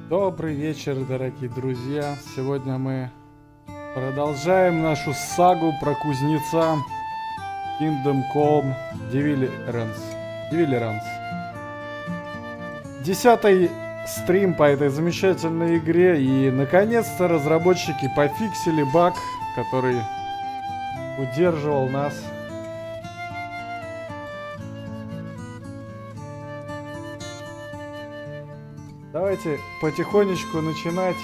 Добрый вечер, дорогие друзья. Сегодня мы продолжаем нашу сагу про кузнеца Kingdom Deliverance. 10-й стрим по этой замечательной игре. И наконец-то разработчики пофиксили баг, который удерживал нас. Давайте потихонечку начинать.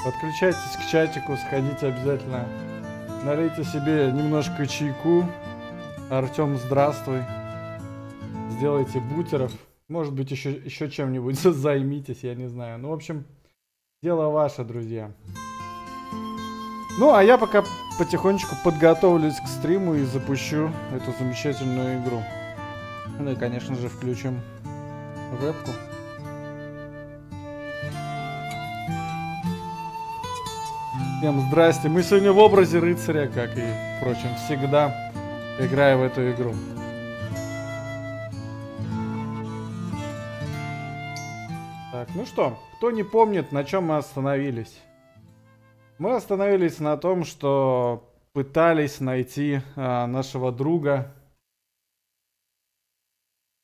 Подключайтесь к чатику, сходите обязательно. Налейте себе немножко чайку. Артем, здравствуй. Сделайте бутеров. Может быть, еще чем-нибудь займитесь, я не знаю. Ну, в общем, дело ваше, друзья. Ну, а я пока потихонечку подготовлюсь к стриму и запущу эту замечательную игру. Ну и, конечно же, включим вебку. Всем здрасте. Мы сегодня в образе рыцаря, как и, впрочем, всегда играю в эту игру. Так, ну что, кто не помнит, на чем мы остановились? Мы остановились на том, что пытались найти нашего друга.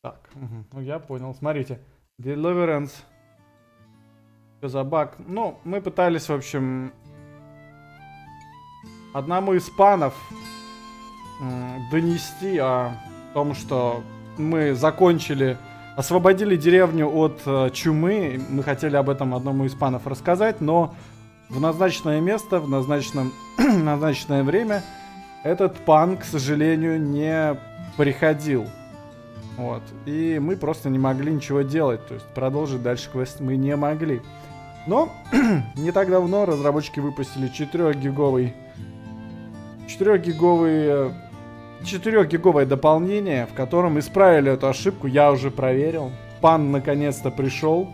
Так, ну я понял. Смотрите, Deliverance. Что за баг? Ну, мы пытались, в общем, одному из панов донести о том, что мы закончили, освободили деревню от чумы. Мы хотели об этом одному из панов рассказать, но в назначенное место, в назначенное время этот пан, к сожалению, не приходил. Вот. И мы просто не могли ничего делать. То есть продолжить дальше квест мы не могли. Но не так давно разработчики выпустили 4-гиговое дополнение, в котором исправили эту ошибку. Я уже проверил. Пан наконец-то пришел.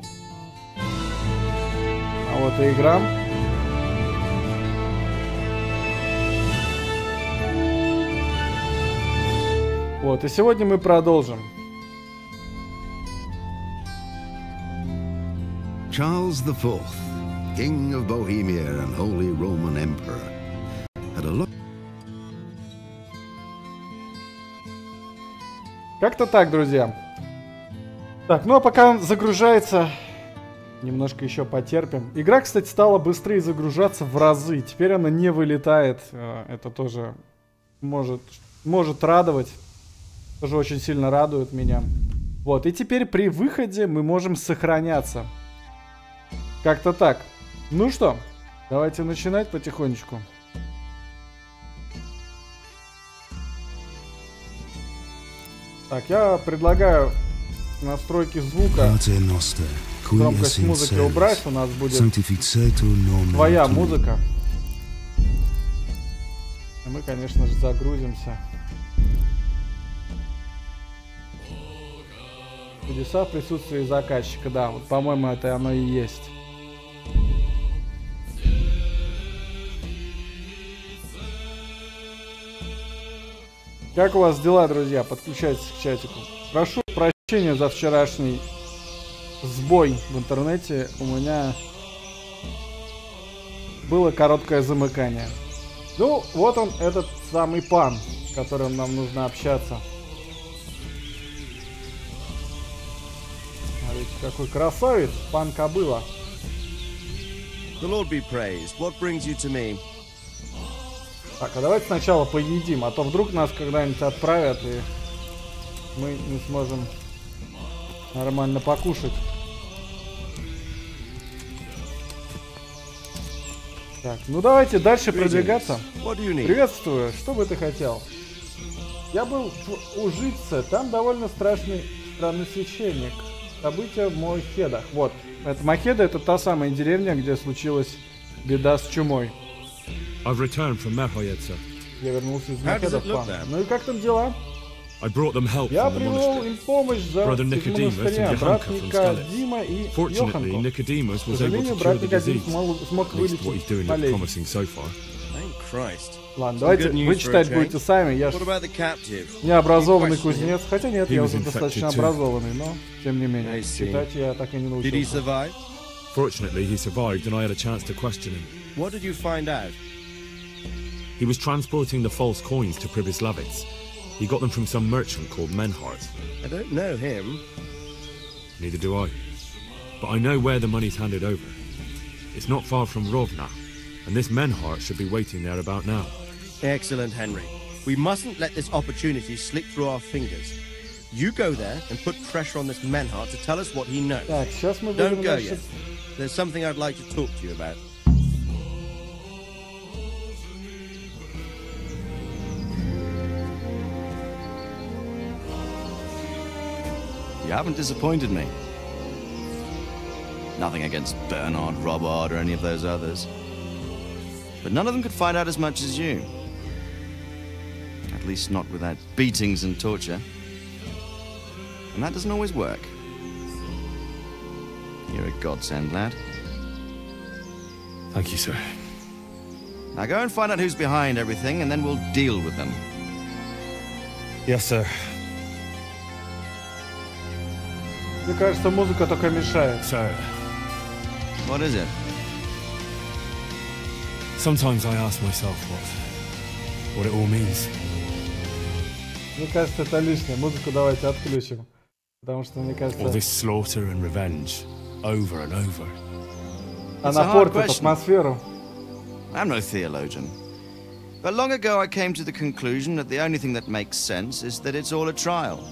А вот и игра. Вот, и сегодня мы продолжим. Charles IV, King of Bohemia and Holy Roman Emperor, had a lot. Как-то так, друзья. Так, ну а пока он загружается, немножко еще потерпим. Игра, кстати, стала быстрее загружаться в разы. Теперь она не вылетает. Это тоже может радовать. Тоже очень сильно радует меня. Вот, и теперь при выходе мы можем сохраняться. Как-то так. Ну что, давайте начинать потихонечку. Так, я предлагаю настройки звука, громкость музыки убрать, у нас будет своя музыка. И мы, конечно же, загрузимся. Чудеса в присутствии заказчика, да, вот, по-моему, это оно и есть. Как у вас дела, друзья? Подключайтесь к чатику. Прошу прощения за вчерашний сбой в интернете. У меня было короткое замыкание. Ну, вот он, этот самый пан, с которым нам нужно общаться. Смотрите, какой красавец, пан Кобыла. The Lord be praised. What brings you to me? Так, а давайте сначала поедим, а то вдруг нас когда-нибудь отправят, и мы не сможем нормально покушать. Так, ну давайте дальше продвигаться. Приветствую, что бы ты хотел? Я был у Житца, там довольно странный священник. События в Мохедах. Вот, это Мохеда, это та самая деревня, где случилась беда с чумой. I've returned from Merhoyed, sir. Я вернулся из Мохедов, пан. Ну и как там дела? I brought them help Я from the привел monastery. им помощь за Brother Nicodemus and брат Johanka from Skalitz. Никодима и Fortunately, Йоханку. Nicodemus К was able сожалению, to cure брат the Никодим disease. смог At least what he's doing вылечить looks болезнь. promising so far. Thank Christ. Ладно, давайте вы читать будете сами. Я What about the captive? необразованный кузнец. Хотя нет, He я was уже infected достаточно too. образованный, но тем не менее. I see. Читать я так и не Did he научился. survive? Fortunately, he survived and I had a chance to question him. What did you find out? He was transporting the false coins to Pribyslavitz. He got them from some merchant called Menhart. I don't know him. Neither do I. But I know where the money's handed over. It's not far from Rovna, and this Menhart should be waiting there about now. Excellent, Henry. We mustn't let this opportunity slip through our fingers. You go there and put pressure on this Menhart to tell us what he knows. Так, сейчас мы Don't будем go дальше. yet. There's something I'd like to talk to you about. You haven't disappointed me. Nothing against Bernard, Robert, or any of those others. But none of them could find out as much as you. At least not without beatings and torture. And that doesn't always work. You're a godsend, lad. Thank you, sir. Now go and find out who's behind everything, and then we'll deal with them. Yes, sir. Мне кажется, музыка только мешает. Sir. What is it? Sometimes I ask myself what it all means. Мне кажется, это лишнее. Музыку давайте отключим. Потому что, мне кажется, All this slaughter and revenge, over and over. она hard портит question. атмосферу. I'm no theologian. But long ago I came to the conclusion that the only thing that makes sense is that it's all a trial.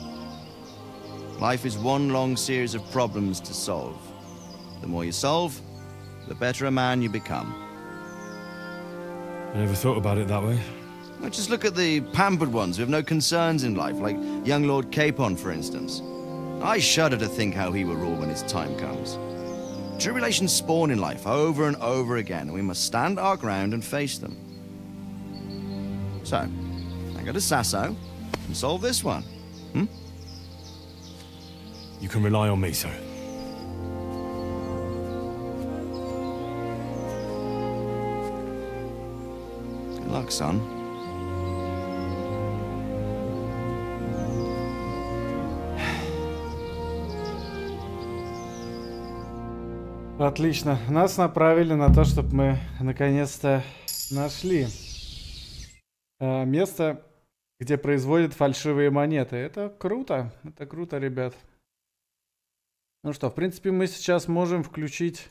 Life is one long series of problems to solve. The more you solve, the better a man you become. I never thought about it that way. Now just look at the pampered ones who have no concerns in life, like young Lord Capon, for instance. I shudder to think how he will rule when his time comes. Tribulations spawn in life over and over again, and we must stand our ground and face them. So, I go to Sasso and solve this one. You can rely on me, sir. Good luck, son. Отлично. Нас направили на то, чтобы мы наконец-то нашли место, где производят фальшивые монеты. Это круто. Это круто, ребят. Ну что, в принципе, мы сейчас можем включить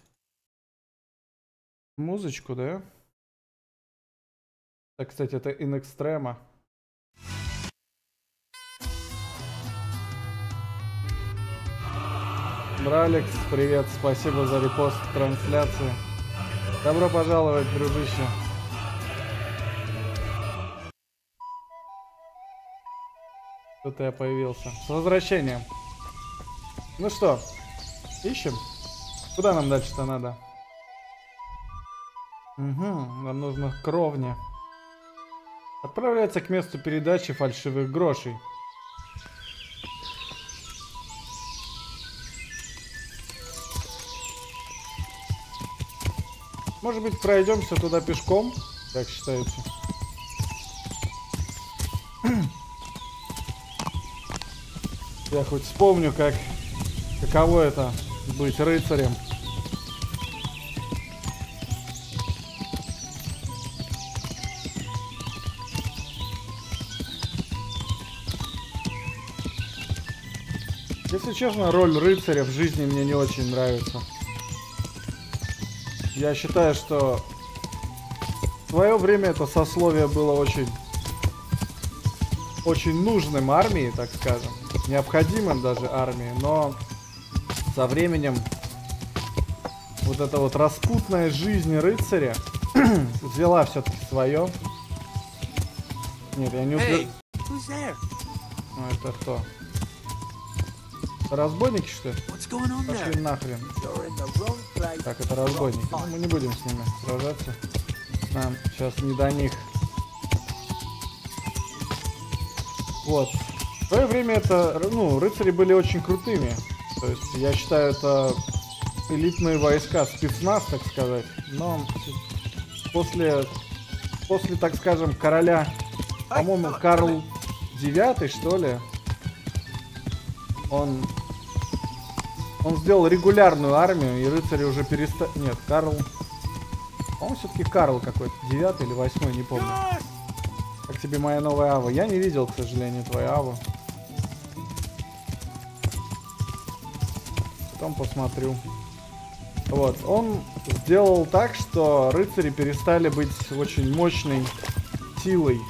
музычку, да? Так, кстати, это In Extrema. Браликс, привет, спасибо за репост трансляции. Добро пожаловать, дружище. Тут я появился. С возвращением. Ну что, ищем? Куда нам дальше-то надо? Нам нужно к Ровне. Отправляется к месту передачи фальшивых грошей. Может быть, пройдемся туда пешком, как считаете? Я хоть вспомню, каково это быть рыцарем. Если честно, роль рыцаря в жизни мне не очень нравится. Я считаю, что в свое время это сословие было очень нужным армии, так скажем. Необходимым даже армии. Но со временем вот эта вот распутная жизнь рыцаря взяла все-таки свое. Нет, я не убью. Ну это кто? Разбойники, что ли? Пошли нахрен. Так, это разбойники. Ну, мы не будем с ними сражаться. Нам сейчас не до них. Вот. В свое время это, рыцари были очень крутыми. То есть, я считаю, это элитные войска, спецназ, так сказать. Но после, так скажем, короля, по-моему, Карл IX, что ли, он Он сделал регулярную армию, и рыцари уже перестали... Нет, Карл... По-моему, все-таки Карл какой-то. 9 или 8, не помню. Как тебе моя новая ава? Я не видел, к сожалению, твою аву. Потом посмотрю. Вот, он сделал так, что рыцари перестали быть очень мощной силой.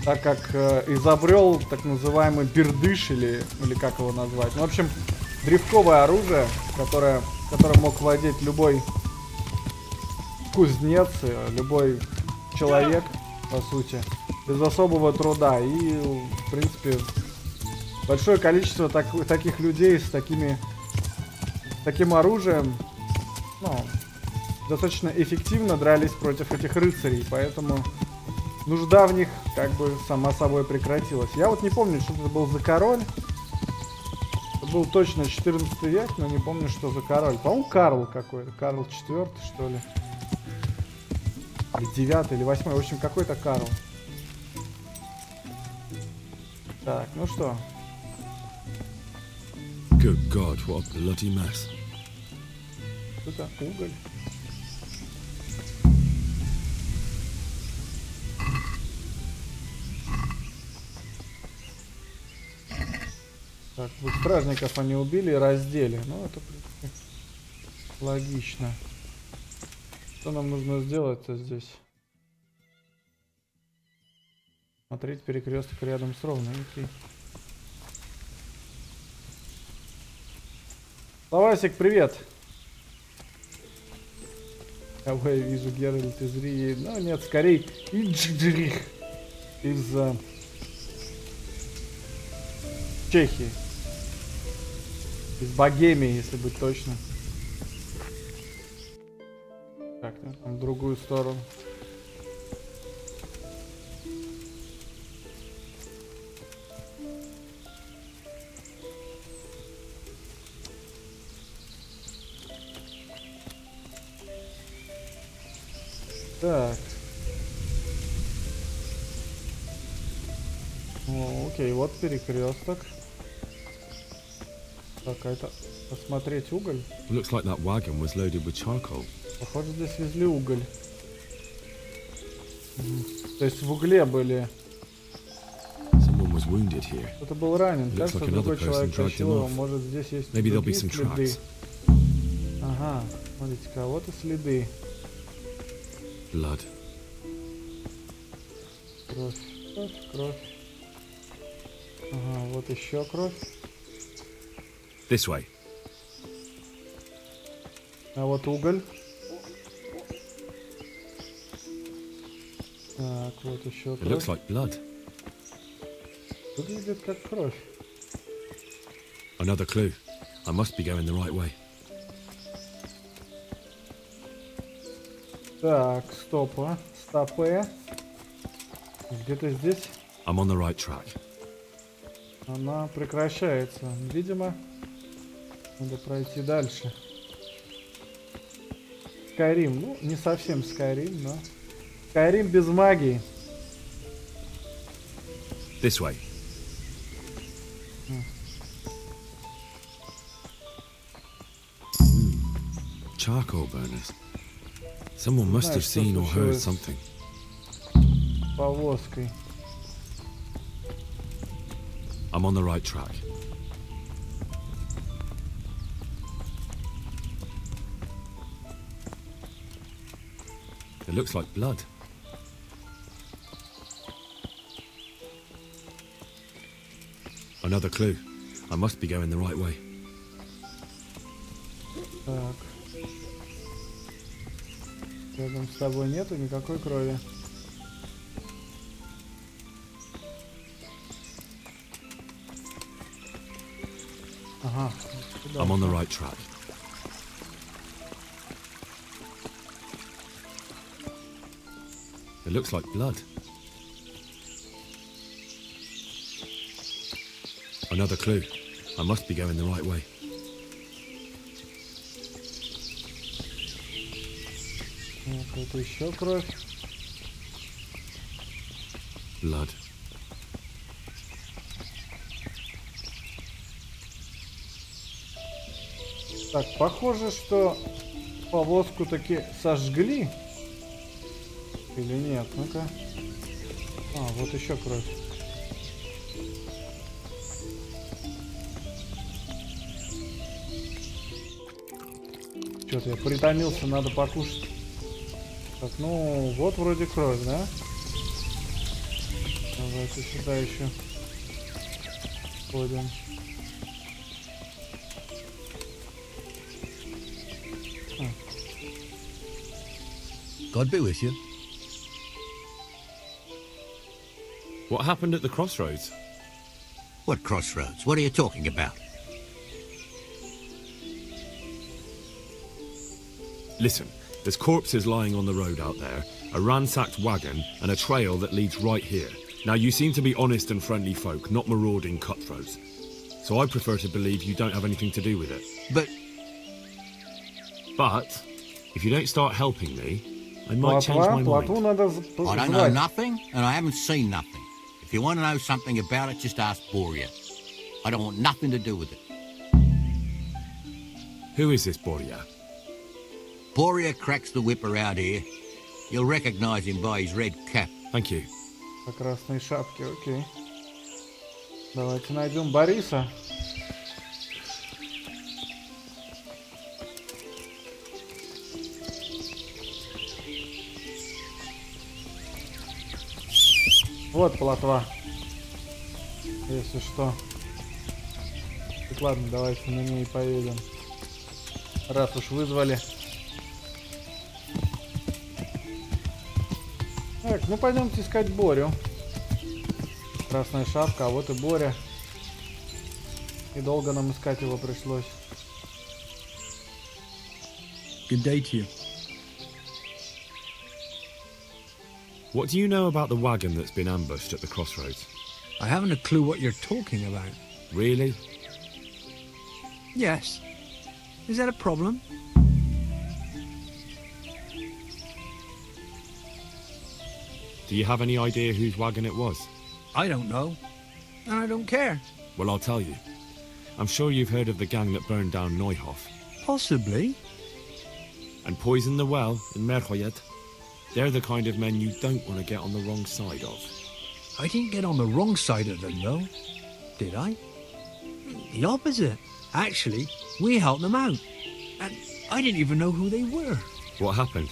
Так как изобрел так называемый бердыш, или как его назвать. Ну, в общем, древковое оружие, которым мог владеть любой кузнец, любой человек, по сути, без особого труда. И, в принципе, большое количество таких людей с таким оружием, ну, достаточно эффективно дрались против этих рыцарей, поэтому нужда в них как бы сама собой прекратилась. Я вот не помню, что это был за король. Это был точно 14 век, но не помню, что за король. По-моему, Карл какой-то. Карл 4, что ли. Или 9, или 8. В общем, какой-то Карл. Так, ну что. Good God, what a bloody mess. Это уголь. Так, вот стражников они убили и раздели. Ну, это, в принципе, логично. Что нам нужно сделать-то здесь? Смотреть перекресток рядом с ровным. Окей. Лавасик, привет! Кого я вижу, Геральт из Рии? Ну, нет, скорее Идждрих из Чехии. Из Богемии, если быть точно. Так, ну, там в другую сторону. Так. О, окей, вот перекресток. Так, а это посмотреть уголь. Looks like that wagon was loaded with charcoal. Похоже, здесь везли уголь. То есть в угле были. Someone was wounded here. Кто-то был ранен. Кажется, like другой another человек person dragged тащил him его. off. Может, здесь есть Maybe there'll be другие some следы. tracks. Ага, смотрите-ка, вот и следы. Blood. Кровь, кровь, кровь. Ага, вот еще кровь. This way. А вот уголь. Так, вот еще It кровь. looks like blood. Выглядит как кровь. Another clue. I must be going the right way. Так, стопа. Стопе. Где-то здесь I'm on the right track. она прекращается. Видимо, надо пройти дальше. Скайрим. Ну, не совсем Скайрим, но... Скайрим без магии. This way. Charcoal burners. Someone must have seen or heard something. Повозкой. I'm on the right track. It looks like blood. Another clue. I must be going the right way. Так. Рядом с тобой нету никакой крови. Ага. I'm on the right track. It looks like blood. Another clue. I must be going the right way. Так, это еще кровь. Blood. Так, похоже, что повозку таки сожгли. Или нет? Ну-ка. А, вот еще кровь. Что-то я притомился, надо покушать. Так, ну, вот вроде кровь, да? Давайте сюда еще ходим. God be with you. What happened at the crossroads? What crossroads? What are you talking about? Listen, there's corpses lying on the road out there, a ransacked wagon, and a trail that leads right here. Now, you seem to be honest and friendly folk, not marauding cutthroats. So I prefer to believe you don't have anything to do with it. But, if you don't start helping me, I might change my mind. I don't know nothing, and I haven't seen nothing. If you want to know something about it, just ask Boria. I don't want nothing to do with it. Who is this Boria? Boria cracks the whip around here. You'll recognize him by his red cap. Thank you. По красной шапке, окей. Давайте найдем Бориса. Вот плотва. Если что. Так, ладно, давайте на ней поедем. Раз уж вызвали. Так, ну пойдемте искать Борю. Красная шапка, а вот и Боря. И долго нам искать его пришлось. Good day to you. What do you know about the wagon that's been ambushed at the crossroads? I haven't a clue what you're talking about. Really? Yes. Is that a problem? Do you have any idea whose wagon it was? I don't know. And I don't care. Well, I'll tell you. I'm sure you've heard of the gang that burned down Neuhof. Possibly. And poisoned the well in Merhoyet. They're the kind of men you don't want to get on the wrong side of. I didn't get on the wrong side of them, though. Did I? The opposite. Actually, we helped them out. And I didn't even know who they were. What happened?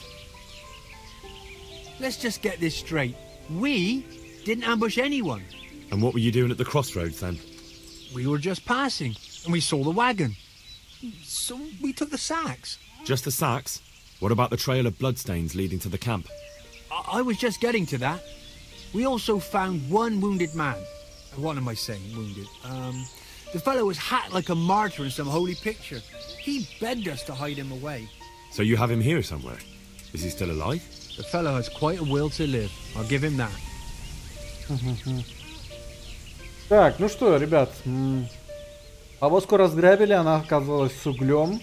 Let's just get this straight. We didn't ambush anyone. And what were you doing at the crossroads then? We were just passing, and we saw the wagon. So we took the sacks. Just the sacks? What about the trail of bloodstains leading to the camp? I was just getting to that. We also found one wounded man. What am I saying, wounded? The fellow was hacked like a martyr in some holy picture. He begged us to hide him away. So you have him here somewhere? Is he still alive? The fellow has quite a will to live. I'll give him that. Так, ну что, ребят. Повозку разграбили, она оказалась с углем.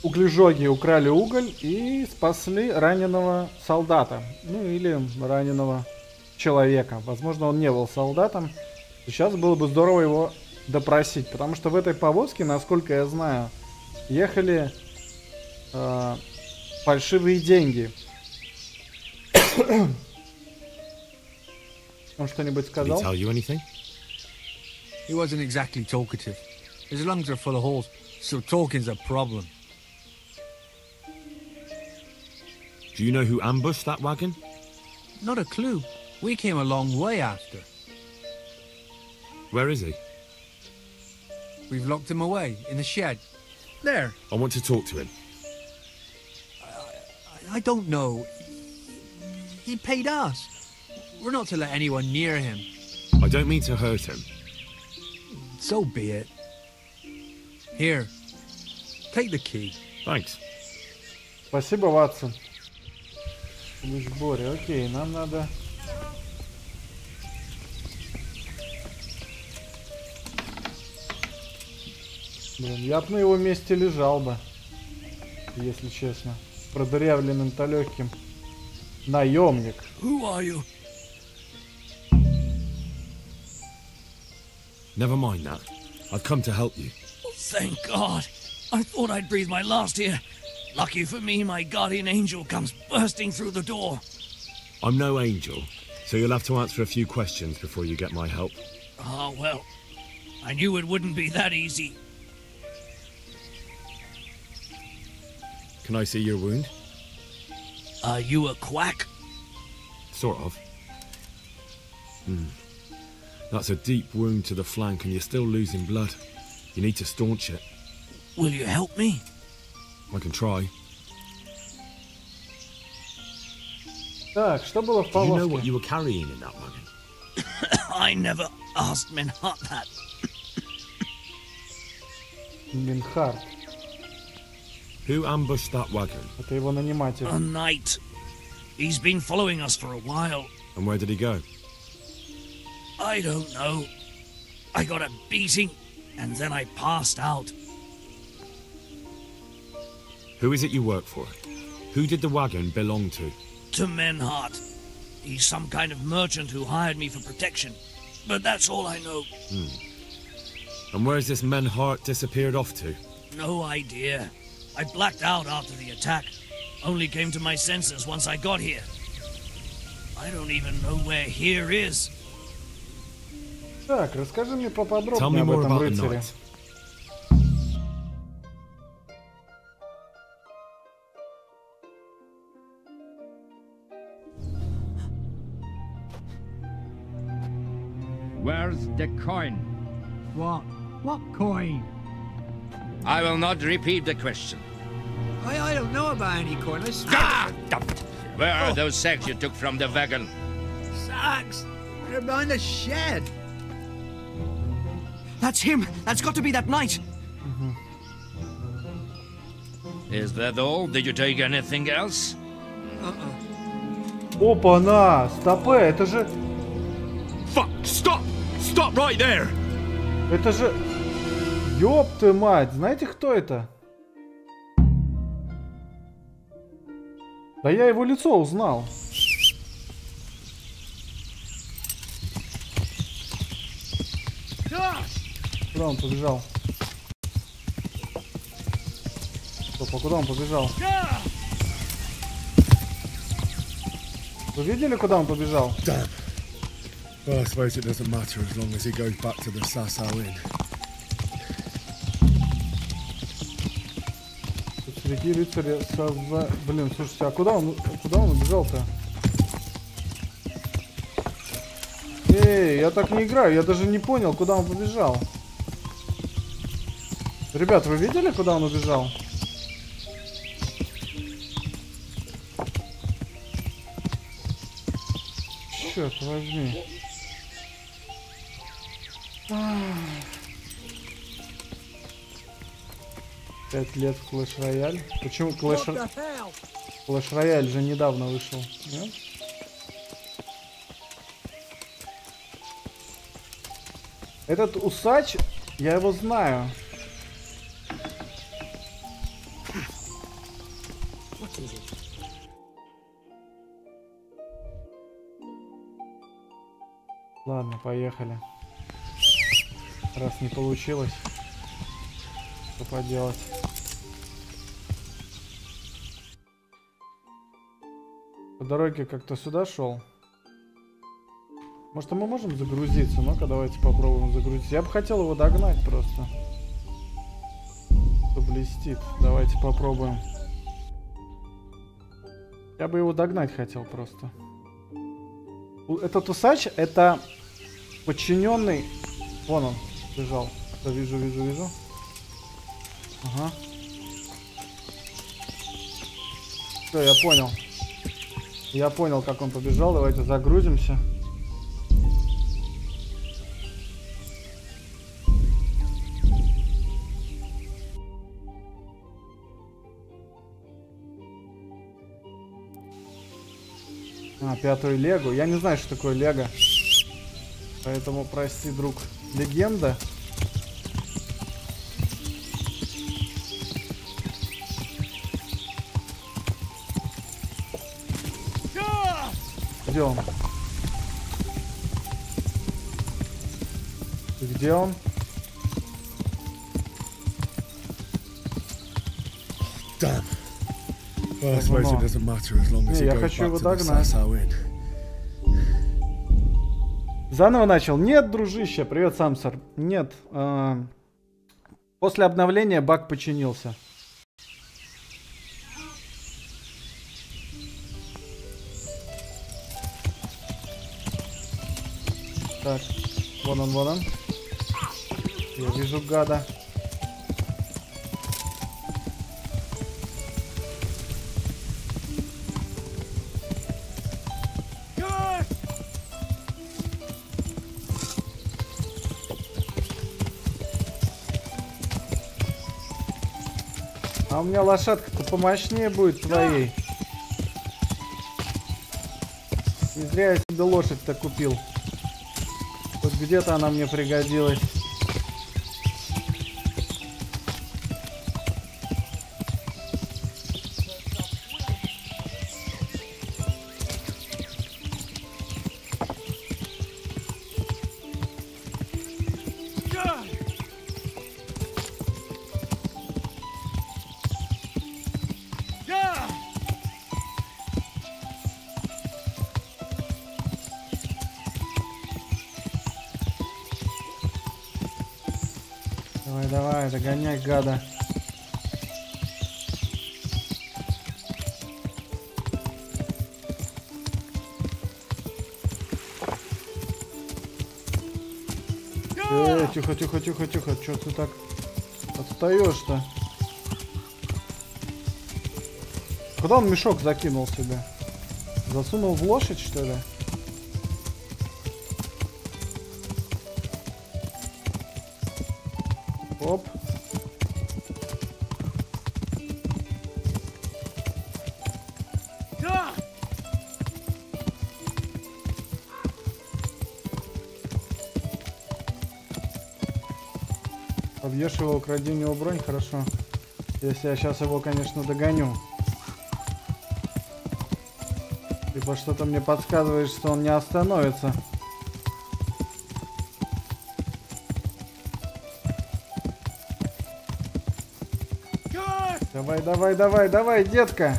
Углежоги украли уголь и спасли раненого солдата. Ну или раненого человека. Возможно, он не был солдатом. Сейчас было бы здорово его допросить. Потому что в этой повозке, насколько я знаю, ехали фальшивые деньги. Он что-нибудь сказал? Did he tell you anything? He wasn't exactly talkative. His lungs are full of holes, so talking's a problem. Do you know who ambushed that wagon? Not a clue. We came a long way after. Where is he? We've locked him away in the shed. There. I want to talk to him. I don't know. He paid us. We're not to let anyone near him. I don't mean to hurt him. So be it. Here. Take the key. Thanks. Спасибо, Ватсон. Лишь Боря. Окей, нам надо... Блин, я бы на его месте лежал бы. Если честно. Продырявленным-то легким. Наемник. Who are you? Never mind that. I've come to help you. Thank God. I thought I'd breathe my last here. Lucky for me, my guardian angel comes bursting through the door. I'm no angel, so you'll have to answer a few questions before you get my help. Ah, well, I knew it wouldn't be that easy. Can I see your wound? Are you a quack? Sort of. That's a deep wound to the flank and you're still losing blood. You need to staunch it. Will you help me? I can try. Так, что было в Do you know what полоске? you were carrying in that wagon? I never asked Menhart that. Минхард. Who ambushed that wagon? Это его наниматель. A knight. He's been following us for a while. And where did he go? I don't know. I got a beating, and then I passed out. Who is it you work for? Who did the wagon belong to? To Menhart. He's some kind of merchant who hired me for protection. But that's all I know. And where's this Menhart disappeared off to? No idea. I blacked out after the attack. Only came to my senses once I got here. I don't even know where here is. Так, расскажи мне Tell me поподробнее об more этом about the рыцаре. knight. Where's the coin? What? What coin? I will not repeat the question. I don't know about any coin. I swear. Ah! Damn it. Where are those sacks you took from the wagon? Sacks! They're behind the shed. That's him. That's got to be that knight. Is that all? Did you take anything else? Опа-на! Стопэ, это же... Fuck! Stop! Stop right there! Это же... Ёб ты мать! Знаете, кто это? Да я его лицо узнал. Куда он побежал? Стоп, а куда он побежал? Вы видели, куда он побежал? Damn. Well, I suppose it doesn't matter as long as he goes back to the Связал inn. Среди рыцаря Блин, слушайте, а куда он убежал-то? Эй, я так не играю, я даже не понял, куда он побежал. Ребят, вы видели, куда он убежал? Черт возьми. 5 лет в Clash Royale. Почему Clash Royale же недавно вышел? Нет? Этот усач, я его знаю. Ладно, поехали. Раз не получилось, что поделать. По дороге как-то сюда шел. Может, мы можем загрузиться? Ну-ка, давайте попробуем загрузиться. Я бы хотел его догнать просто. Что блестит. Давайте попробуем. Я бы его догнать хотел просто. Этот усач, это подчиненный. Вон он бежал. Да, вижу. Ага. Все, я понял. Я понял, как он побежал. Давайте загрузимся. Пятую лего. Я не знаю, что такое лего. Поэтому прости, друг. Легенда. Где он? Где он? Damn. Well, I suppose it doesn't matter as long as he goes back to the Связал inn. Заново начал. Нет, дружище. Привет, Самсар. Нет. После обновления баг починился. Так, вон он, вон он. Я вижу гада. А у меня лошадка-то помощнее будет твоей. Не зря я себе лошадь-то купил. Вот где-то она мне пригодилась. Давай, давай, догоняй, гада. Тихо, тихо, тихо, тихо. Чё ты так отстаешь-то? Куда он мешок закинул себе? Засунул в лошадь, что ли? Оп. Побьешь его, укради у него бронь, хорошо. Если я сейчас его, конечно, догоню. Ибо что-то мне подсказывает, что он не остановится. Давай, давай, давай, давай, детка.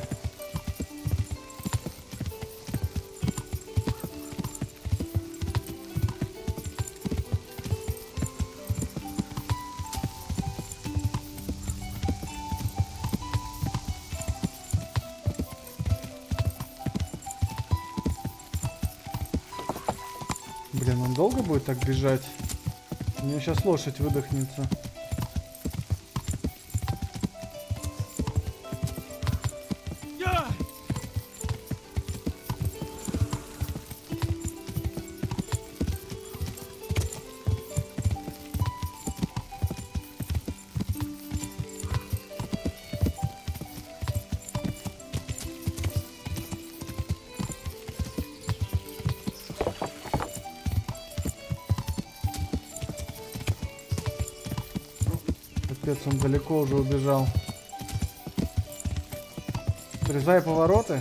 Блин, он долго будет так бежать? У меня сейчас лошадь выдохнется. Он далеко уже убежал. Срезай повороты.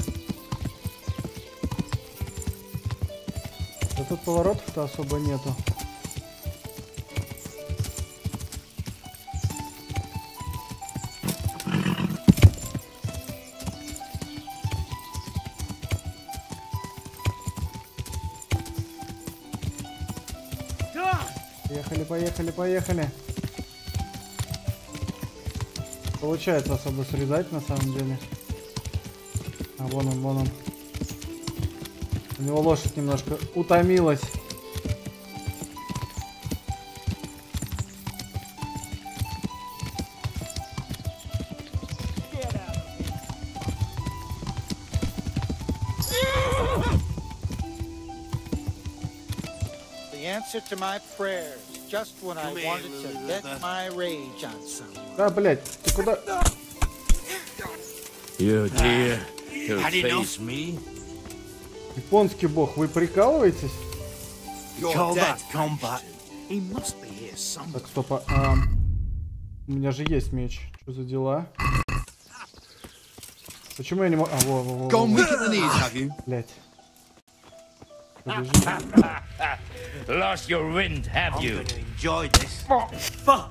Да тут поворотов-то особо нету. Поехали, поехали, поехали. Получается особо срезать на самом деле. А вон он, вон он. У него лошадь немножко утомилась. The answer to my prayers. Just when I wanted to let my rage on someone. Да, блядь, ты куда? You dear, to face me? Японский бог, вы прикалываетесь? Так, стоп, у меня же есть меч. Что за дела? Почему я не могу? Блядь. Lost your wind, have you? Enjoy this. Fuck!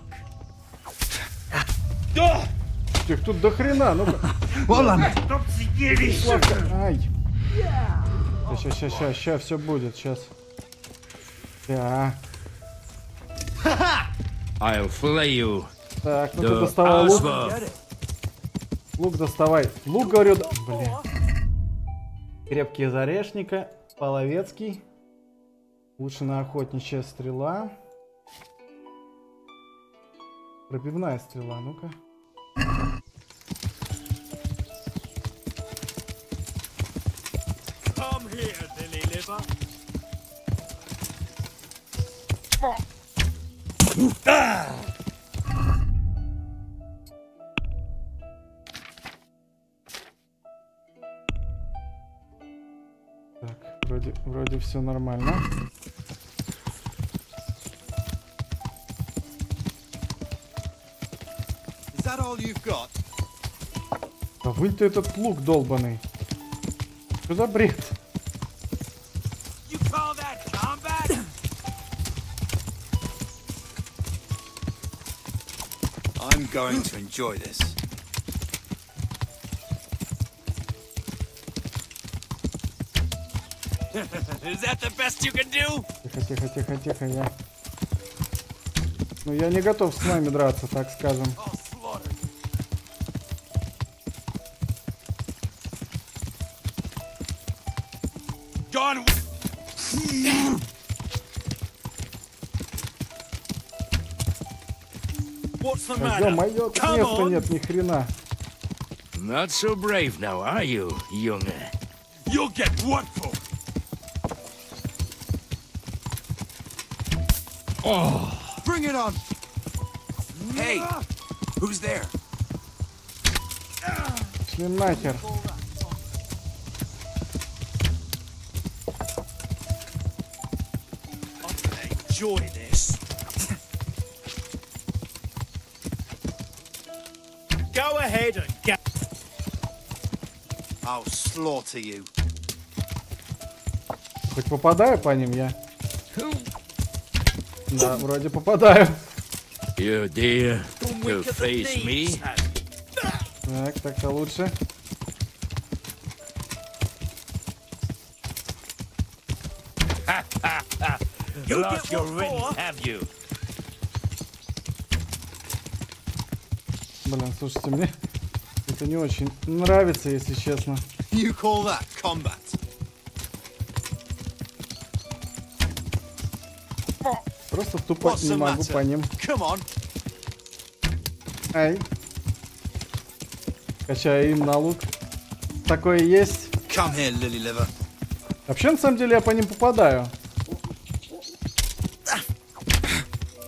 их тут до хрена, ну-ка. Ай. Сейчас все будет, сейчас. Да. I'll flay you. Так, ну ты доставай лук. Лук доставай. Лук, говорю, да. Блин. Крепкий из орешника. Половецкий. Улучшенная охотничья стрела. Пробивная стрела, ну-ка. Так, вроде все нормально. Да вынь ты этот лук долбаный. Что за бред? I'm going to enjoy this. Is that the best you can do? Тихо, я. Ну я не готов с вами драться, так скажем. John. What's the matter? Ё-моё, тут места нет, ни хрена. Not so brave now, are you, young? You'll get worked for. Oh, bring it on. Hey, who's there? Шли нахер. Enjoy this. Go ahead and get. I'll slaughter you. Хоть попадаю по ним я? Да, вроде попадаю. You dare to face me? Так, так-то лучше. You lost your ring, have you? Блин, слушайте, мне это не очень нравится, если честно. You call that combat? Просто тупо не могу по ним. Ай. Качаю им на лук. Такое есть. Вообще, на самом деле, я по ним попадаю.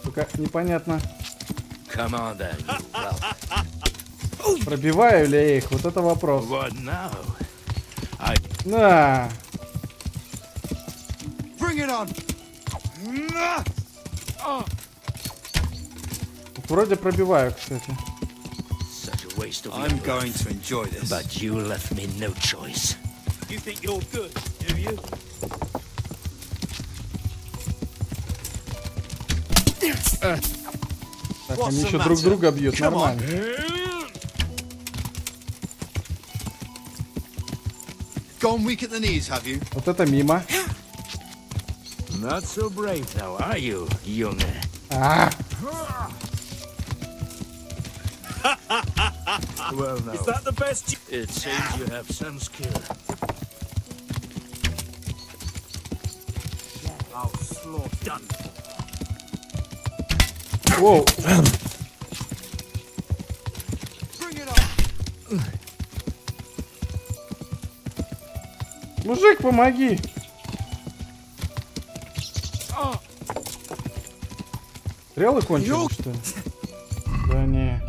Только непонятно. Пробиваю ли я их? Вот это вопрос. На. Вроде пробиваю, кстати. I'm going to enjoy this. But you left me no choice. You think you're good, do you? Так, они еще друг друга бьют, нормально. Gone weak at the knees, have you? Вот это мимо. Not so brave now, are you, young? Well, now, is that the best? It seems you have some skill. I'll slaughter done. Whoa. Bring it on. Мужик, помоги. Стрелы кончились, что ли? Да не.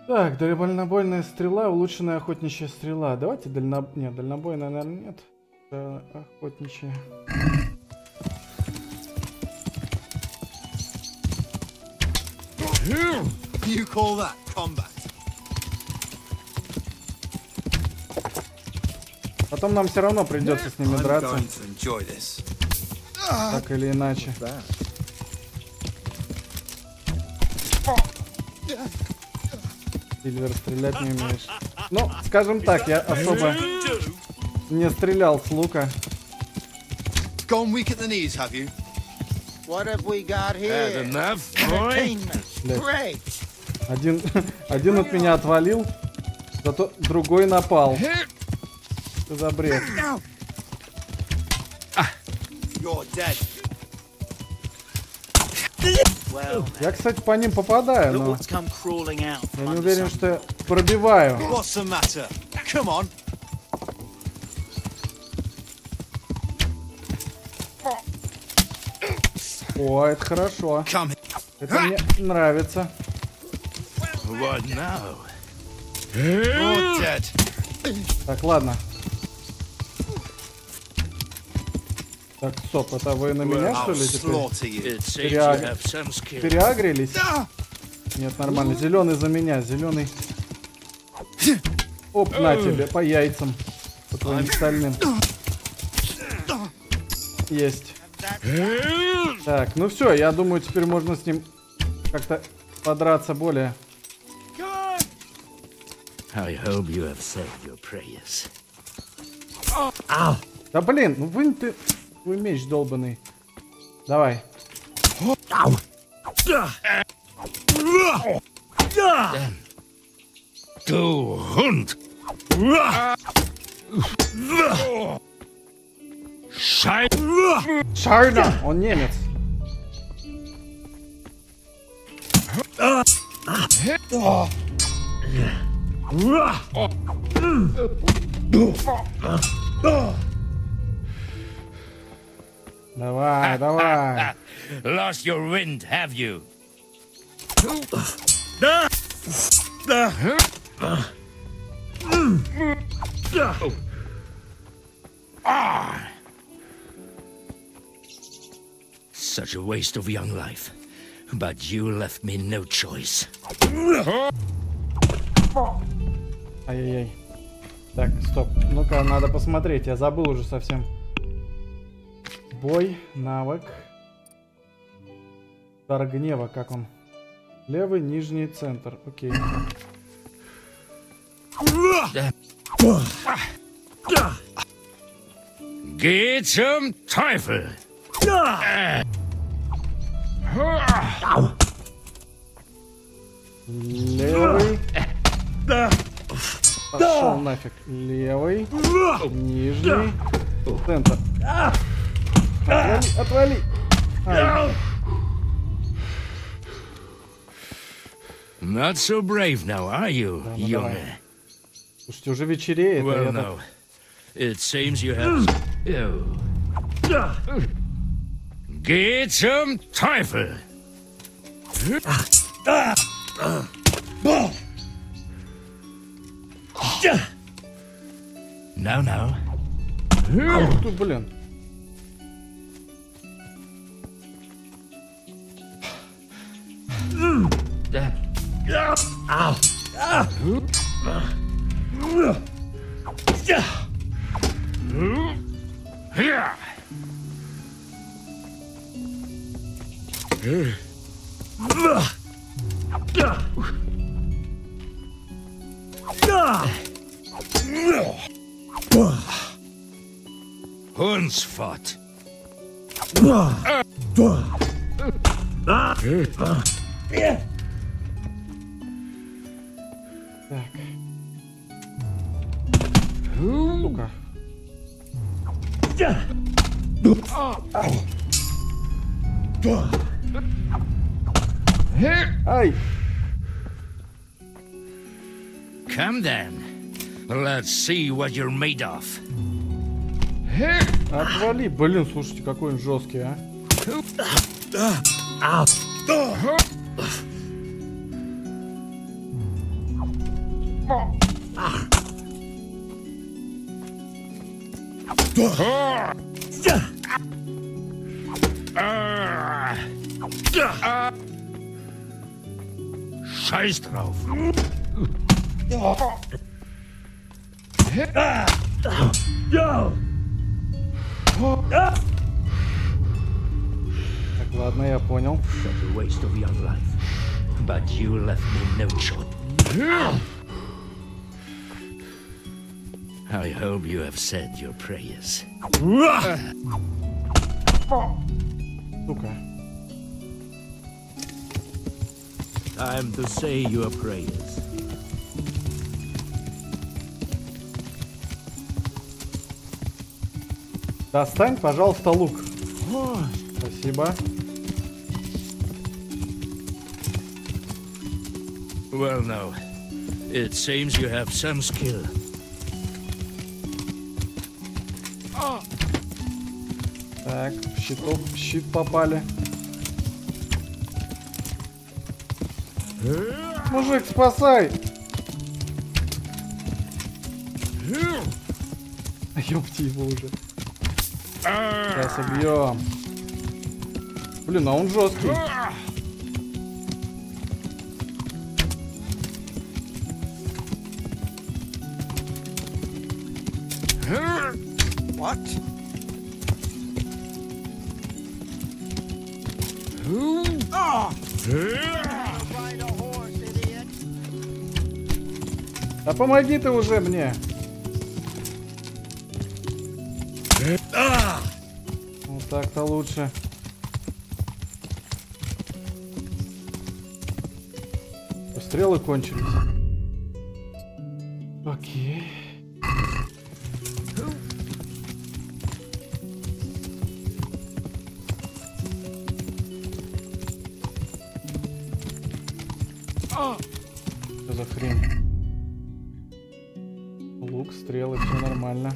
Так, дальнобойная стрела, улучшенная охотничья стрела. Давайте Нет, дальнобойная, наверное, нет. Охотничья. You call that combat? Потом нам все равно придется с ними драться. Так или иначе. Сильвер, стрелять не умеешь. Ну, скажем так, я особо не стрелял с лука. Gone weak at the knees, have you? What have we got here? enough, boy. Great. Один от меня отвалил, зато другой напал. Что за бред? You're dead. Я, кстати, по ним попадаю, но я не уверен, что я пробиваю. What's the matter? Come on. О, это хорошо. Это мне нравится. What now? You're dead. Так, ладно. Так, стоп, это вы на меня, что ли, теперь? It seems you have some skill. Переагрились? Нет, нормально. Зеленый за меня, зеленый. Оп, на тебе, по яйцам. По твоим стальным. Есть. Так, ну все, я думаю, теперь можно с ним как-то подраться более. I hope you have said your prayers. Да блин, ну вынь ты твой меч долбаный. Давай. Go hunt. Шайна! Он немец. Давай, давай. Lost your wind, have you? Such a waste of young life. But you left me no choice. Ай-яй-яй. Так, стоп. Ну-ка, надо посмотреть. Я забыл уже совсем. Бой, навык. Дар гнева, как он? Левый, нижний, центр. Окей. Get some Teufel. Левый. Пошел нафиг. Левый. Нижний. Центр. Отвали, отвали. Ай. Not so brave now, are you, young? Слушайте, уже вечереет. Well, no. It seems you have... Get some Teufel. Now, now. Тут, блин. Hundsfot. Сука. Ай! Come then. Let's see what you're made of. Отвали. Блин, слушайте, какой он жесткий, а. Scheiß drauf. Так, ладно, я понял. Such a waste of young life. But you left me no choice. I hope you have said your prayers. Сука. Time to say your prayers. Достань, пожалуйста, лук. Спасибо. Well, now, it seems you have some skill. Так, в щит попали. Мужик, спасай! Ёпти его уже. Сейчас убьем. Блин, а он жесткий. What? Да помоги ты уже мне. Вот так-то лучше. Стрелы кончились. Окей. Что за хрень? Лук, стрелы, все нормально.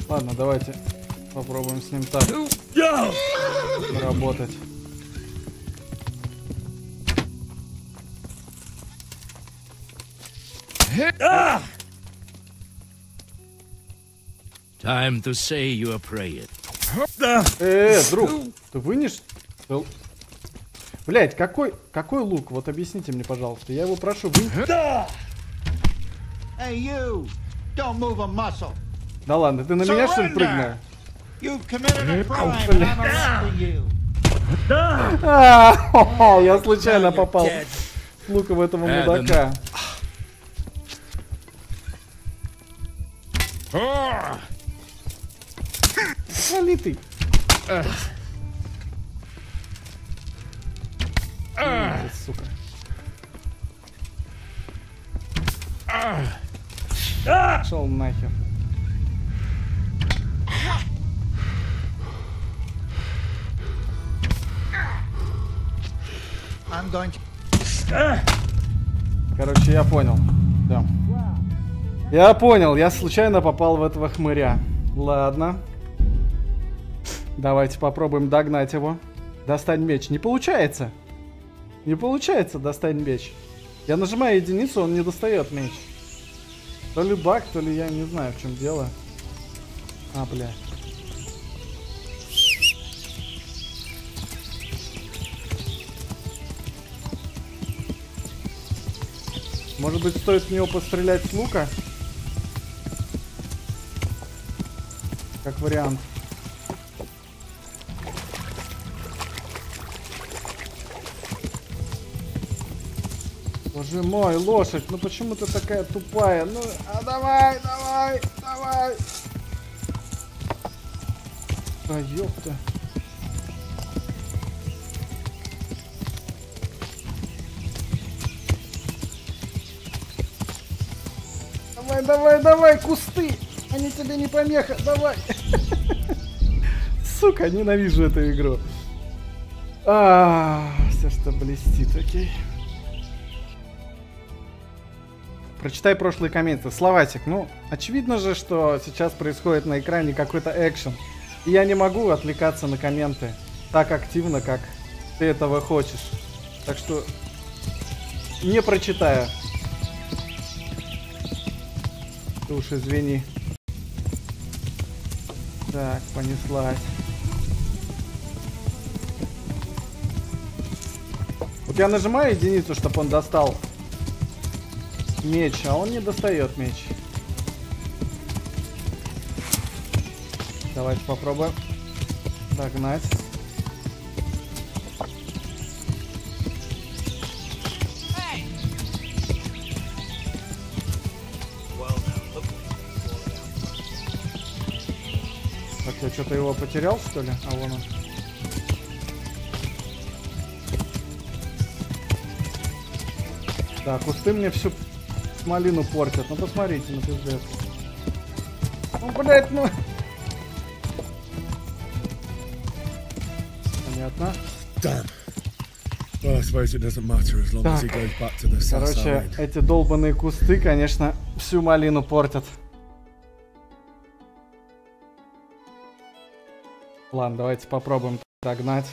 Ладно, давайте попробуем с ним так работать. Time to say your prayer. Друг, ты вынешь? Блять, какой лук? Вот объясните мне, пожалуйста. Я его прошу, вынь. Hey, you! Don't move a muscle. Да ладно, ты на меня что ли прыгнул? You've committed a crime, and I'm arresting you. Я случайно попал с лука в этого мудака. Вали ты. Сука. Шел нахер. Короче, я понял. Да. Я понял, я случайно попал в этого хмыря. Ладно. Давайте попробуем догнать его. Достань меч. Не получается. Не получается достать меч. Я нажимаю единицу, он не достает меч. То ли баг, то ли я не знаю, в чем дело. А, бля. Может быть, стоит в него пострелять с лука? Как вариант. Боже мой, лошадь, ну почему ты такая тупая? Ну, а давай. А ёпта. Давай, кусты! Они тебе не помеха, давай! Сука, ненавижу эту игру. Все, что блестит, окей. Прочитай прошлые комменты. Словатик, ну, очевидно же, что сейчас происходит на экране какой-то экшен. И я не могу отвлекаться на комменты так активно, как ты этого хочешь. Так что не прочитаю. Ты уж извини. Так, понеслась. Вот я нажимаю единицу, чтобы он достал меч, а он не достает меч. Давайте попробуем догнать. Так, я что-то его потерял, что ли? А вон он. Да, кусты мне всю малину портят. Ну посмотрите, на пиздец. Ну, блядь, ну... Понятно. Короче, эти долбаные кусты, конечно, всю малину портят. Ладно, давайте попробуем догнать.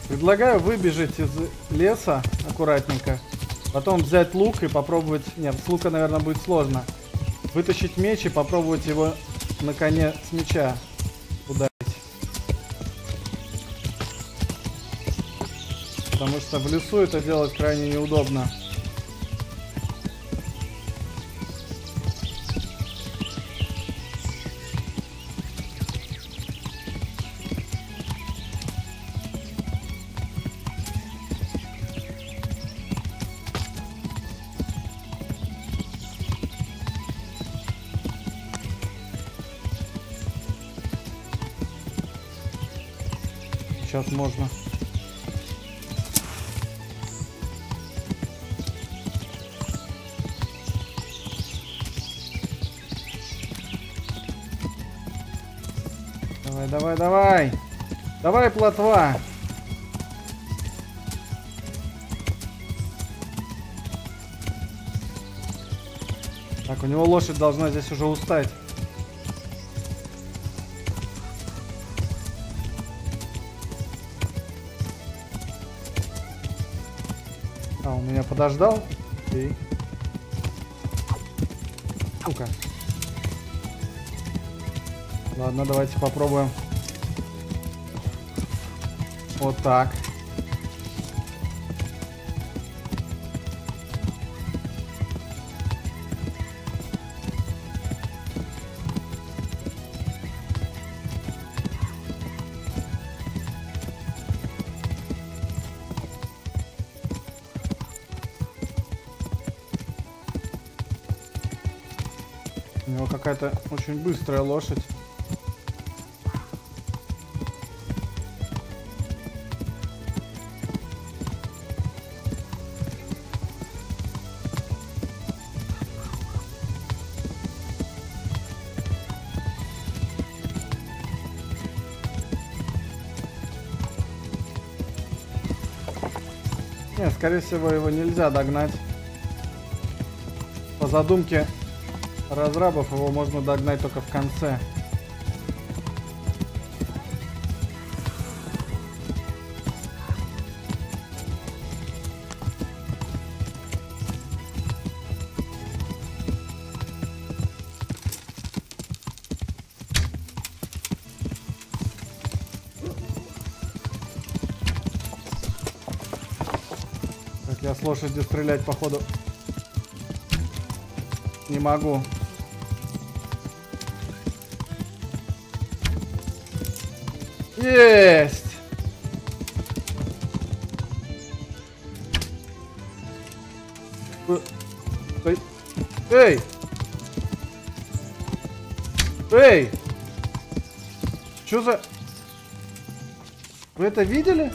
Предлагаю выбежать из леса аккуратненько, потом взять лук и попробовать... Нет, с лука, наверное, будет сложно. Вытащить меч и попробовать его на коне с меча ударить. Потому что в лесу это делать крайне неудобно. Сейчас можно. Давай, давай, давай. Давай, плотва. Так, у него лошадь должна здесь уже устать. А, он меня подождал. И... Ну-ка. Ладно, давайте попробуем. Вот так. У него какая-то очень быстрая лошадь. Нет, скорее всего, его нельзя догнать. По задумке разрабов его можно догнать только в конце. Так, я с лошади стрелять, походу, не могу. Есть! Эй! Эй! Чё за... Вы это видели?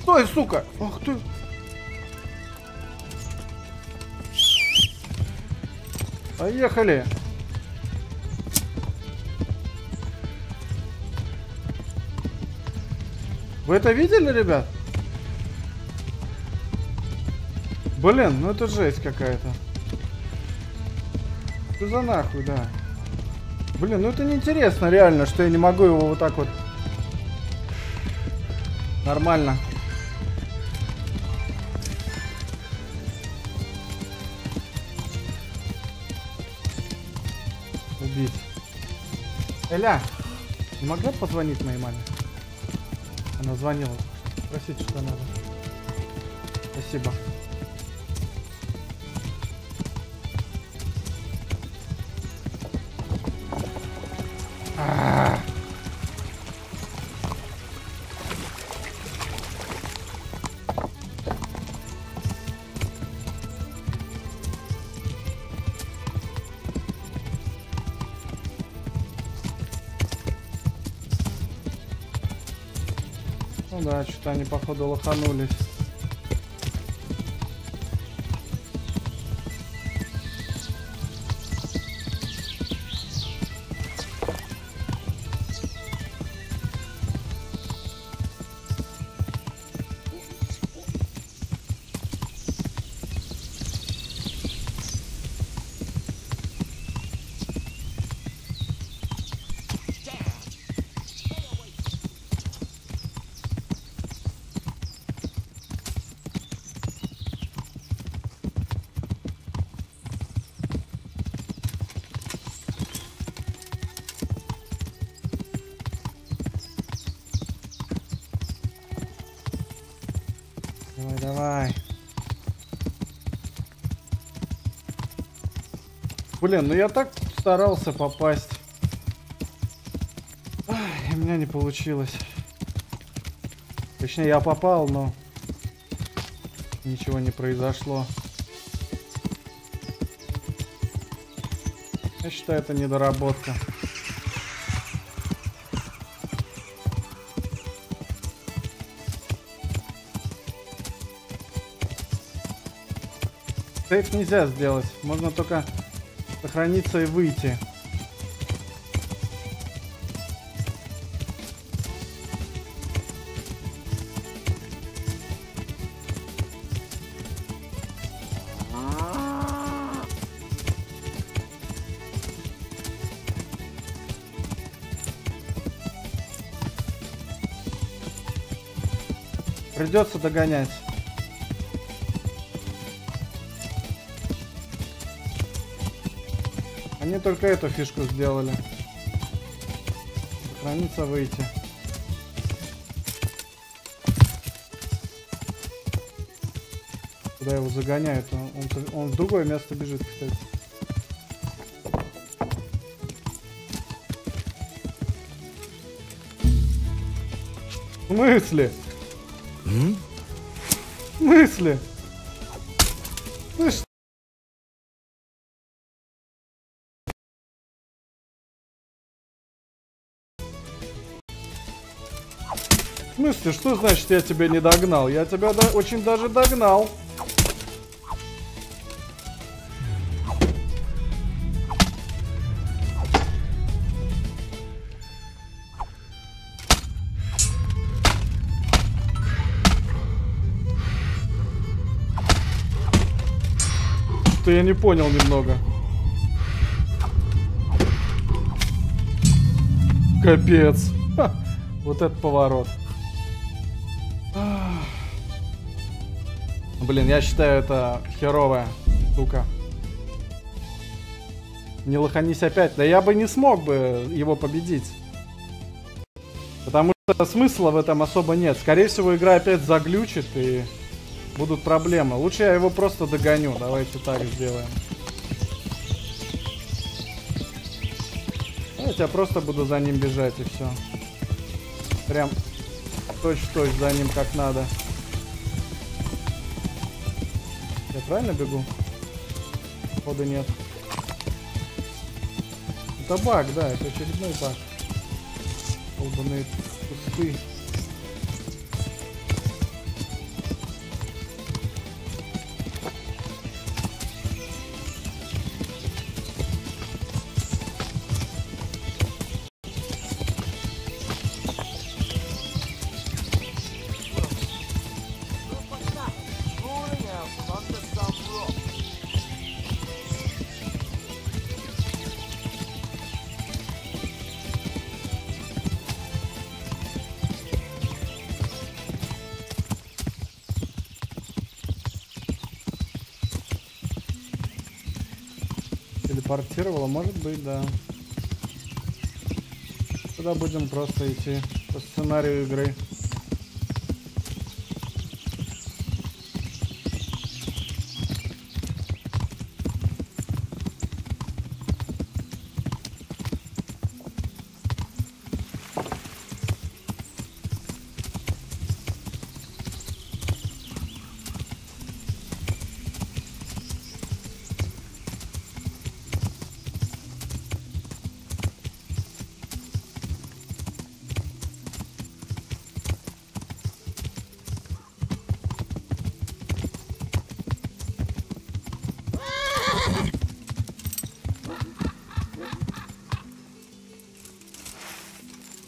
Стой, сука! Ах ты! Поехали! Вы это видели, ребят? Блин, ну это жесть какая-то. Что за нахуй, да? Блин, ну это неинтересно реально, что я не могу его вот так вот Нормально. Убить. Эля, не могла позвонить моей маме? Она звонила. Спросите, что надо. Спасибо. Ну да, что-то они походу лоханулись. Давай. Блин, ну я так старался попасть. Ай, у меня не получилось. Точнее, я попал, но ничего не произошло. Я считаю, это недоработка. Сейф нельзя сделать, можно только сохраниться и выйти. Придется догонять. Они только эту фишку сделали. Сохраниться, выйти. Куда его загоняют? Он в другое место бежит, кстати. В смысле? В смысле? Ты что? В смысле, что значит я тебя не догнал? Я тебя очень даже догнал. Что я не понял немного. Капец. Ха, вот этот поворот. Блин, я считаю, это херовая штука. Не лоханись опять. Да я бы не смог бы его победить. Потому что смысла в этом особо нет. Скорее всего, игра опять заглючит и будут проблемы. Лучше я его просто догоню. Давайте так сделаем. Я просто буду за ним бежать и все. Прям точь-в-точь за ним как надо. Я правильно бегу? Походу нет. Это баг, да, это очередной баг. Долбаные кусты. телепортировало, может быть, да. Тогда будем просто идти по сценарию игры.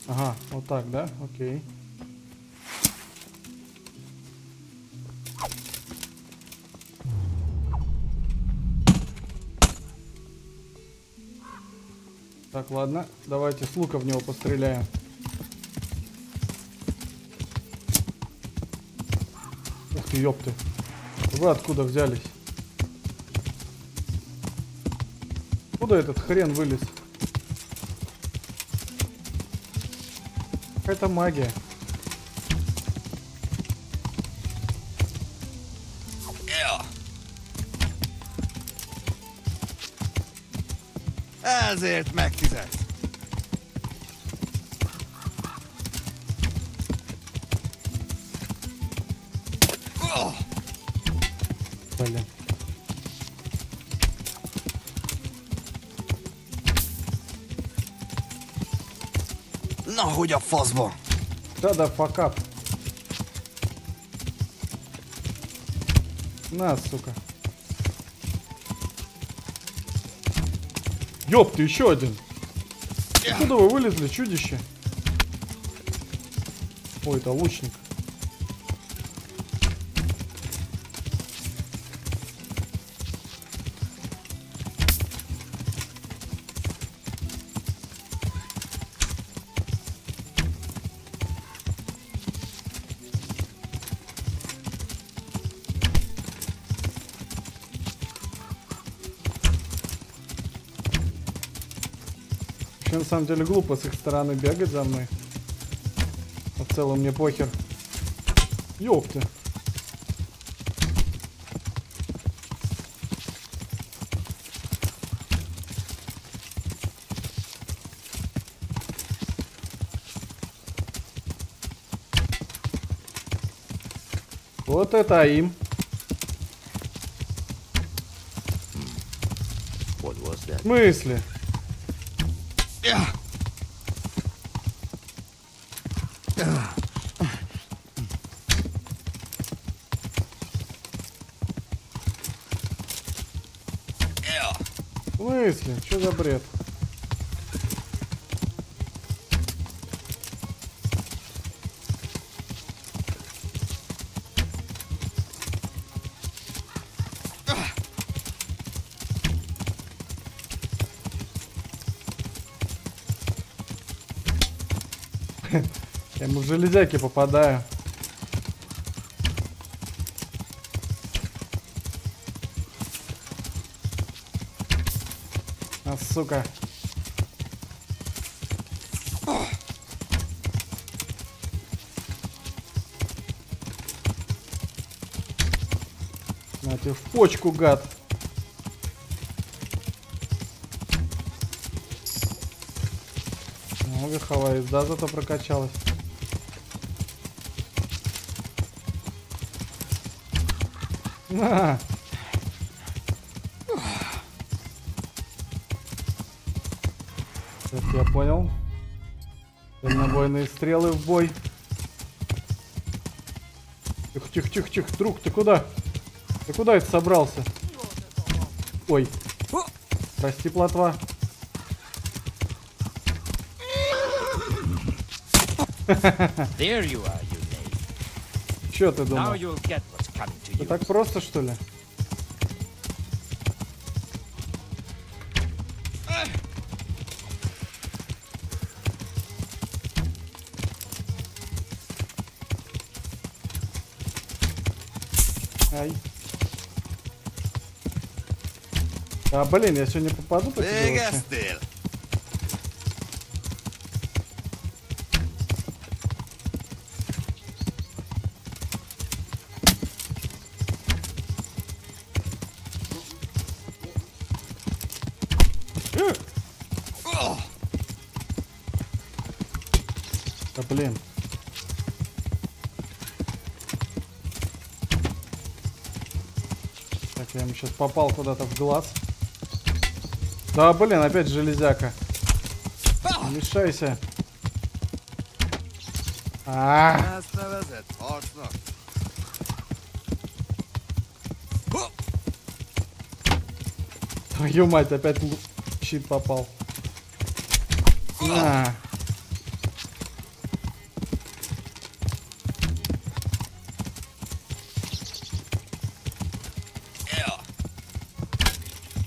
Ага, вот так, да? Окей. Так, ладно, давайте с лука в него постреляем. Ух ты, ёпты. Вы откуда взялись? Куда этот хрен вылез? Какая-то магия. Ezért megfizet. Блин. Na, hogy a faszba? Да, fuck up. На, сука. Ёп, ты еще один. Откуда вы вылезли, чудище? Ой, это лучник. На самом деле глупо с их стороны бегать за мной. А в целом мне похер. Ёпты. Вот это им. В смысле? В смысле? Что за бред? Я ему в железяки попадаю. А, сука. На тебе в почку, гад. Ну, верховая езда зато прокачалась. На! Так, я понял. Дальнобойные стрелы в бой. Тихо, тихо, тихо, тихо. Друг, ты куда? Ты куда это собрался? Ой. Прости, плотва. There you are, you knave. Чё ты думал? Now you'll get what's coming to you. Это так просто, что ли? Ай. А, блин, я сегодня попаду по тебе вообще? Да, блин. Так, я ему сейчас попал куда-то в глаз. Да, блин, опять железяка. Не мешайся. Твою мать, опять щит попал. На.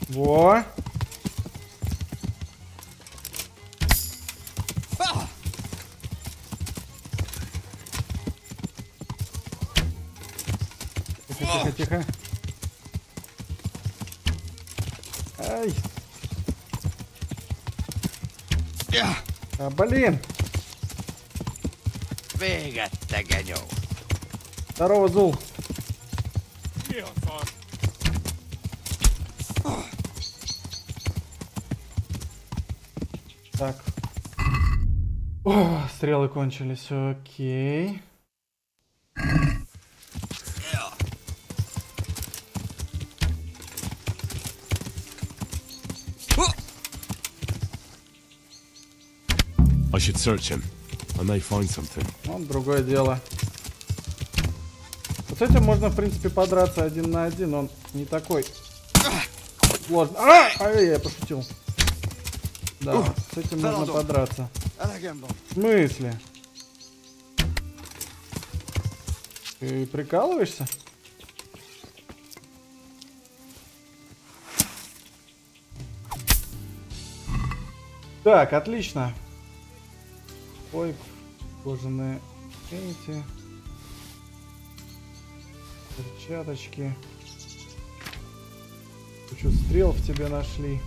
Во. Тихо, тихо, тихо. Ай. А, блин. Здорово, Зул. Так. О, стрелы кончились. Окей. I should search him. I may find something. Вот другое дело. Вот с этим можно, в принципе, подраться 1 на 1. Он не такой сложный. Ай, я пошутил. Да, с этим можно подраться. В смысле? Ты прикалываешься? Так, отлично. Ой, кожаные эти перчаточки. Кучу стрел в тебе нашли.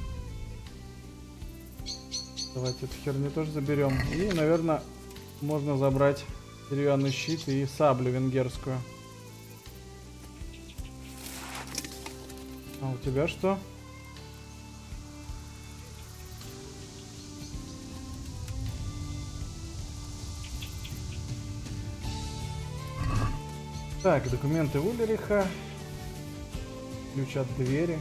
Давайте эту херню тоже заберем. И, наверное, можно забрать деревянный щит и саблю венгерскую. А у тебя что? Так, документы Улериха. Ключ от двери.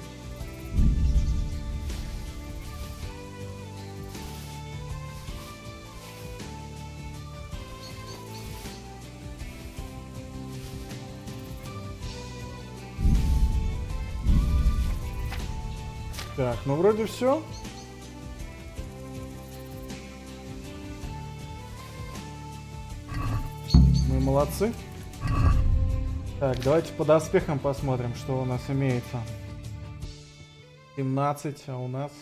Так, ну вроде все. Мы молодцы. Так, давайте по доспехам посмотрим, что у нас имеется. 17, а у нас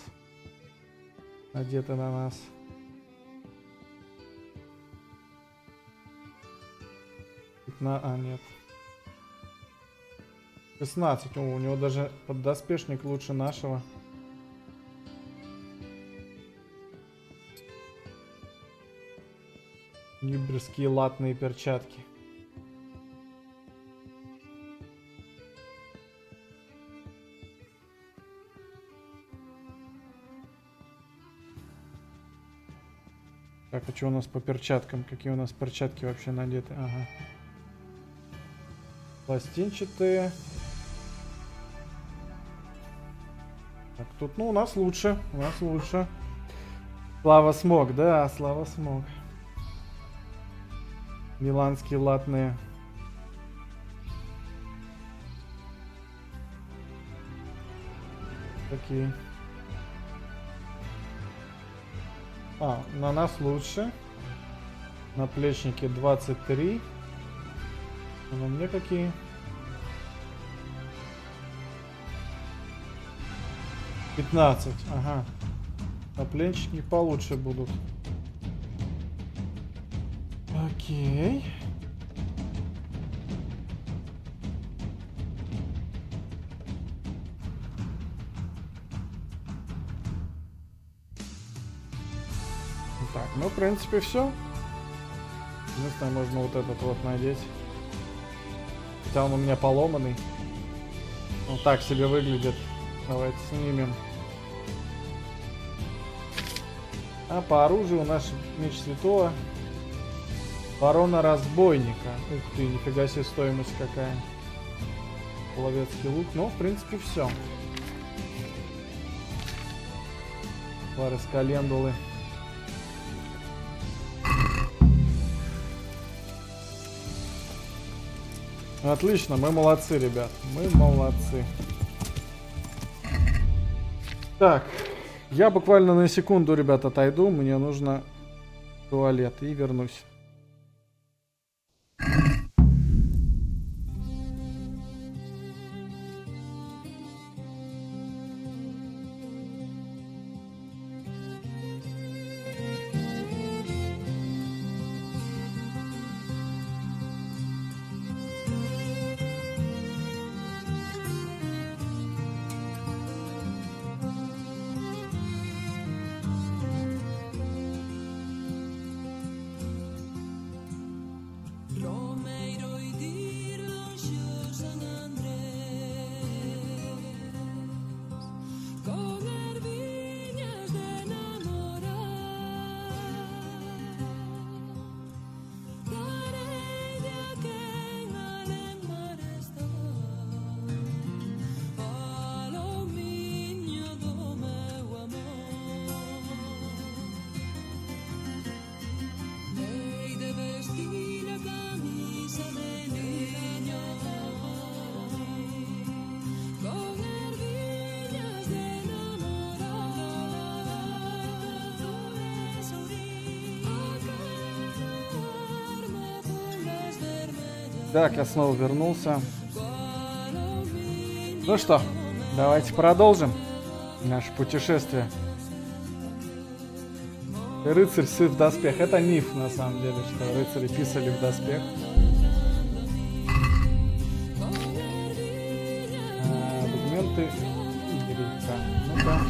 надеты на нас. А, нет. 16. О, у него даже поддоспешник лучше нашего. Нюберские латные перчатки. Так, а что у нас по перчаткам? Какие у нас перчатки вообще надеты? Ага. Пластинчатые. Так, тут, ну, у нас лучше. У нас лучше. Слава Смог, да, Слава Смог. Миланские латные. Такие. А, на нас лучше. Наплечники 23. А на мне какие? — 15. Ага. Наплечники получше будут. Окей. Так, ну, в принципе, все. Единственное, можно вот этот вот надеть. Хотя он у меня поломанный. Он так себе выглядит. Давайте снимем. А по оружию у нас меч святого. Ворона-разбойника. Ух ты, нифига себе стоимость какая. Половецкий лук. Ну, в принципе, все. Пары с календулы. Отлично, мы молодцы, ребят. Мы молодцы. Так, я буквально на секунду, ребят, отойду. Мне нужно в туалет и вернусь. Так, я снова вернулся. Ну что, давайте продолжим наше путешествие. Рыцарь сыт в доспех. Это миф, на самом деле, что рыцари писали в доспех. Документы игры. Ну-ка.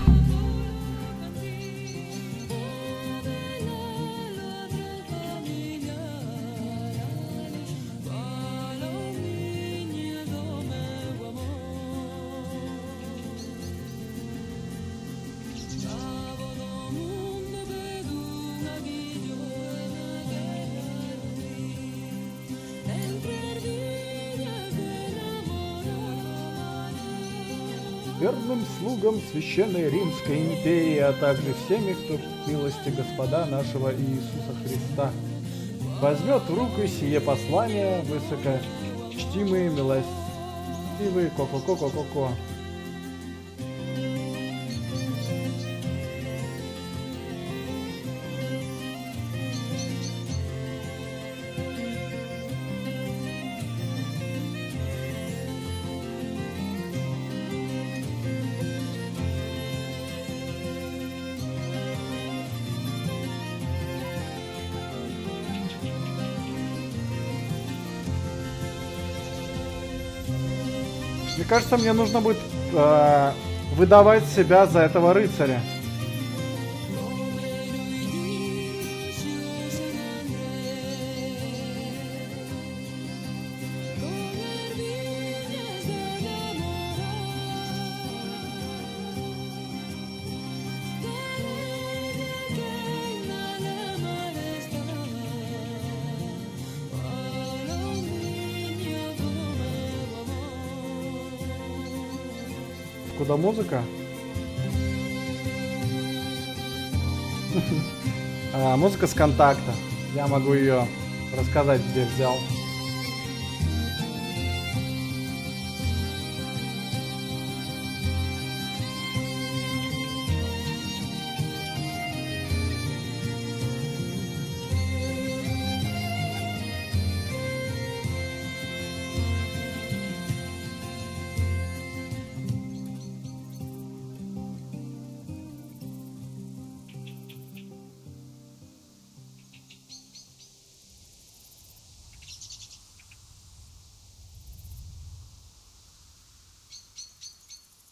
Верным слугам Священной Римской империи, а также всеми, кто в милости Господа нашего Иисуса Христа возьмет в руку сие послание, высокочтимые, милостивые, ко-ко-ко-ко-ко-ко. Мне кажется, мне нужно будет выдавать себя за этого рыцаря. Куда музыка? Музыка с контакта. Я могу ее рассказать, где взял.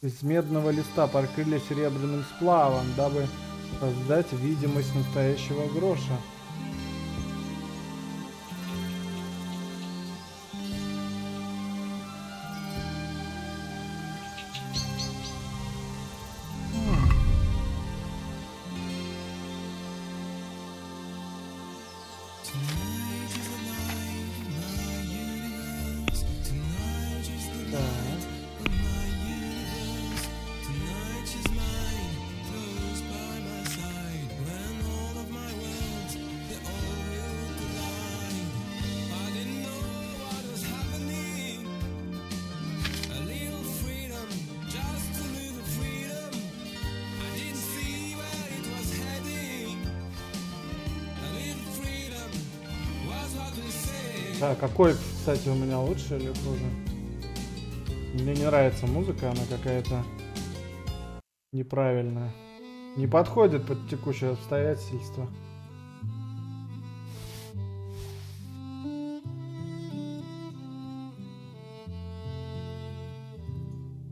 Из медного листа покрыли серебряным сплавом, дабы Создать видимость настоящего гроша. Да, какой, кстати, у меня лучше или хуже? Мне не нравится музыка, она какая-то неправильная. Не подходит под текущие обстоятельства.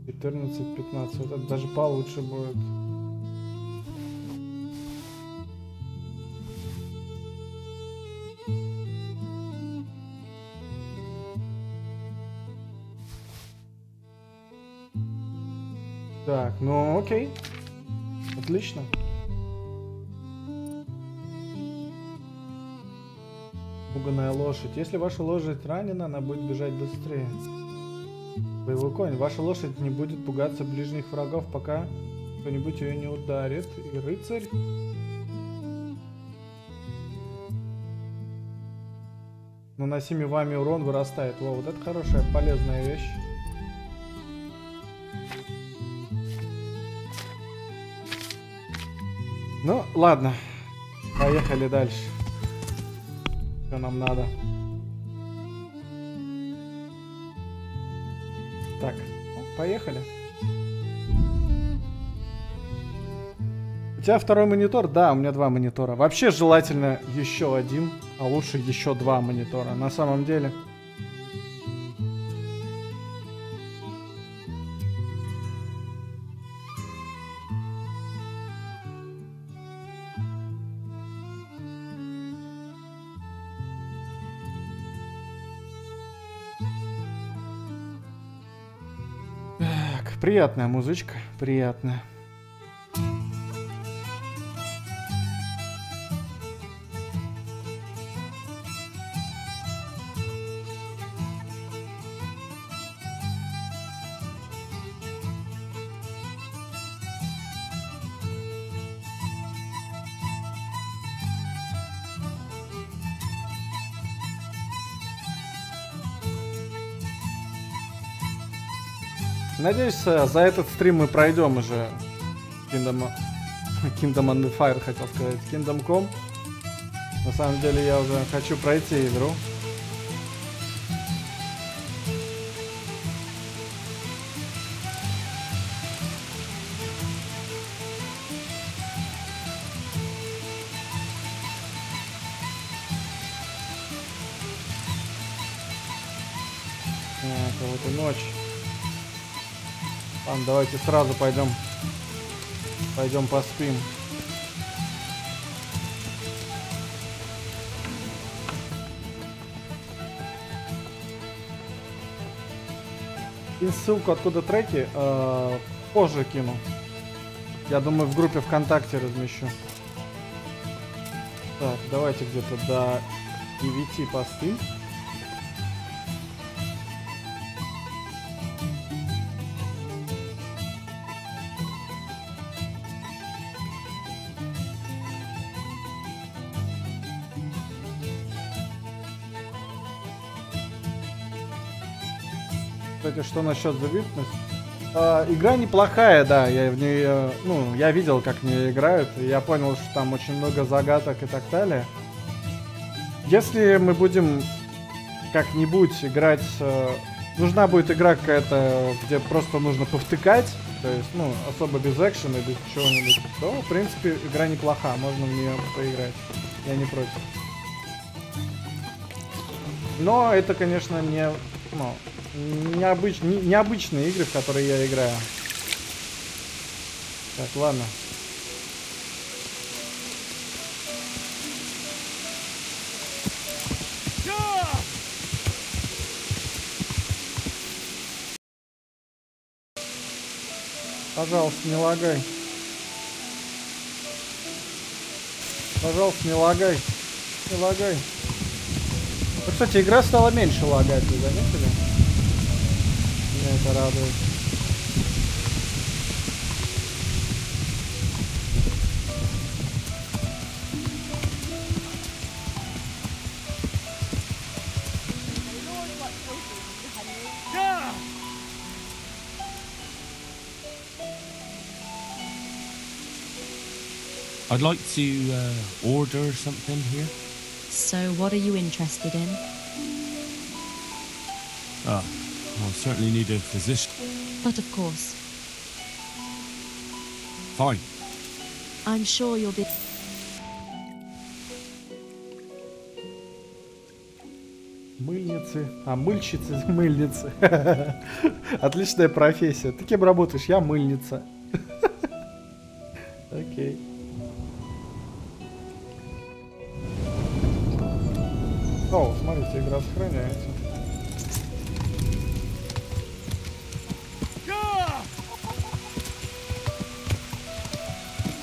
$14-15, вот это даже получше будет. Так, ну окей. Отлично. Пуганая лошадь. Если ваша лошадь ранена, она будет бежать быстрее. Боевой конь. Ваша лошадь не будет пугаться ближних врагов, пока кто-нибудь ее не ударит. И рыцарь. Наносимый вами урон вырастает. Во, вот это хорошая, полезная вещь. Ну, ладно. Поехали дальше. Что нам надо? Так, поехали. У тебя второй монитор? Да, у меня два монитора. Вообще желательно еще один, а лучше еще два монитора. На самом деле. Приятная музычка, приятная. Надеюсь, за этот стрим мы пройдем уже Kingdom on Fire, хотел сказать, Kingdom Come. На самом деле я уже хочу пройти игру. Вот и ночь. Ладно, давайте сразу пойдем поспим. И ссылку, откуда треки, позже кину. Я думаю, в группе ВКонтакте размещу. Так, давайте где-то до 9 поспим. Кстати, что насчет зависимости? Игра неплохая, да, я в ней, ну, я видел, как в нее играют, и я понял, что там очень много загадок и так далее. Если мы будем как-нибудь играть, нужна будет игра какая-то, где просто нужно повтыкать, то есть, ну, особо без экшена, без чего-нибудь, то, в принципе, игра неплоха, можно в нее поиграть, я не против. Но это, конечно, не, ну, необычные игры, в которые я играю. Так, ладно. Пожалуйста, не лагай. Пожалуйста, не лагай. Не лагай. Ну, кстати, игра стала меньше лагать, вы заметили? Меня это радует. I'd like to order something here. So, what are you interested in? I'll certainly need a physician. But of course. Fine. I'm sure you'll be... Мыльницы. А, мыльщицы, мыльницы. Отличная профессия. Ты кем работаешь? Я мыльница. Окей. О, смотрите, игра сохраняется.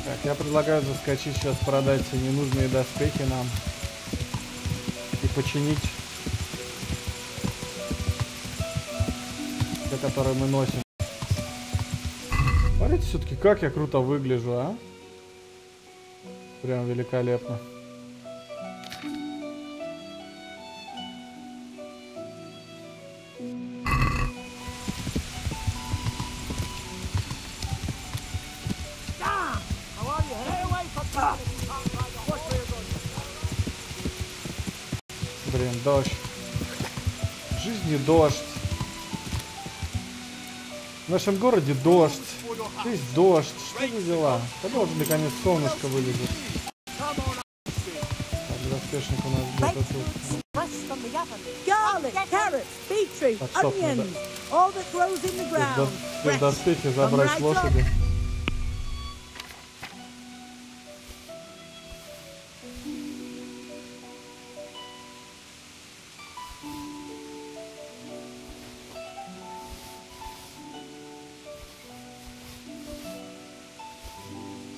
Так, я предлагаю заскочить сейчас, продать ненужные доспехи нам и починить те, которые мы носим. Смотрите, все-таки как я круто выгляжу, а? Прям великолепно. Блин, дождь. В жизни дождь. В нашем городе дождь. Здесь дождь. Что за дела? Когда уже наконец солнышко вылезет? Так, доспешник у нас где-то тут. Все доспехи забрать с лошади.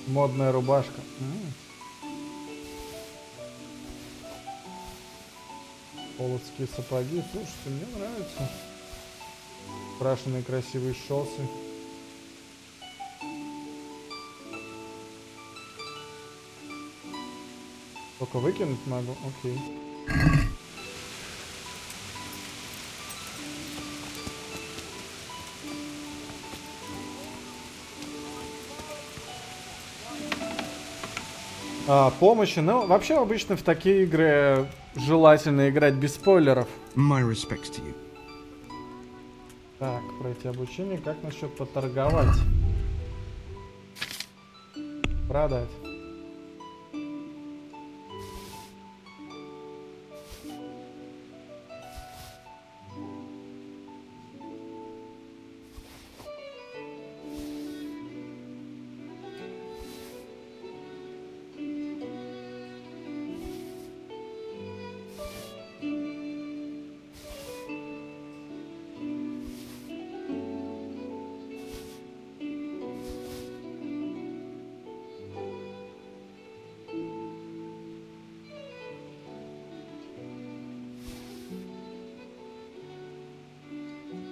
Модная рубашка. Полоцкие сапоги. Слушайте, мне нравится. Крашеные красивые шоссы. Только выкинуть могу? Окей. Помощи. Ну, вообще, обычно в такие игры желательно играть без спойлеров. My respects to you. Так, пройти обучение. Как насчет поторговать? Продать.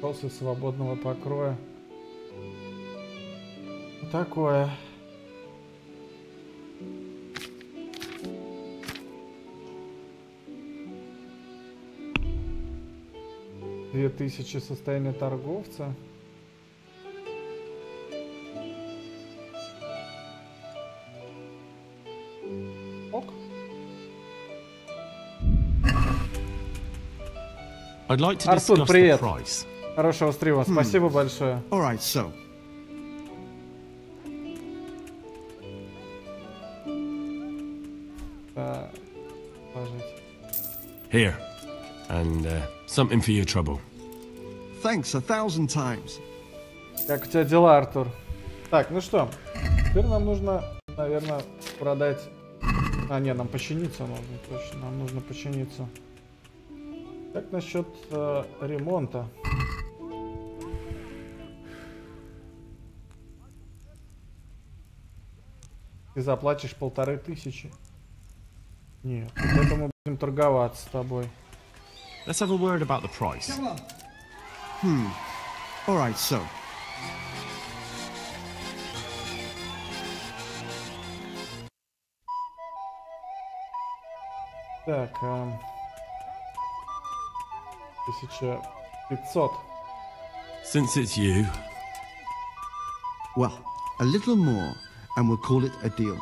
Шоссы свободного покроя. Такое. $2000 состояние торговца. Ок. I'd like to Артур, discuss привет. the price. Хорошего стрима. Спасибо большое. All right, so. Here, and something for your trouble. Thanks 1000 times. Как у тебя дела, Артур? Так, ну что, теперь нам нужно, наверное, продать... А, нет, нам починиться нужно, точно, нам нужно починиться. Как насчет ремонта? Ты заплатишь 1500. Нет, это мы будем торговаться с тобой. Let's have a word about the price. All right, so. Так, 1500. Since it's you. Well, a little more, and we'll call it a deal.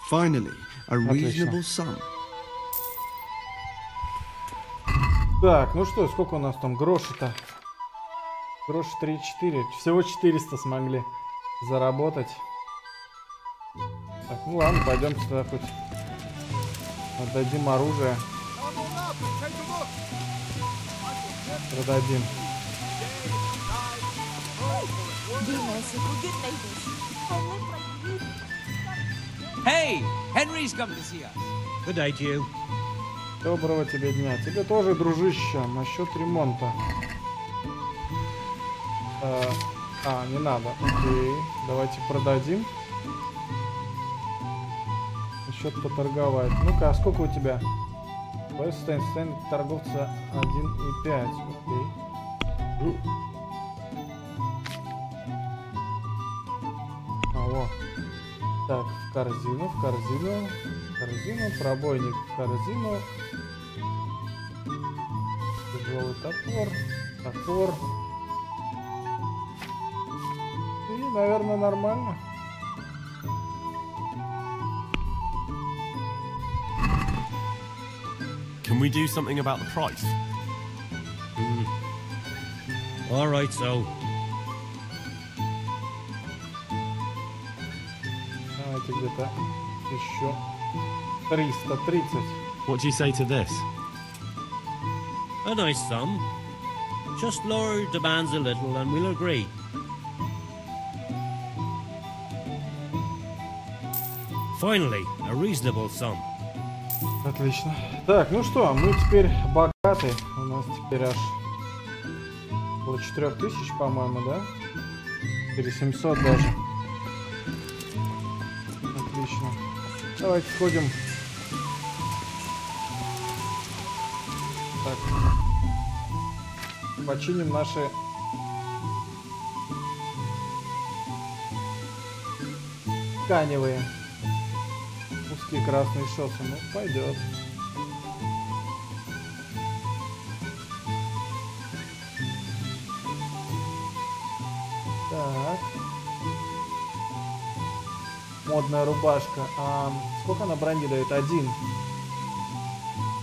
Finally, a reasonable sum. Так, ну что, сколько у нас там гроши-то? Гроши 3-4. Всего 400 смогли заработать. Так, ну ладно, пойдем сюда хоть отдадим оружие. Продадим. Hey, Henry's come to see us. Good day to you. Доброго тебе дня. Тебе тоже, дружище, насчет ремонта. Не надо. Окей, давайте продадим. Насчет поторговать. Ну-ка, а сколько у тебя? Твое состояние торговца 1,5. Окей. Во. Так, в корзину, пробойник в корзину. Тяжелый топор. И, наверное, нормально. Can we do something about the price? All right, so. Давайте где-то еще 330. What do you say to this? A nice sum. Just lower your demands a little and we'll agree. Finally, a reasonable sum. Отлично. Так, ну что, мы теперь богаты. У нас теперь аж около 4000, по-моему, да? 4700 даже. Отлично. Давайте сходим. Так. Починим наши тканевые узкие красные шоссы. Ну, пойдет. Так. Модная рубашка. Сколько она брони дает? 1.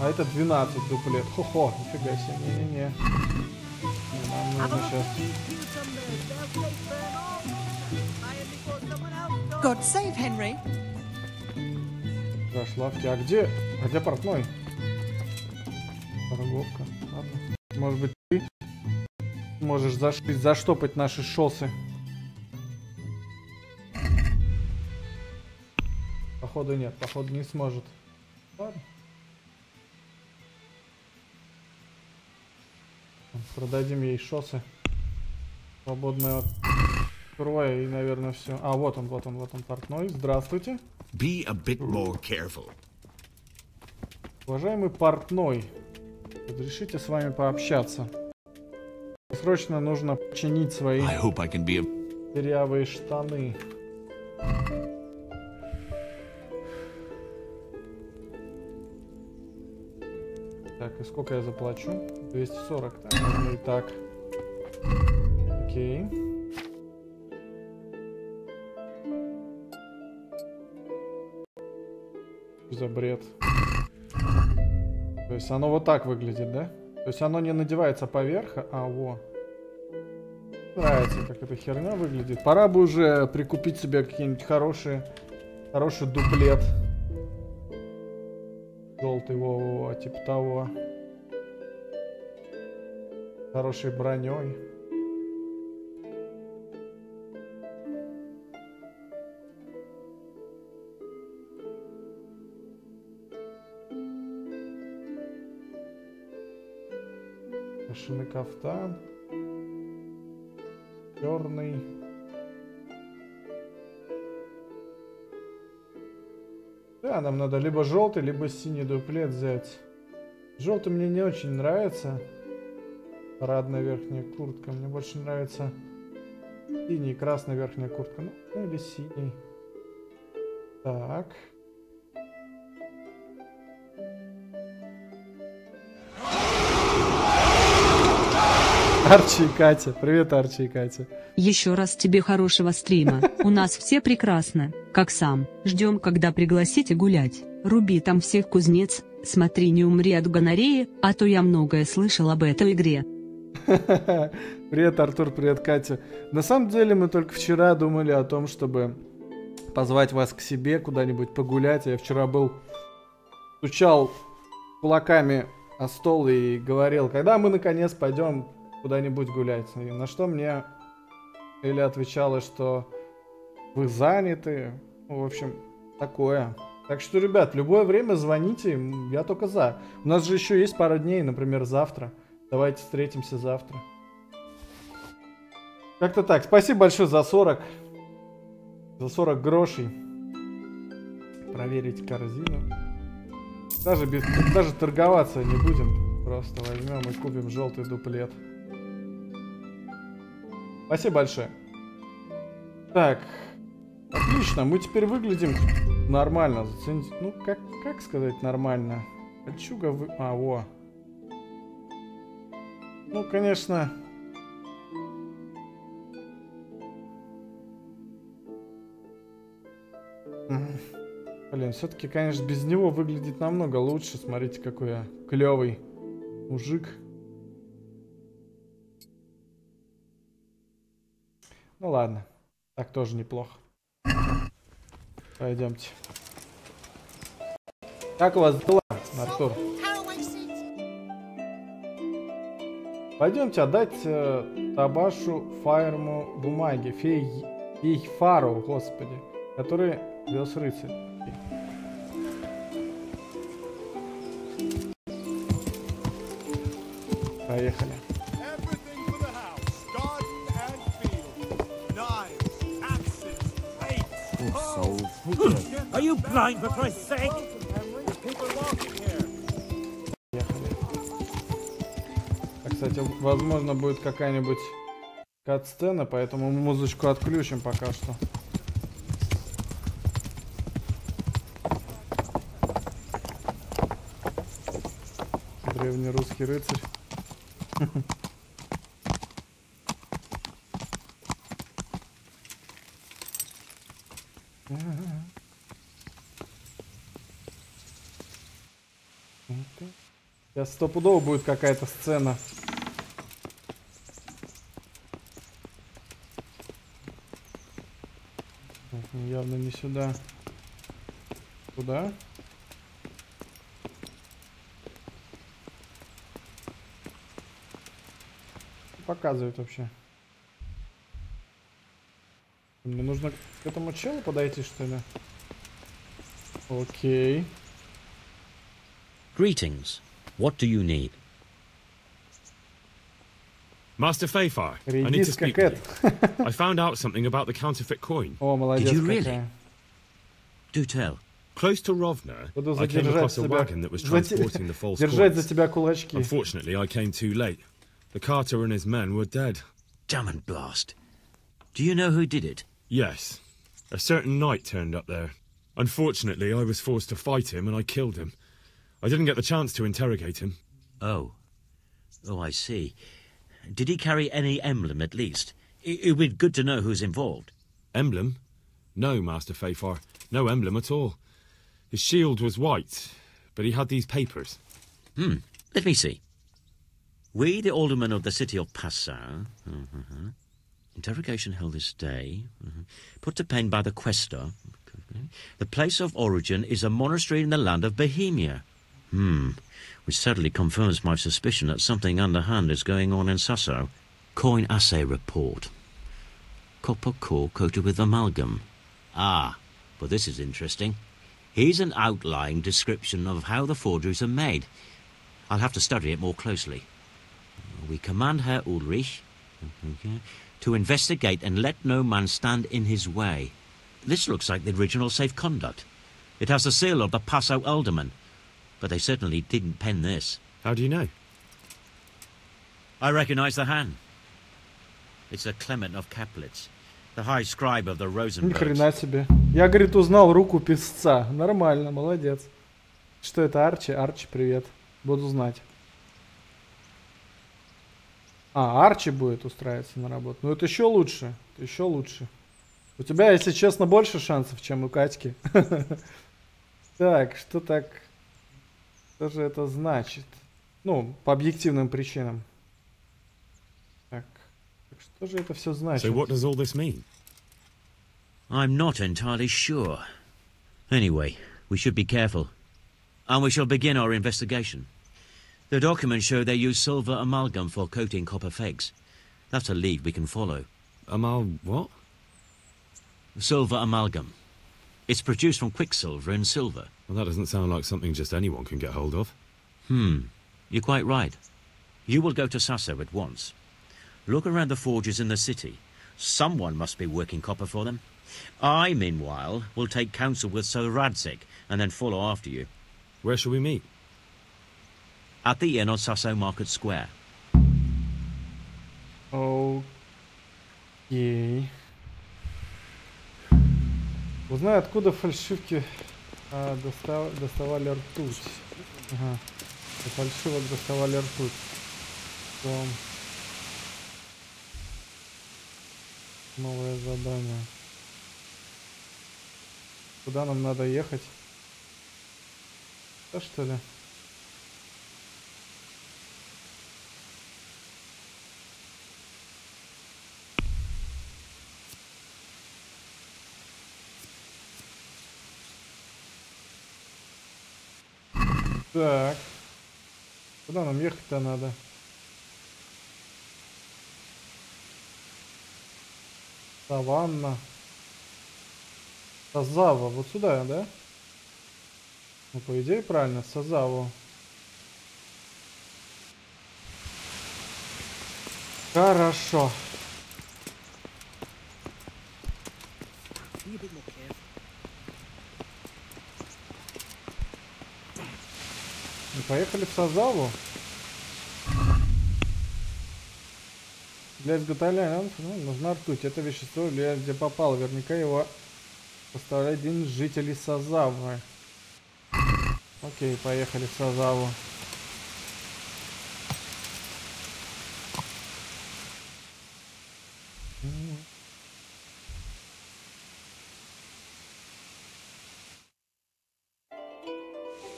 А это 12 дуплет. Хо-хо, нифига себе. Не-не-не. Нам нужно сейчас. God save Henry. Прошлавки. А где портной? Торговка. Ладно. Может быть, ты можешь заштопать наши шоссы. Походу нет, походу не сможет. Ладно. Продадим ей шоссы. Свободного кроя и, наверное, все. А, вот он, портной. Здравствуйте. Be a bit more careful. Уважаемый портной, разрешите с вами пообщаться. Срочно нужно починить свои дырявые штаны. Так, и сколько я заплачу? 240, да? Можно и так. Окей. За бред. То есть оно вот так выглядит, да? То есть оно не надевается поверх, а во. Нравится, как эта херня выглядит. Пора бы уже прикупить себе какие-нибудь хороший дуплет. Желтый, во, типа того. Хорошей броней. Машинный кафтан. Черный. Да, нам надо либо желтый, либо синий дуплет взять. Желтый мне не очень нравится. Парадная верхняя куртка. Мне больше нравится синий и красная верхняя куртка. Ну или синий. Так. Арчи и Катя. Привет, Арчи и Катя. Еще раз тебе хорошего стрима. У нас все прекрасно, как сам. Ждем, когда пригласите гулять. Руби там всех, кузнец. Смотри, не умри от гонореи, а то я многое слышал об этой игре. Привет, Артур, привет, Катя. На самом деле мы только вчера думали о том, чтобы позвать вас к себе куда-нибудь погулять. Я вчера стучал кулаками о стол и говорил, когда мы наконец пойдем куда-нибудь гулять. И на что мне Эля отвечала, что вы заняты. Ну, в общем, такое. Так что, ребят, в любое время звоните, я только за. У нас же еще есть пара дней, например, завтра. Давайте встретимся завтра. Как-то так. Спасибо большое за 40. За 40 грошей. Проверить корзину. Даже торговаться не будем. Просто возьмем и купим желтый дуплет. Спасибо большое. Так. Отлично, мы теперь выглядим нормально. Зацените. Ну, как сказать нормально? Кольчуга во. Ну, конечно. Блин, все-таки, конечно, без него выглядит намного лучше. Смотрите, какой я клевый мужик. Ну ладно, так тоже неплохо. Пойдемте. Как у вас дела, Артур? Пойдемте отдать Табашу фарму бумаги, фару, господи, который вез рыцарь. Поехали. Are you blind, for Christ's sake? Кстати, возможно, будет какая-нибудь кат-сцена, поэтому мы музычку отключим пока что. Древний русский рыцарь. Сейчас стопудово будет какая-то сцена. Явно не сюда. Куда? Что показывает вообще? Мне нужно к этому челу подойти, что ли? Окей. Greetings. What do you need? Master Fayfar, I need to speak with you. I found out something about the counterfeit coin. Did you really? Do tell. Close to Rovna, I came across a wagon that was transporting the false coins. Unfortunately, I came too late. The carter and his men were dead. Damn and blast. Do you know who did it? Yes. A certain knight turned up there. Unfortunately, I was forced to fight him and I killed him. I didn't get the chance to interrogate him. Oh. Oh, I see. Did he carry any emblem, at least? It would be good to know who's involved. Emblem? No, Master Fayfar. No emblem at all. His shield was white, but he had these papers. Let me see. We, the aldermen of the city of Passau. Interrogation held this day. Put to pen by the questor. The place of origin is a monastery in the land of Bohemia. Which certainly confirms my suspicion that something underhand is going on in Sasso. Coin assay report. Copper core coated with amalgam. Ah, but this is interesting. Here's an outline description of how the forgeries are made. I'll have to study it more closely. We command Herr Ulrich To investigate and let no man stand in his way. This looks like the original safe conduct. It has the seal of the Paso alderman, but they certainly didn't pen this. How do you know? I recognize the hand. It's a Clement of Caplitz, the high scribe of the Ни Rosenbergs. хрена себе. Я, говорит, узнал руку писца. Нормально, молодец. Что это, Арчи? Арчи, привет. Буду знать. А, Арчи будет устраиваться на работу. Ну это еще лучше. Это еще лучше. У тебя, если честно, больше шансов, чем у Катьки. Так, что так? Что же это значит? Ну, по объективным причинам. Так, что же это все значит? So what does all this mean? I'm not entirely sure. Anyway, we should be careful. And we shall begin our investigation. The documents show they use silver amalgam for coating copper fakes. That's a lead we can follow. What? Silver amalgam. It's produced from quicksilver and silver. Well, that doesn't sound like something just anyone can get hold of. You're quite right. You will go to Sasso at once. Look around the forges in the city. Someone must be working copper for them. I, meanwhile, will take counsel with Sir Radzik and then follow after you. Where shall we meet? At the inn on Sasso Market Square. Окей. Узнай, откуда фальшивки доставали ртуть. Ага. Фальшивок доставали ртуть. Новое задание. Куда нам надо ехать? Да, что ли? Так. Куда нам ехать-то надо? Саванна. Сазава. Вот сюда, да? Ну, по идее, правильно. Сазаву. Хорошо. Мы поехали в Сазаву. Для изготовления нужна ртуть. Это вещество влияет где попало. Наверняка его поставляет один из жителей Сазавы. Окей, поехали в Сазаву.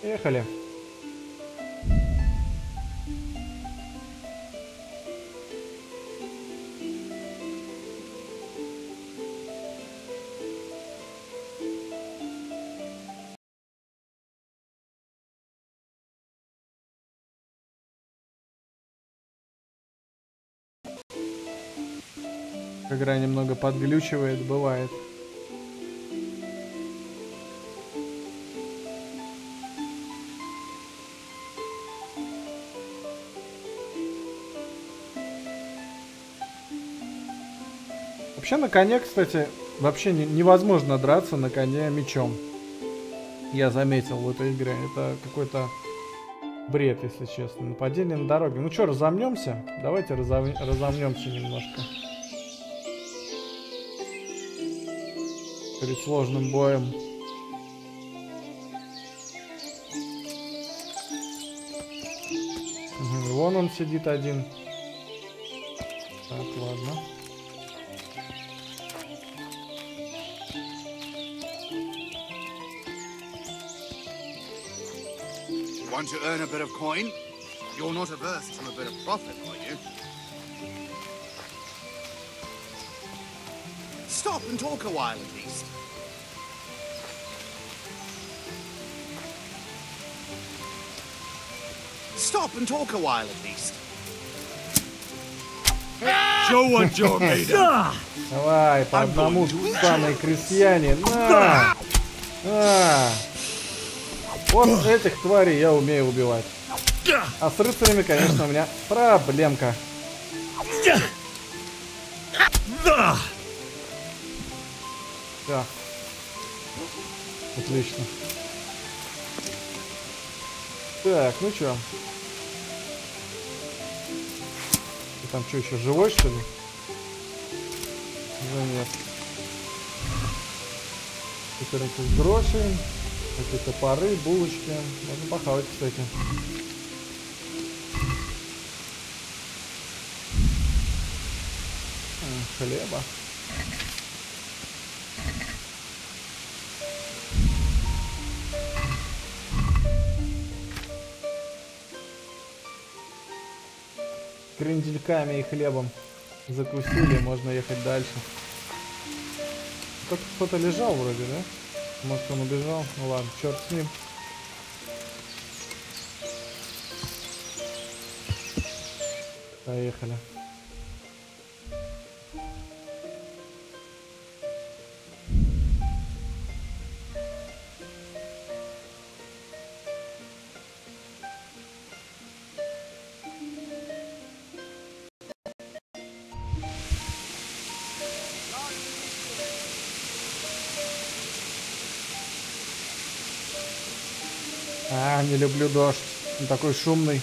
Поехали. Игра немного подглючивает, бывает. Вообще на коне, кстати, вообще невозможно драться на коне мечом. Я заметил в этой игре. Это какой-то бред, если честно. Нападение на дороге. Ну что, разомнемся? Давайте разомнемся немножко. Перед сложным боем. Угу, вон он сидит один. Так, ладно. Want to earn a bit of coin? You're not averse to a bit of profit, are you? Stop and talk a while at least. Stop and talk a while at least. Show what you're made of. Давай, по одному, самые крестьяне. На! На! Вот этих тварей я умею убивать. А с рыцарями, конечно, у меня проблемка. Да. Отлично. Так, ну чё? Ты там что, еще живой, что ли? Да нет. Какие-то сброши, какие-то топоры, булочки. Можно похавать, кстати. Хлеба. Крендельками и хлебом закусили, можно ехать дальше. Только кто-то лежал вроде, да? Может, он убежал? Ну ладно, черт с ним. Поехали. Не люблю дождь. Он такой шумный.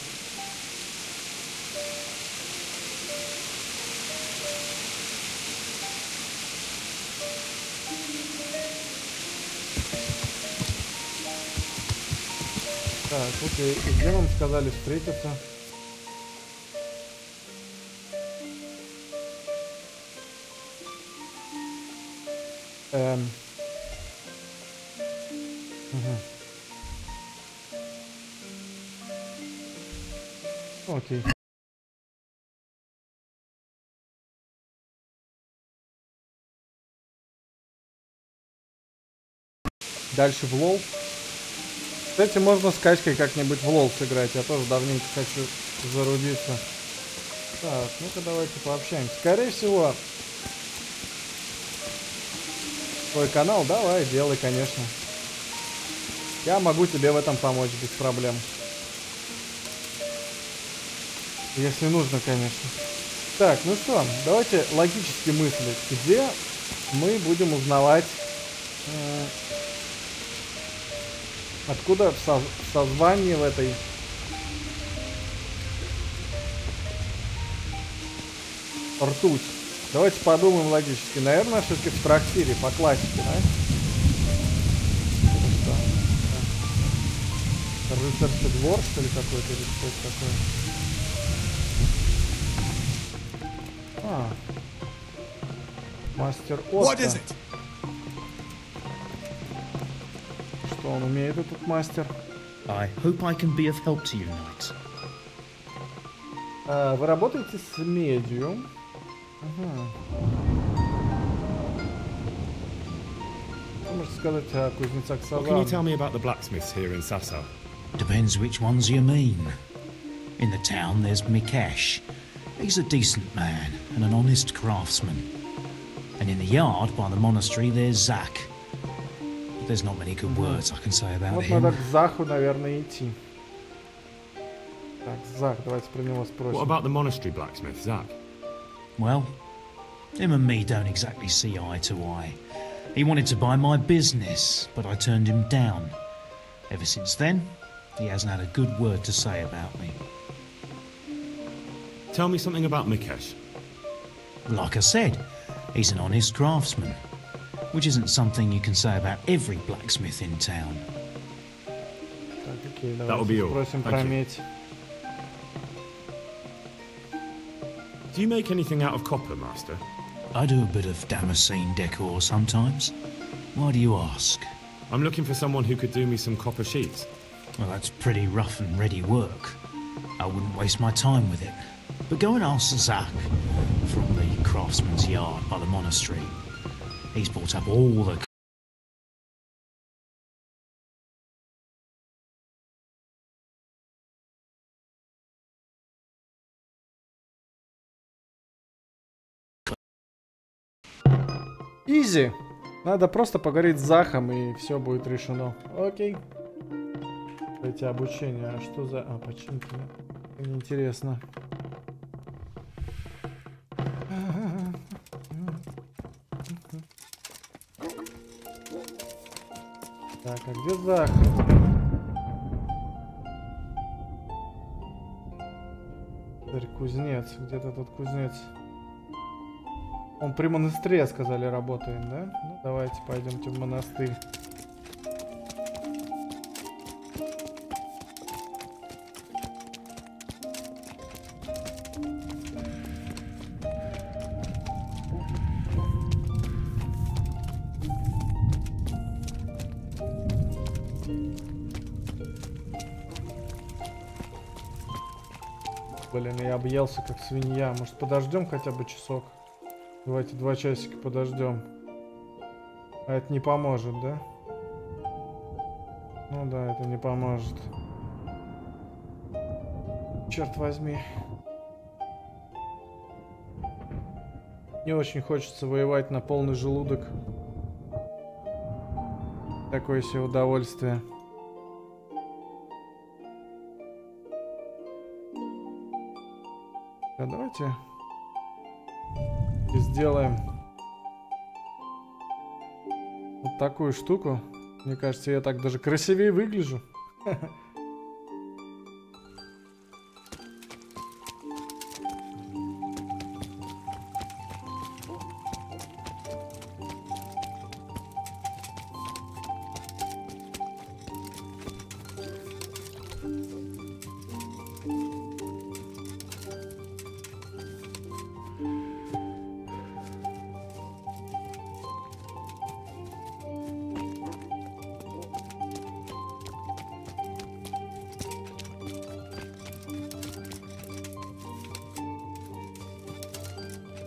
Так, окей. И где нам сказали встретиться? Окей. Дальше в лол. Кстати, можно с Катькой как-нибудь в лол сыграть. Я тоже давненько хочу зарубиться. Так, ну-ка давайте пообщаемся. Скорее всего, твой канал, давай, делай, конечно. Я могу тебе в этом помочь без проблем. Если нужно, конечно. Так, ну что, давайте логически мыслить. Где мы будем узнавать, откуда в созвании в этой ртуть. Давайте подумаем логически. Наверное, все-таки в трактире, по классике, да? Рыцарский двор, что ли, какой-то, или что это такое? Мастер Отто. Что он умеет, этот мастер? I hope I can be of help to you tonight. Вы работаете с медью? Ага. Что можете сказать о кузнецах Связал? What can you tell me about the blacksmiths here in Связал? Depends which ones you mean. In the town there's Mikesh. He's a decent man and an honest craftsman. And in the yard by the monastery there's Zach. But there's not many good words I can say about вот him. надо к Заху, наверное, идти. Так, Зах, давайте про него спросим. What about the monastery blacksmith, Zach? Well, him and me don't exactly see eye to eye. He wanted to buy my business, but I turned him down. Ever since then, he hasn't had a good word to say about me. Tell me something about Mikesh. Like I said, he's an honest craftsman, which isn't something you can say about every blacksmith in town. Так, окей, That'll be all. Спросим про медь. Do you make anything out of copper, Master? I do a bit of Damascene decor sometimes. Why do you ask? I'm looking for someone who could do me some copper sheets. Well, that's pretty rough and ready work. I wouldn't waste my time with it. But go and ask Zach from the craftsman's yard by the monastery. He's brought up all the... Изи. Надо просто поговорить с Захом, и все будет решено. Окей. Эти обучения. А что за... А, починки? Неинтересно. Так, а где Зах? Кузнец. Где-то тут кузнец. Он при монастыре, сказали, работает, да? Ну, давайте пойдемте в монастырь. Блин, я объелся как свинья. Может, подождем хотя бы часок? Давайте 2 часика подождем. А это не поможет, да? Ну да, это не поможет. Черт возьми. Не очень хочется воевать на полный желудок. Такое себе удовольствие. А давайте сделаем вот такую штуку. Мне кажется, я так даже красивее выгляжу.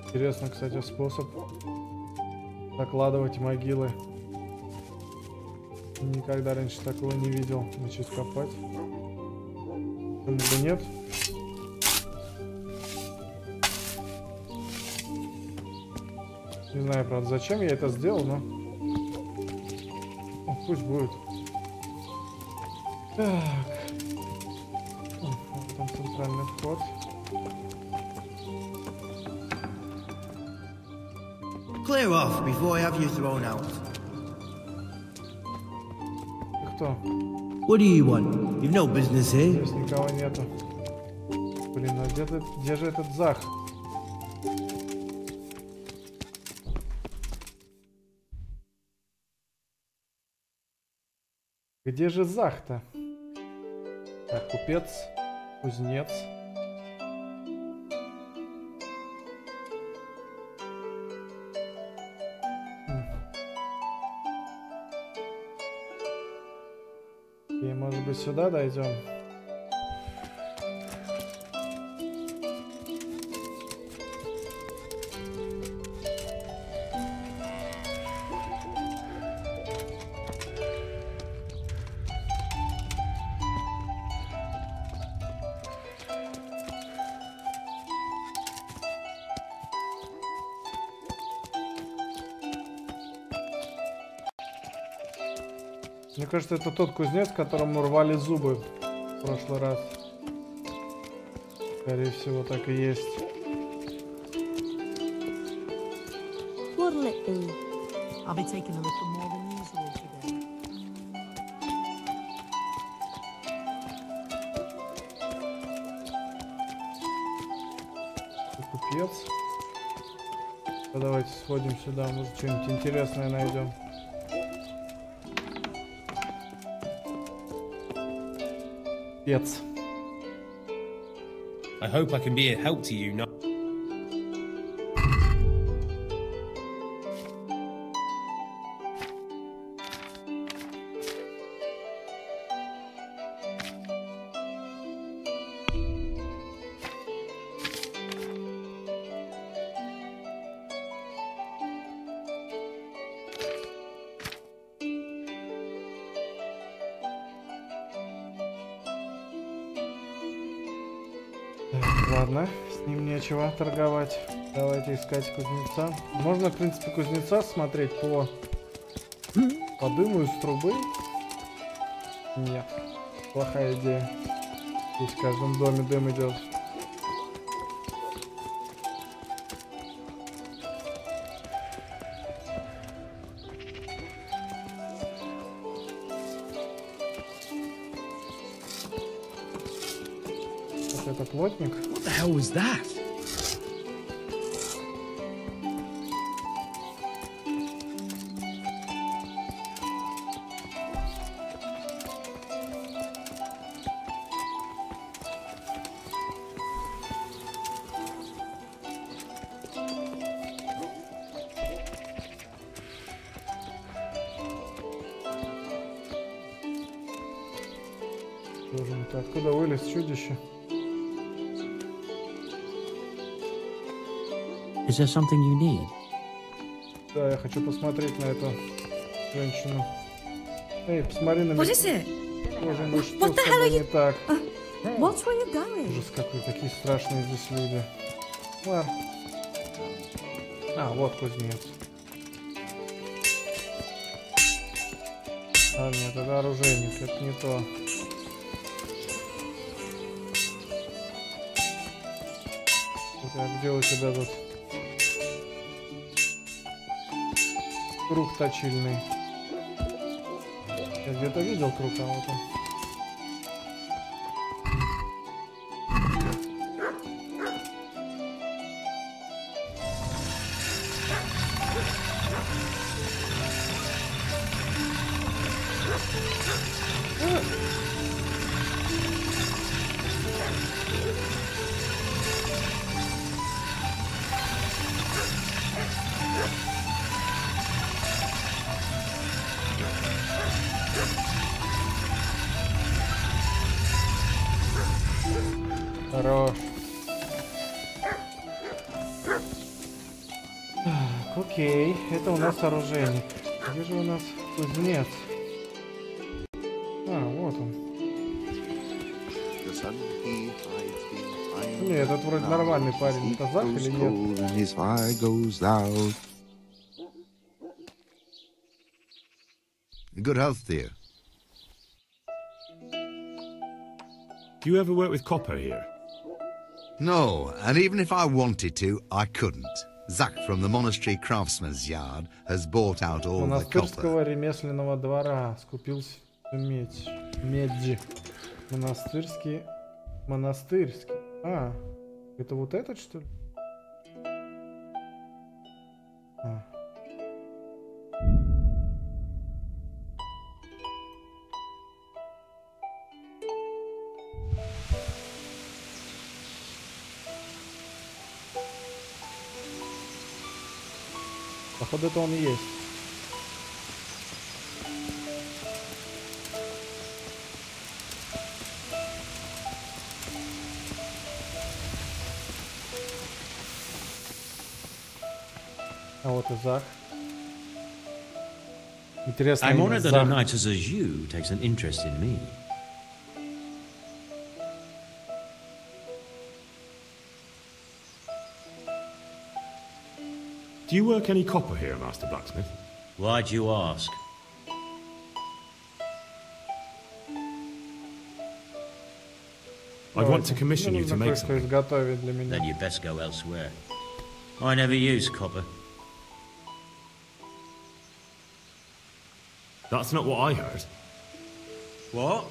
Интересно, кстати, способ закладывать могилы. Никогда раньше такого не видел. Начать копать. Почему бы нет? Не знаю, правда, зачем я это сделал, но... Ну, пусть будет. Так. Вот там центральный вход. Clear off before I have you thrown out. Кто? What do you want? You've no business here. Здесь никого нету. Блин, а где же этот Зах? Где же Зах-то? Так, купец, кузнец. Может быть, сюда дойдем? Мне кажется, это тот кузнец, которому рвали зубы в прошлый раз. Скорее всего, так и есть. What'll it be? I'll be taking a little more than usual today. Купец. А давайте сходим сюда, может, что-нибудь интересное найдем. Купец. I hope I can be a help to you now. Ладно, с ним нечего торговать. Давайте искать кузнеца. Можно, в принципе, кузнеца смотреть по дыму из трубы. Нет, плохая идея. Здесь в каждом доме дым идет. Это плотник. What the hell was that? Откуда вылез чудище? Is there something you need? Да, я хочу посмотреть на эту женщину. Эй, посмотри на меня. What is it? Боже мой, что What с the hell тобой are you... не так? What's where you're going? Ужас какой, какие страшные здесь люди. Лар. А, вот кузнец. А, нет, это оружейник, это не то. Так, где у тебя тут круг точильный? Я где-то видел круг, а вот он. Хорош. Так, окей, это у нас оружейник. Где же у нас кузнец? А, вот он. Не, этот вроде нормальный парень. Это Зах или нет? Good health, dear. Do you ever work with copper here? No, and even if I wanted to, I couldn't. Zach from the monastery craftsman's yard has bought out all the copper. Монастырского ремесленного двора скупился медь. Меди. Монастырский. А, это вот этот, что ли? А. Походу, это он и есть. А вот и Зах. Интересно, I'm honored that a knight such as you takes an interest in me. Do you work any copper here, Master Blacksmith? Why'd you ask? I'd want to commission you to make something. Then you'd best go elsewhere. I never use copper. That's not what I heard. What?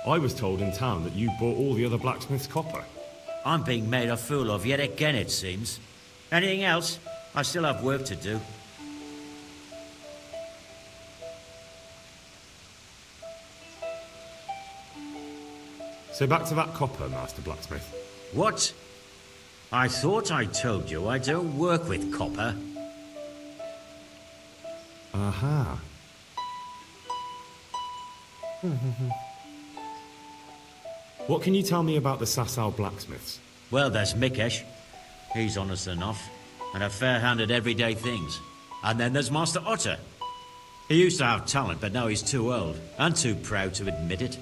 I was told in town that you bought all the other blacksmith's copper. I'm being made a fool of yet again, it seems. Anything else? I still have work to do. So back to that copper, Master Blacksmith. What? I thought I told you I don't work with copper. Aha. What can you tell me about the Svязал blacksmiths? Well, there's Mikesh. He's honest enough, and a fair hand at everyday things. And then there's Master Otter. He used to have talent, but now he's too old, and too proud to admit it.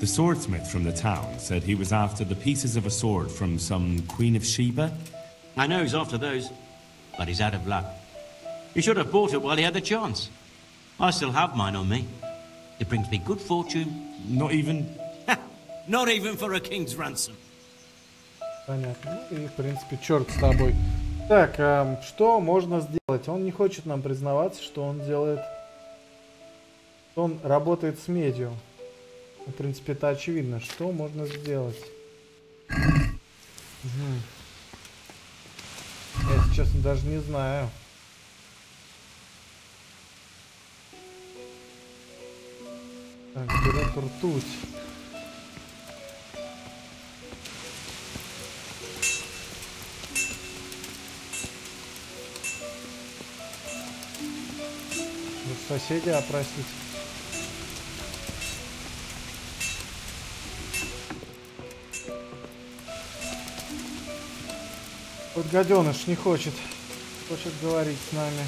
The swordsmith from the town said he was after the pieces of a sword from some Queen of Sheba. I know he's after those, but he's out of luck. He should have bought it while he had the chance. I still have mine on me. It brings me good fortune. Not even... Not even for a king's ransom. Понятно. И, в принципе, черт с тобой. Так, что можно сделать? Он не хочет нам признаваться, что он делает... Он работает с медью. В принципе, это очевидно. Что можно сделать? Я, если честно, даже не знаю. Так, берет ртуть. Может, соседей опросить? Вот гаденыш не хочет говорить с нами.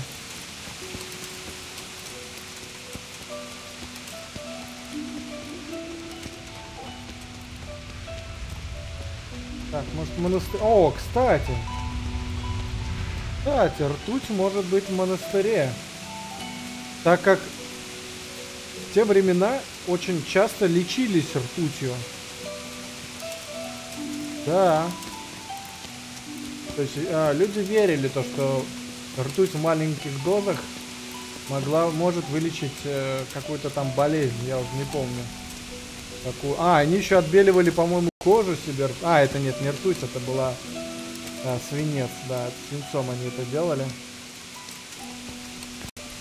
Так, может, монастырь... О, кстати, ртуть может быть в монастыре. Так как в те времена очень часто лечились ртутью. Да. То есть люди верили, что ртуть в маленьких дозах может вылечить какую-то там болезнь, я уже не помню. Какую. Они еще отбеливали, по-моему, кожу себе. Это нет, не ртуть, это была свинец, да, свинцом они это делали.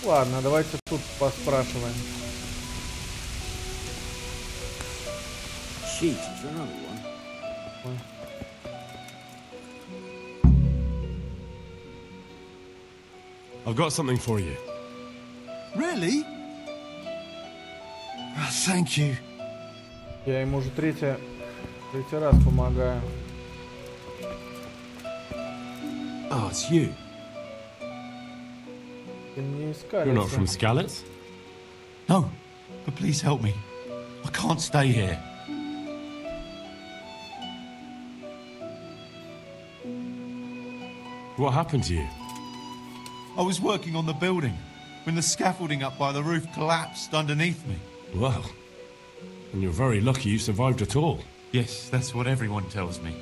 Ладно, давайте тут поспрашиваем. I've got something for you. Really? Thank you. Я ему уже третий раз помогаю. Oh, it's you. You're not from Skalitz? No, but please help me. I can't stay here. What happened to you? I was working on the building when the scaffolding up by the roof collapsed underneath me. Well, and you're very lucky you survived at all. Yes, that's what everyone tells me.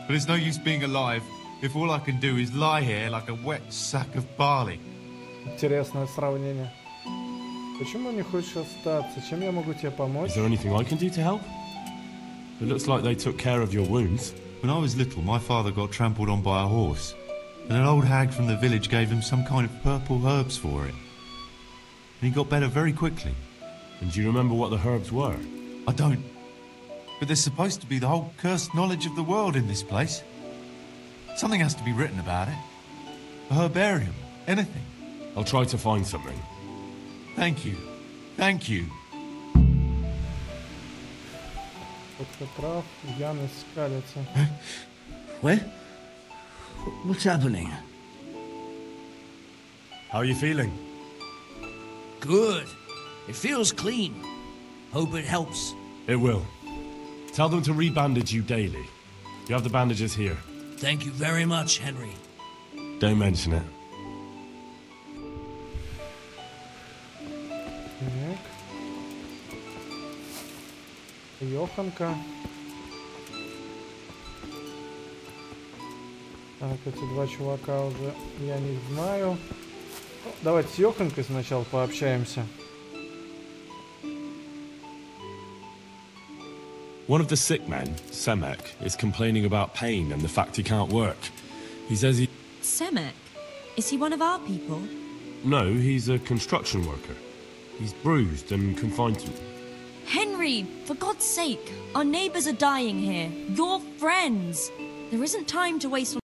But it's no use being alive if all I can do is lie here like a wet sack of barley. Интересное сравнение. Почему не хочешь остаться? Чем я могу тебе помочь? Is there anything I can do to help? It looks like they took care of your wounds. When I was little, my father got trampled on by a horse. And an old hag from the village gave him some kind of purple herbs for it. And he got better very quickly. And do you remember what the herbs were? I don't. But there's supposed to be the whole cursed knowledge of the world in this place. Something has to be written about it. A herbarium. Anything. I'll try to find something. Thank you. Thank you. What? What's happening? How are you feeling? Good. It feels clean. Hope it helps. It will. Tell them to rebandage you daily. You have the bandages here. Thank you very much, Henry. Don't mention it. Йоханка. Так, эти два чувака уже я не знаю. Давайте с Йоханкой сначала пообщаемся. One of the sick men, Semek, is complaining about pain and the fact he can't work. He says he... Semek? Is he one of our people? No, he's a construction worker. He's bruised and confined to... Henry, for God's sake, our neighbors are dying here. You're friends. There isn't time to waste on...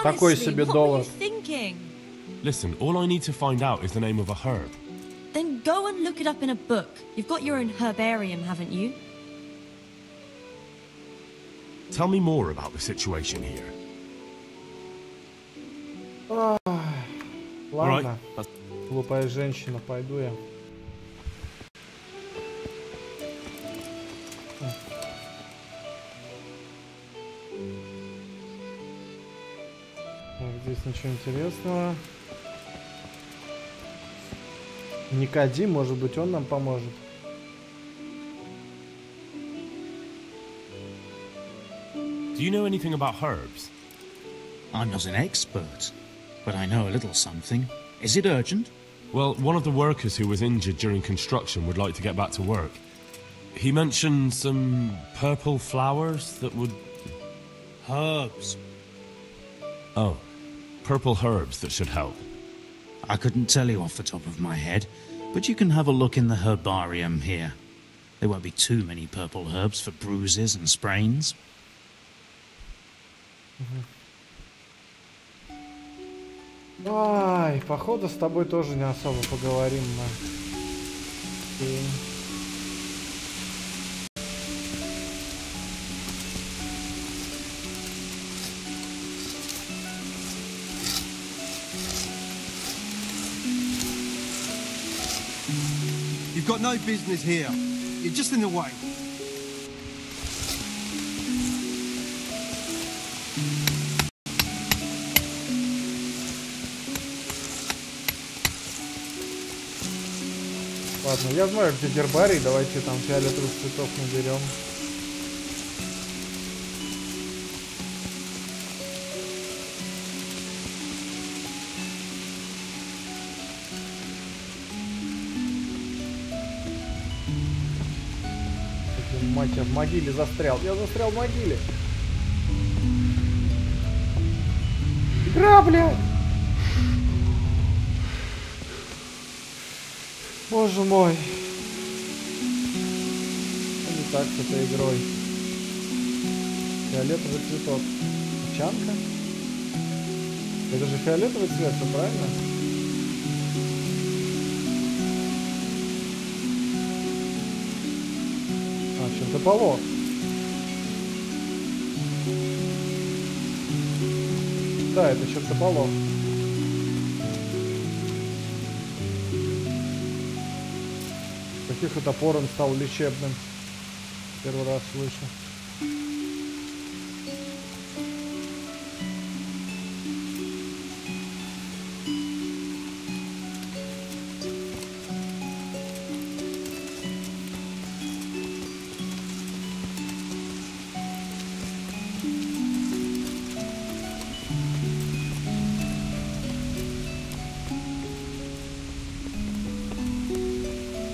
Такой себе довод. Listen, all I need to find out is the name of a herb. Then go and look it up in a book. You've got your own herbarium, haven't you? Tell me more about the situation here. Ладно, глупая женщина, пойду я. Здесь ничего интересного. Никодим, может быть, он нам поможет. Do you know anything about herbs? I'm not an expert, but I know a little something. Is it urgent? Well, one of the workers who was injured during construction would like to get back to work. He mentioned some purple flowers that would... Herbs. Oh, purple herbs that should help. I couldn't tell you off the top of my head, but you can have a look in the herbarium here. There won't be too many purple herbs for bruises and sprains. Ай, походу с тобой тоже не особо поговорим мы. You've got no business here. You're just in the way. Ладно, я знаю, где гербарий, давайте там фиолетовых цветов наберем. Мать, я в могиле застрял. Я застрял в могиле. Игра, блядь! Боже мой. Что не так с этой игрой? Фиолетовый цветок. Овчанка? Это же фиолетовый цвет, все правильно? А, чем-то полох. Да, это чем-то полох. Каких это пор он стал лечебным? Первый раз слышу.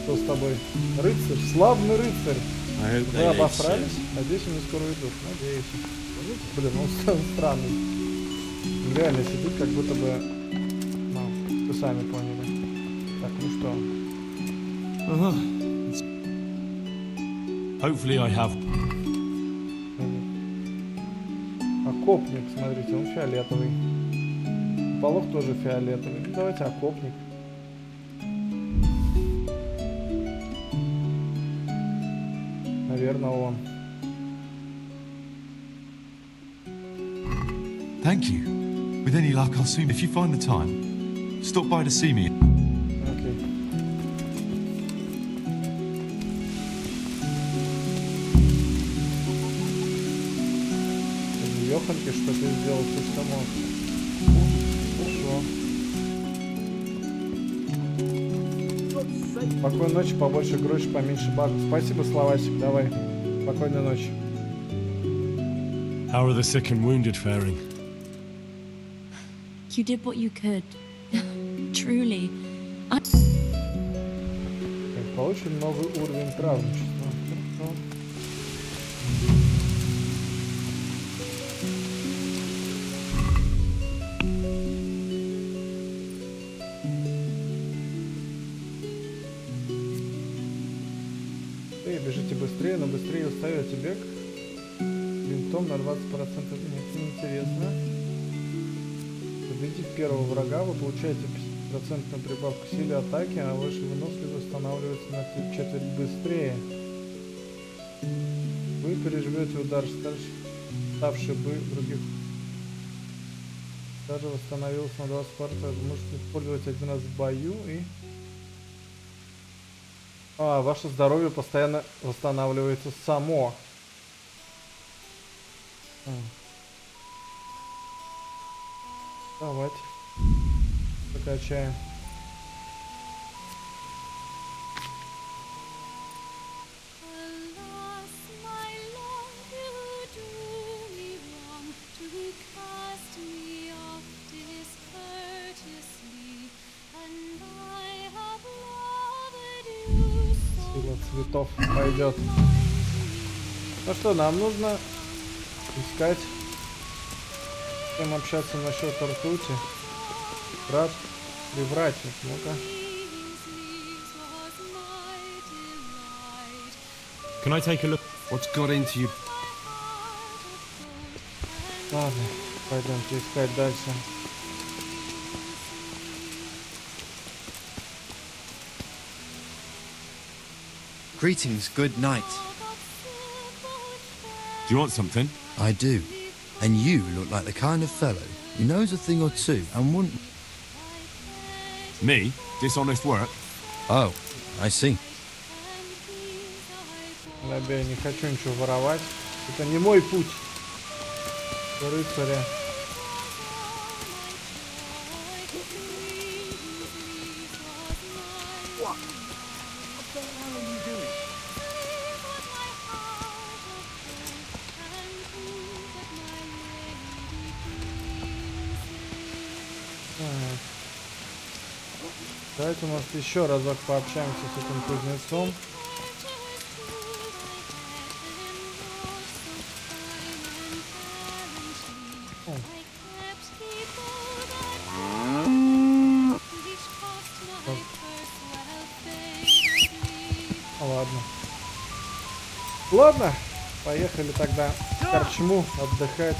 Что с тобой? Рыцарь, славный рыцарь. Вы обосрались? Надеюсь, они скоро уйдут. Надеюсь. Блин, он странный. Реально сидит, как будто бы... Ну, вы сами поняли. Так, ну что? Hopefully I have... Окопник, смотрите, он фиолетовый. Полох тоже фиолетовый. Ну, давайте окопник. Наверное, он. Thank you. With any luck, I'll soon. If you find the time, stop by to see me. Okay. Ёханьки, что ты сделал, ты сама. Хорошо. Спокойной ночи, побольше грош, поменьше багов. Спасибо, Словасик, давай. Спокойной ночи. How are the sick and wounded faring? You did what you could. Truly. Получим новый уровень травничества. Бежите быстрее, но быстрее устаете. Бег винтом на 20%. Нет, неинтересно. Победив первого врага, вы получаете 50% прибавку к силе атаки, а ваша выносливость восстанавливается на четверть быстрее. Вы переживете удар, ставший бы других. Даже восстановился на 20%. Вы можете использовать один раз в бою и... А, ваше здоровье постоянно восстанавливается само. Давайте. Закачаем. цветов пойдет. Ну что, нам нужно искать, с кем общаться насчет ртути. Брат или врать? Ну-ка. Can I take a look? What's got into you? Ладно, пойдемте искать дальше. Greetings, good night. Do you want something? I do. And you look like the kind of fellow who knows a thing or two and wouldn't... Me? Dishonest work? Oh, I see. Я не хочу ничего воровать. Это не мой путь. Рыцаря. Давайте, может, еще разок пообщаемся с этим кузнецом. Ладно. Ладно, поехали тогда в корчму отдыхать.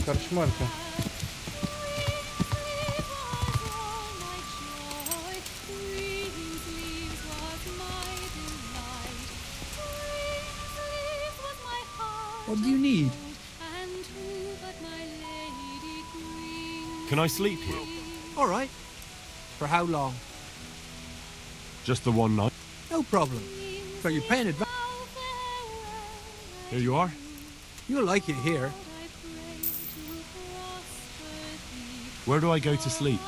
Корчмарка. What do you need? Can I sleep here? All right. For how long? Just the one night. No problem. So you're paying advance. Here you are. You'll like it here. Where do I go to sleep?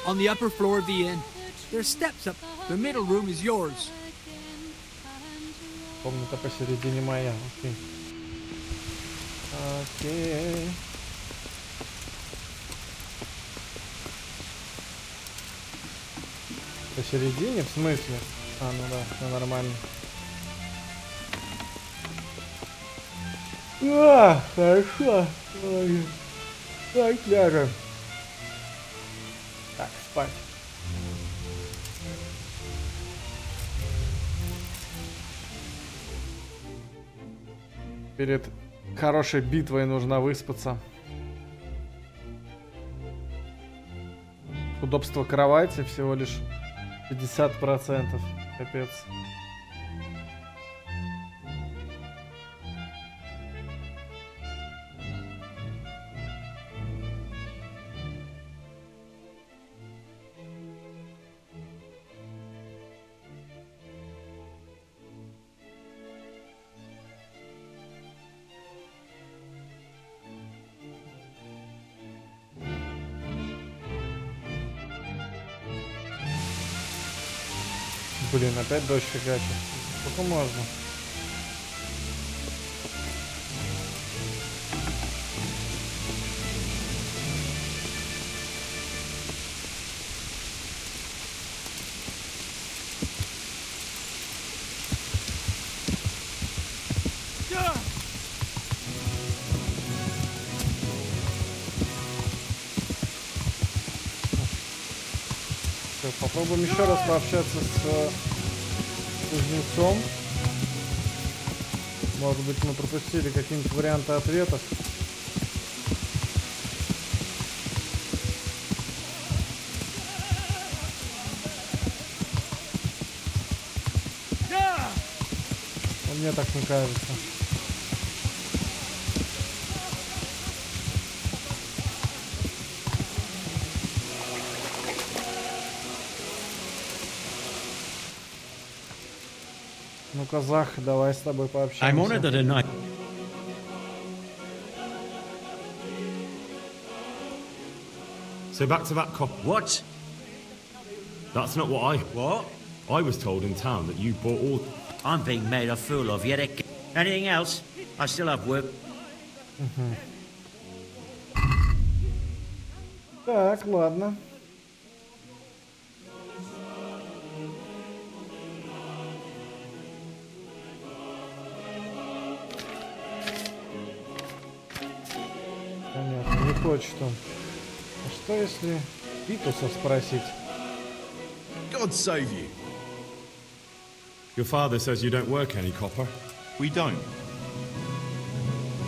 On the upper floor of the inn. There's steps up. The middle room is yours. Комната посередине моя. Окей. Окей. Посередине? В смысле? А, ну да, все нормально. А, хорошо. Ой. Так, ляжем. Так, спать. Перед хорошей битвой нужно выспаться. Удобство кровати всего лишь 50%. Капец. Блин, опять дождь фигачит. Сколько можно? Попробуем еще раз пообщаться с кузнецом. Может быть, мы пропустили какие-нибудь варианты ответов. Мне так не кажется. Ну, казах, давай с тобой пообщаемся. So back to that cop. What? That's not what I was told in town that you bought all... I'm being made a fool of yet again. Anything else? I still have work. Так, ладно. Понятно, не хочет он. А что если Витуса спросить? God save you. Your father says you don't work any copper. We don't.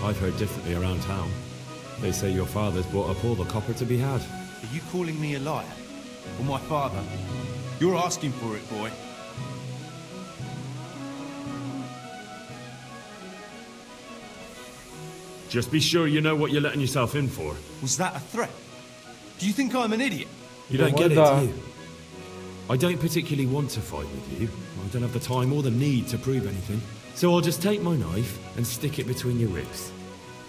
I've heard differently around town. They say your father's bought up all the copper to be had. Are you calling me a liar? Or my father? You're asking for it, boy. Just be sure you know what you're letting yourself in for. Was that a threat? Do you think I'm an idiot? You don't get it, do you? I don't particularly want to fight with you. I don't have the time or the need to prove anything. So I'll just take my knife and stick it between your ribs.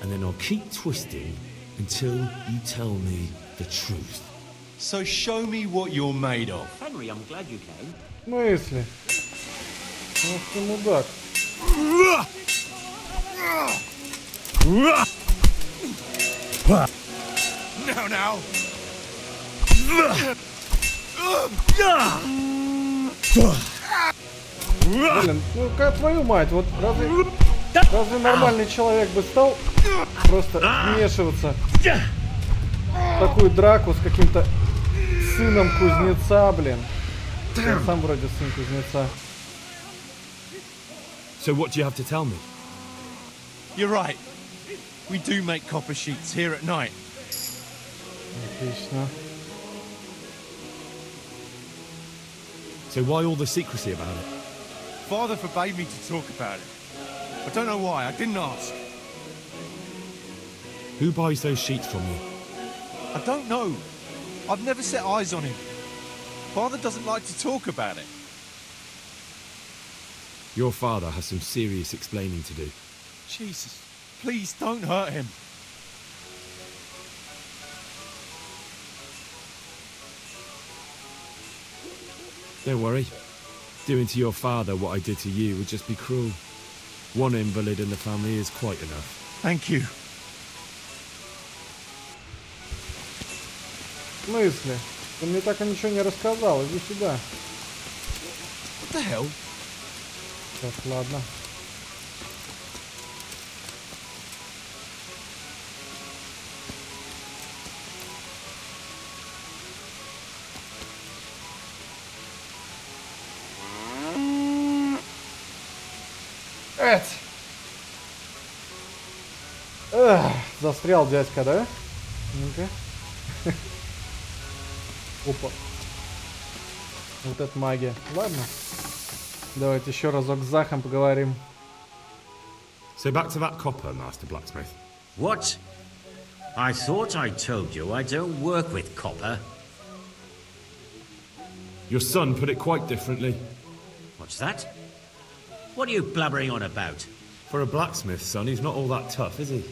And then I'll keep twisting until you tell me the truth. So show me what you're made of. Henry, I'm glad you came. В смысле? Ох ты мудак. Now. Блин, ну как твою мать, вот разве нормальный человек бы стал просто вмешиваться в такую драку с каким-то сыном кузнеца, блин? Я сам вроде сын кузнеца. So what do you have to tell me? You're right. We do make copper sheets here at night. Отлично. So why all the secrecy about it? Father forbade me to talk about it. I don't know why. I didn't ask. Who buys those sheets from you? I don't know. I've never set eyes on him. Father doesn't like to talk about it. Your father has some serious explaining to do. Jesus, please don't hurt him. Don't worry. Doing to your father what I did to you would just be cruel. One invalid in the family is quite enough. Thank you. В смысле? Ты мне так и ничего не рассказал. Иди сюда. What the hell? Так, ладно. Застрял дядька, да? Ну-ка. Опа. Вот это магия. Ладно. Давайте еще разок с Захом поговорим. So back to that copper, Master Blacksmith. What? I thought I told you I don't work with copper. Your son put it quite differently. What's that? What are you blabbering on about? For a blacksmith, son, he's not all that tough, is he?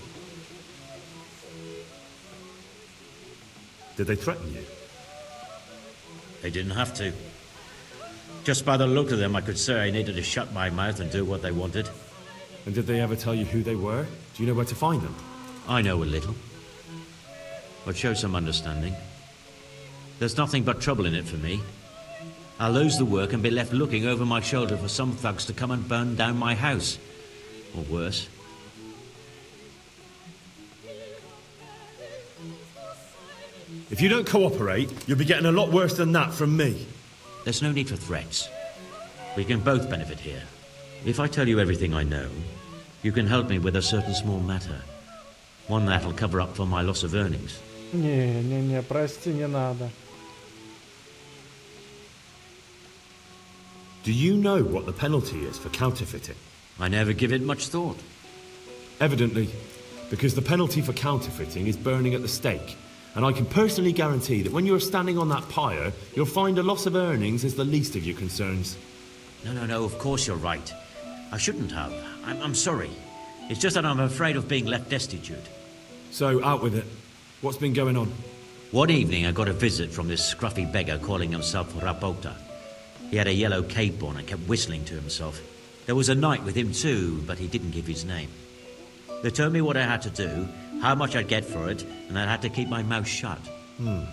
Did they threaten you? They didn't have to. Just by the look of them, I could say I needed to shut my mouth and do what they wanted. And did they ever tell you who they were? Do you know where to find them? I know a little. But show some understanding. There's nothing but trouble in it for me. I'll lose the work and be left looking over my shoulder for some thugs to come and burn down my house. Or worse. If you don't cooperate, you'll be getting a lot worse than that from me. There's no need for threats. We can both benefit here. If I tell you everything I know, you can help me with a certain small matter. One that'll cover up for my loss of earnings. Не, прости, не надо. Do you know what the penalty is for counterfeiting? I never give it much thought. Evidently, because the penalty for counterfeiting is burning at the stake. And I can personally guarantee that when you're standing on that pyre, you'll find a loss of earnings is the least of your concerns. No, of course you're right. I shouldn't have. I'm sorry. It's just that I'm afraid of being left destitute. So, out with it. What's been going on? One evening I got a visit from this scruffy beggar calling himself Работаю. He had a yellow cape on and kept whistling to himself. There was a knight with him too, but he didn't give his name. They told me what I had to do, how much I'd get for it, and I had to keep my mouth shut. And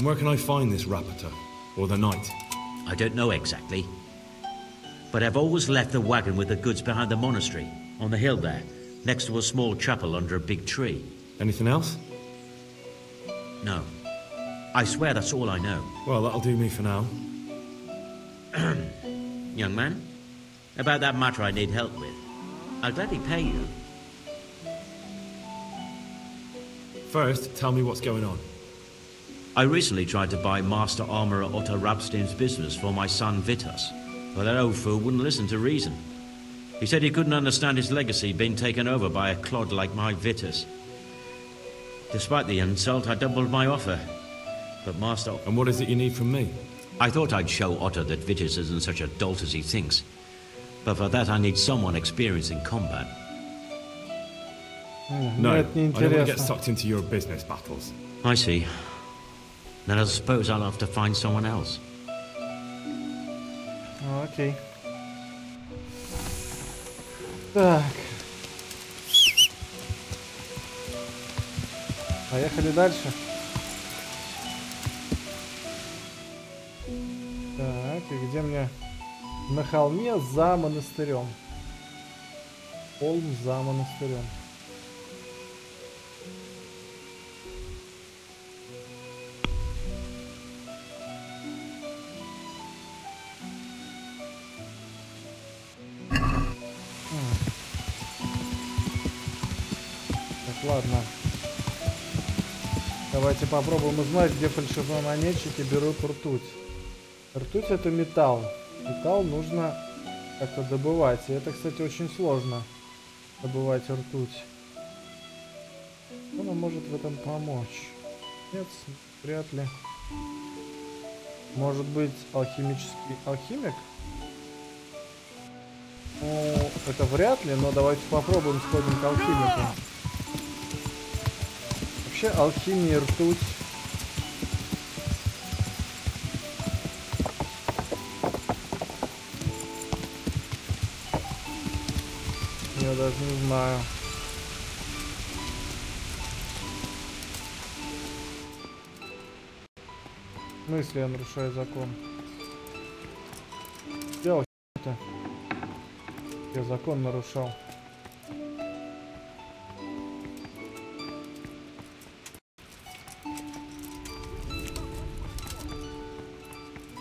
where can I find this Работаю? Or the knight? I don't know exactly. But I've always left the wagon with the goods behind the monastery, on the hill there, next to a small chapel under a big tree. Anything else? No. I swear that's all I know. Well, that'll do me for now. Young man, about that matter I need help with. I'll gladly pay you. First, tell me what's going on. I recently tried to buy Master Armourer Otto Rapstein's business for my son Vitus, but that old fool wouldn't listen to reason. He said he couldn't understand his legacy being taken over by a clod like my Vitus. Despite the insult, I doubled my offer. But Master... And what is it you need from me? I thought I'd show Otto that Vitus isn't such a dolt as he thinks. But for that I need someone experienced in combat. No, I don't want to get sucked into your business battles. I see. Then I suppose I'll have to find someone else. Окей. Так. Поехали дальше. Так, и где мне? На холме за монастырем. Холм за монастырем. Так, ладно. Давайте попробуем узнать, где фальшивомонетчики берут ртуть. Ртуть — это металл. Металл нужно как-то добывать. И это, кстати, очень сложно. Добывать ртуть. Кто нам может в этом помочь? Нет, вряд ли. Может быть, алхимический алхимик? Ну, это вряд ли, но давайте попробуем, сходим к алхимику. Вообще, алхимия и ртуть. Я даже не знаю. В смысле я нарушаю закон? Делал это. Я закон нарушал.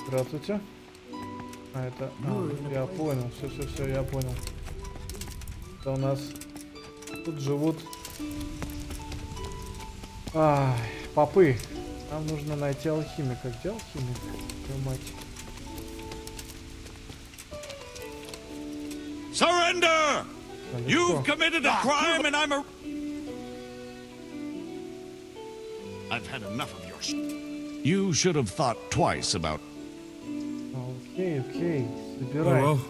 Здравствуйте. А это... я понял. Все, я понял. Это у нас... Тут живут... попы. Нам нужно найти алхимика. Где алхимик? Твою мать. Surrender! You've committed a crime and I'm a... I've had enough of yours. You should have thought twice about... Окей. Собирай. Oh, well.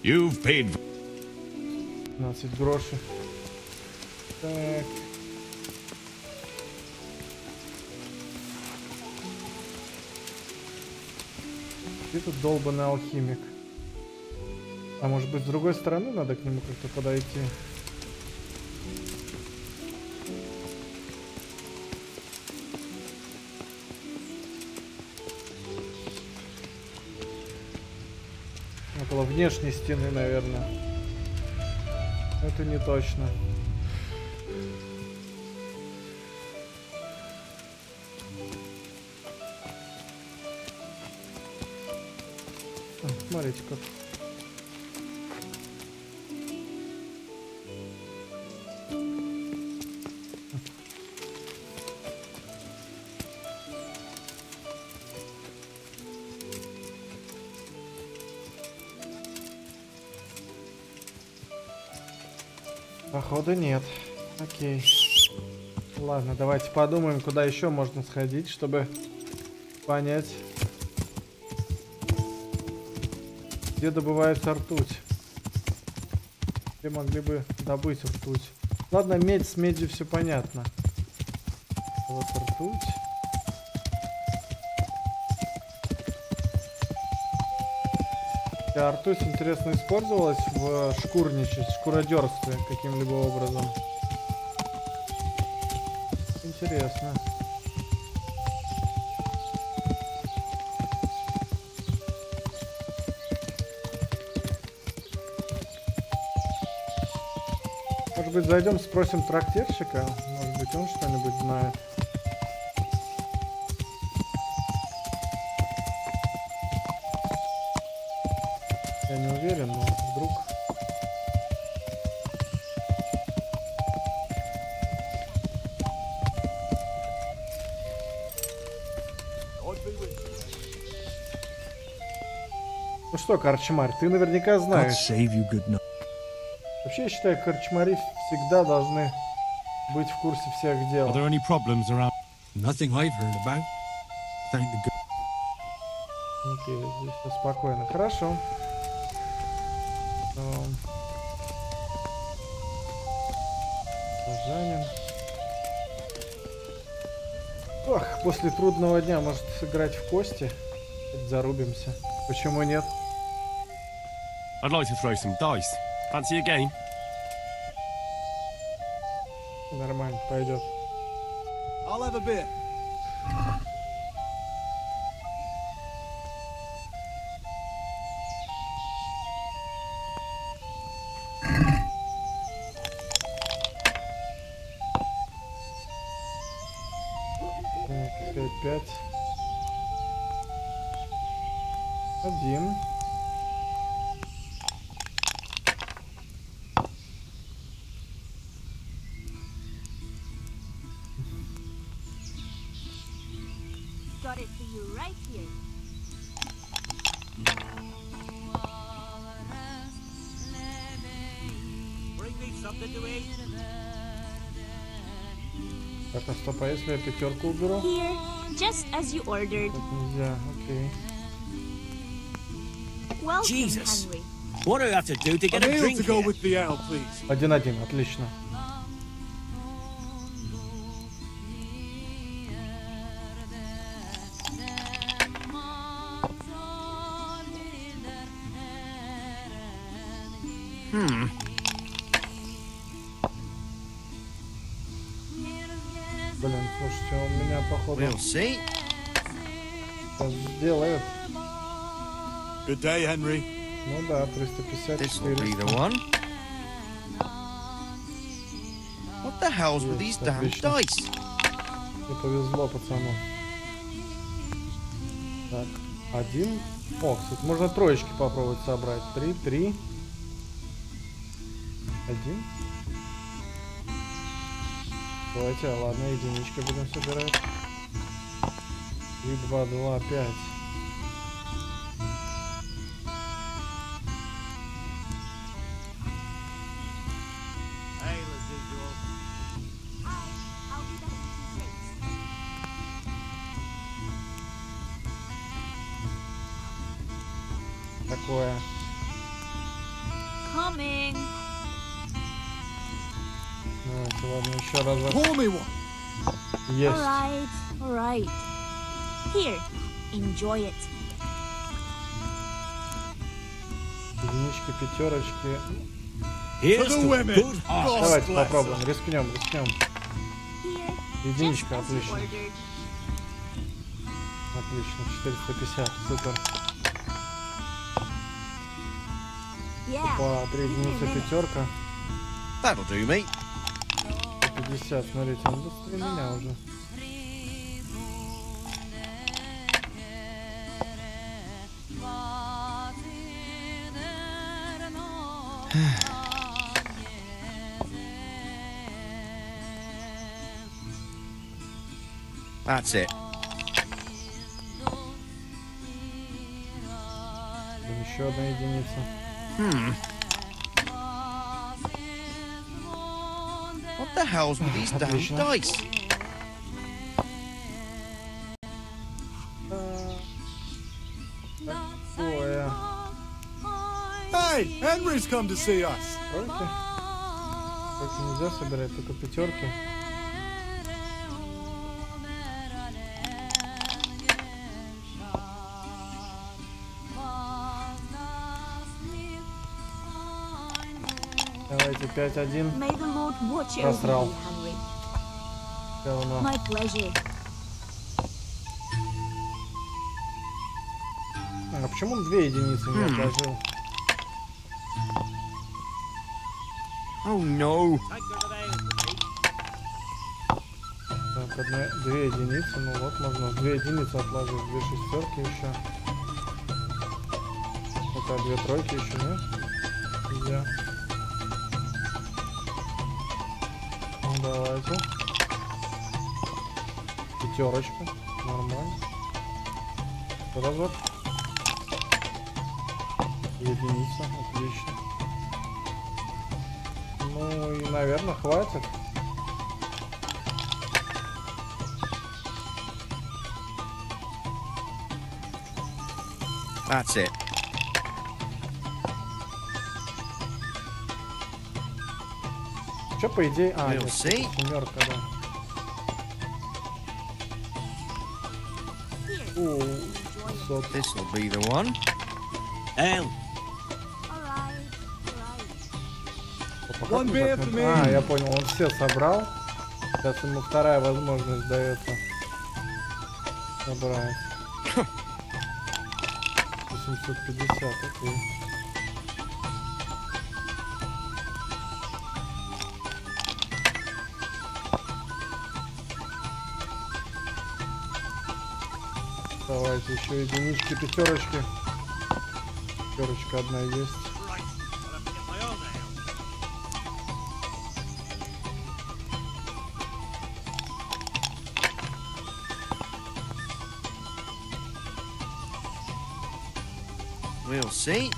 You've paid... 15 грошей. Так. Где тут долбанный алхимик? А может быть, с другой стороны надо к нему как-то подойти? Около внешней стены, наверное. Это не точно. Смотрите как. Походу нет. Окей. Ладно, давайте подумаем, куда еще можно сходить, чтобы понять, где добывается ртуть. Где могли бы добыть ртуть. Ладно, медь, с медью все понятно. Вот ртуть. А ртуть, интересно, использовалась в шкуродерстве каким-либо образом? Интересно. Может быть, зайдем, спросим трактирщика? Может быть, он что-нибудь знает. Я не уверен, но вдруг... Ну что, корчмарь, ты наверняка знаешь. Вообще, я считаю, корчмари всегда должны быть в курсе всех дел. Окей, здесь все спокойно. Хорошо. Жанин. Ох, после трудного дня, может, сыграть в кости? Зарубимся. Почему нет? I'd like to throw some dice. Fancy a game? Нормально, пойдет. I'll have a beer. Так, 5. 1. Got it for you right here. Bring me something to eat. Так, а стоп, а если я пятерку уберу? Here, just as you ordered. Так нельзя, окей. Welcome, Jesus. Henry. What do I have to do to get a drink? To go with the ale, please. 1-1, отлично. Блин, слушайте, он меня походу сейчас сделает. Good day, Henry. Ну да, 350. This will be the one. What the hell's with these damn dice? Мне повезло, пацану. Так, 1. О, кстати, можно троечки попробовать собрать. 3, 3. 1. Давайте, ладно, единички будем собирать. 3, 2, 2, 5. Такое. Coming. Давайте, ладно, еще разок. Есть. All right. Here, enjoy it. Единички, пятерочки. Here's Давайте попробуем, рискнем. Единичка, отлично. Отлично, 450, супер. По 3 единицы пятерка. That'll do me. 50, смотрите, он быстрее меня уже. That's it. Еще одна единица. What the hell's with these damn dice? Такое. Hey, Henry's come to see us. Тройки? Тройки нельзя собирать, только пятерки. Давайте 5-1. May the Lord watch over Просрал. you, Henry. Все равно. My pleasure. А почему он 2 единицы не отложил? Oh no. Так, 2 единицы, ну вот можно 2 единицы отложить, 2 шестерки еще. Ну-ка, 2 тройки еще, нет? Нельзя. Ну давайте. 5, нормально. Разок. Единица, отлично. Ну и, наверное, хватит. That's it. Че, по идее... А, We'll нет, see. 7, да. This will be the one. Ale. One beer for me. А, я понял, он все собрал. Сейчас ему 2-я возможность дается собрать. 850, окей. Давайте еще единички, 5. 5 одна есть. We'll see.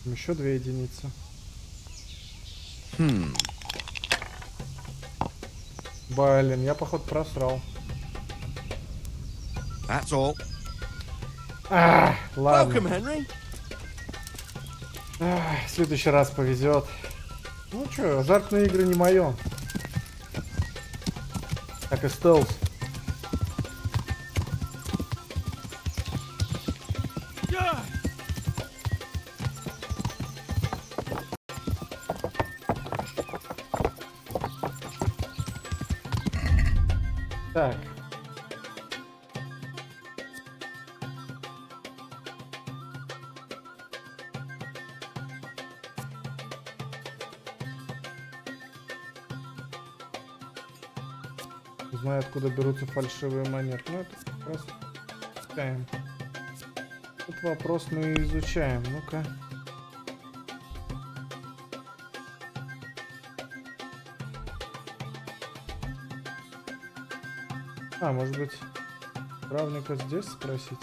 Еще 2 единицы. Блин, я походу просрал. That's all. Ладно. Welcome, Henry. В следующий раз повезет. Ну чё, азартные игры не мое. Как и стелс. Так. Не знаю, откуда берутся фальшивые монеты. Ну, это просто изучаем. Этот вопрос мы изучаем. Ну-ка. А, может быть, правника здесь спросить?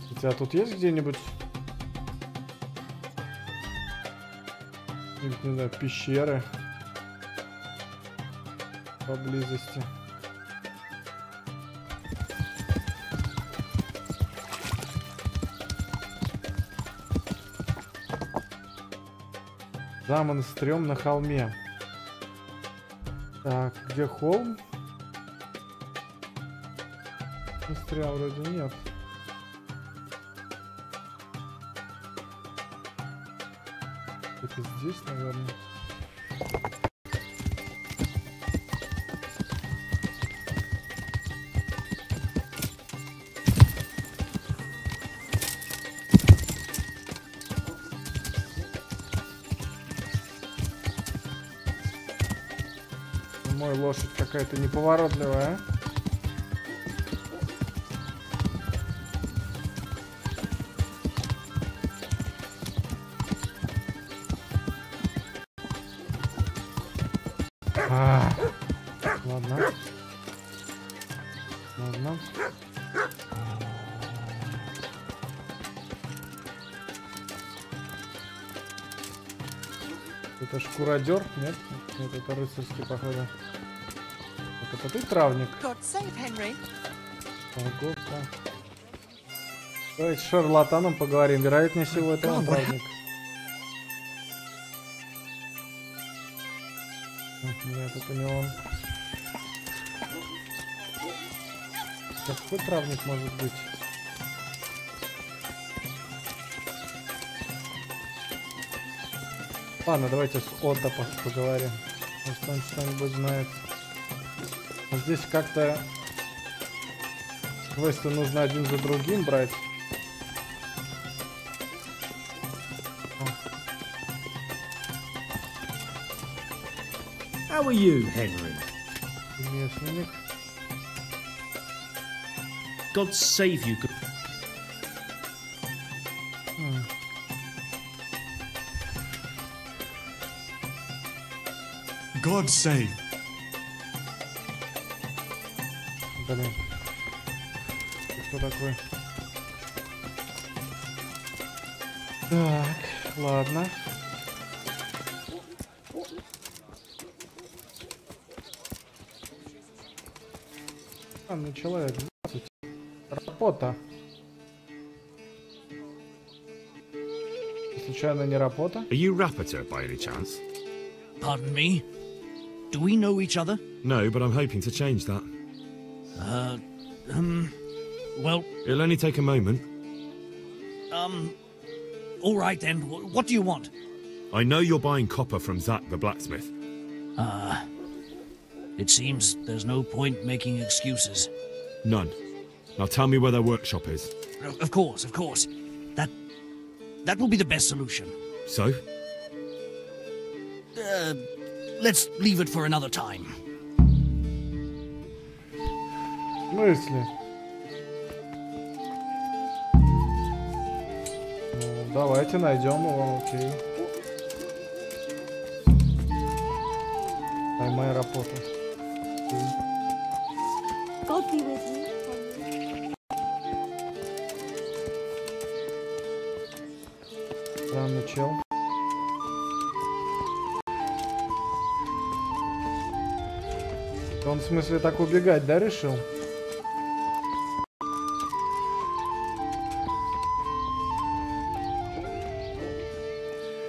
У тебя тут есть где-нибудь, не знаю, пещеры поблизости? Заман стрём на холме. Так, где холм? Монастыря вроде нет. Это здесь, наверное. Мой лошадь какая-то неповоротливая. Ладно. Ладно. Это шкуродер? Нет? Нет, это рыцарский, походу. Так, это ты травник? Ого, да. Давайте с шарлатаном поговорим. Вероятнее всего, это он травник. Нет, это не он. Какой травник может быть? Ладно, давайте с Отто поговорим. Может, он что-нибудь знает. А здесь как-то квесты нужно один за другим брать. How are you, Henry? Местник. God save you. God save. Блин. Кто такой? Так, ладно. Странный человек. Здравствуйте. Работа. Случайно не работа? Are you Rapiter by any chance? Pardon me? Do we know each other? No, but I'm hoping to change that. Well... It'll only take a moment. All right then. What do you want? I know you're buying copper from Zach the blacksmith. It seems there's no point making excuses. None. Now tell me where their workshop is. Of course. That will be the best solution. So? Let's leave it for another time. В смысле? Ну, давайте найдем его, окей. Моя работа. God be with you. Странный чел. Он в смысле так убегать, да, решил?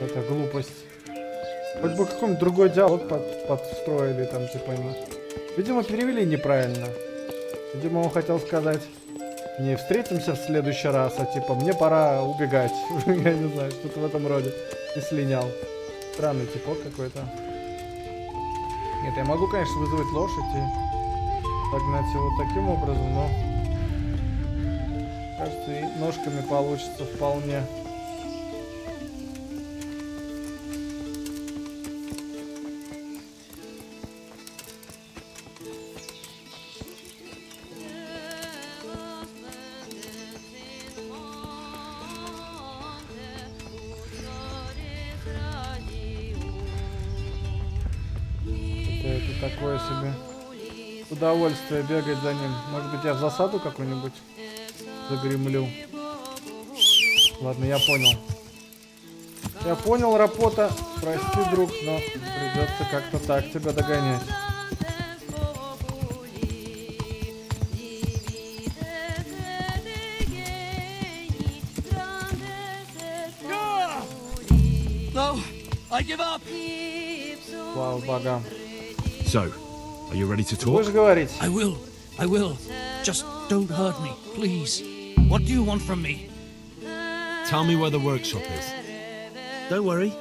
Это глупость. Хоть бы какой-нибудь другой диалог подстроили там, типа. Видимо, перевели неправильно. Видимо, он хотел сказать: не встретимся в следующий раз, а типа мне пора убегать. Я не знаю, что-то в этом роде. И слинял. Странный типок какой-то. Нет, я могу, конечно, вызвать лошадь и погнать его таким образом, но кажется, и ножками получится вполне. Такое себе удовольствие бегать за ним. Может быть, я в засаду какую-нибудь загремлю. Ладно, я понял. Я понял, Работа. Прости, друг, но придется как-то так тебя догонять. No, I give up. Слава богам. So, are you ready to talk? Будешь говорить? I will. Just don't hurt me, please. What do you want from me? Tell me where the workshop is. Don't worry.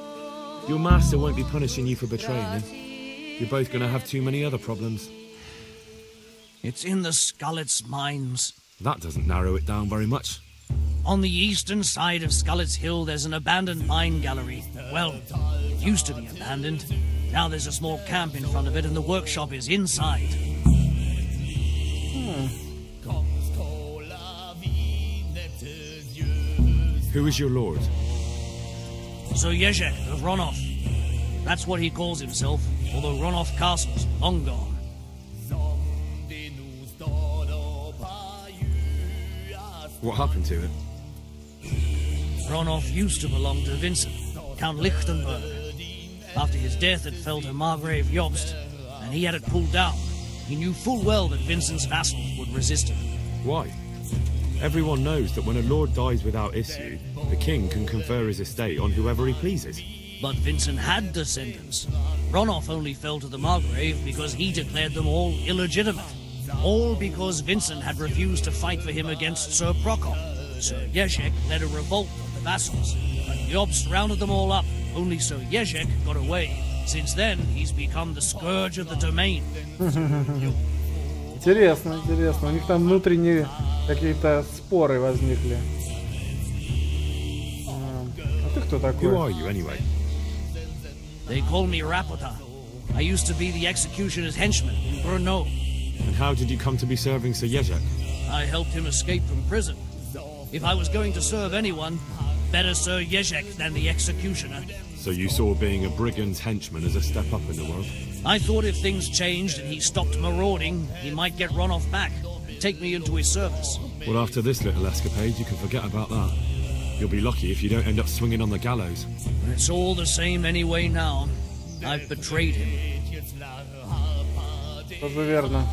Your master won't be punishing you for betraying him. You're both going to have too many other problems. It's in the Skullet's mines. That doesn't narrow it down very much. On the eastern side of Skullet's Hill, there's an abandoned mine gallery. Well, it used to be abandoned. Now there's a small camp in front of it, and the workshop is inside. Who is your lord? Zoyezhek of Ronov. That's what he calls himself, although Ronov Castle's long gone. What happened to it? Ronov used to belong to Vincent, Count Lichtenberg. After his death, it fell to Margrave Jobst, and he had it pulled down. He knew full well that Vincent's vassals would resist him. Why? Everyone knows that when a lord dies without issue, the king can confer his estate on whoever he pleases. But Vincent had descendants. Ronov only fell to the Margrave because he declared them all illegitimate. All because Vincent had refused to fight for him against Sir Prokop. Sir Jezek led a revolt of the vassals, but Job surrounded them all up. Only Sir Jezek got away. Since then, he's become the scourge of the domain. Интересно, интересно. У них там внутренние какие-то споры возникли. А ты кто такой? Who are you anyway? They call me Rapota. I used to be the executioner's henchman in Brno. And how did you come to be serving Sir Jezek? I helped him escape from prison. If I was going to serve anyone, better Sir Jezek than the executioner. So you saw being a brigand's henchman as a step up in the world? I thought if things changed and he stopped marauding, he might get run off back, take me into his service. Well, after this little escapade, you can forget about that. You'll be lucky if you don't end up swinging on the gallows. It's all the same anyway now. I've betrayed him. Тоже верно.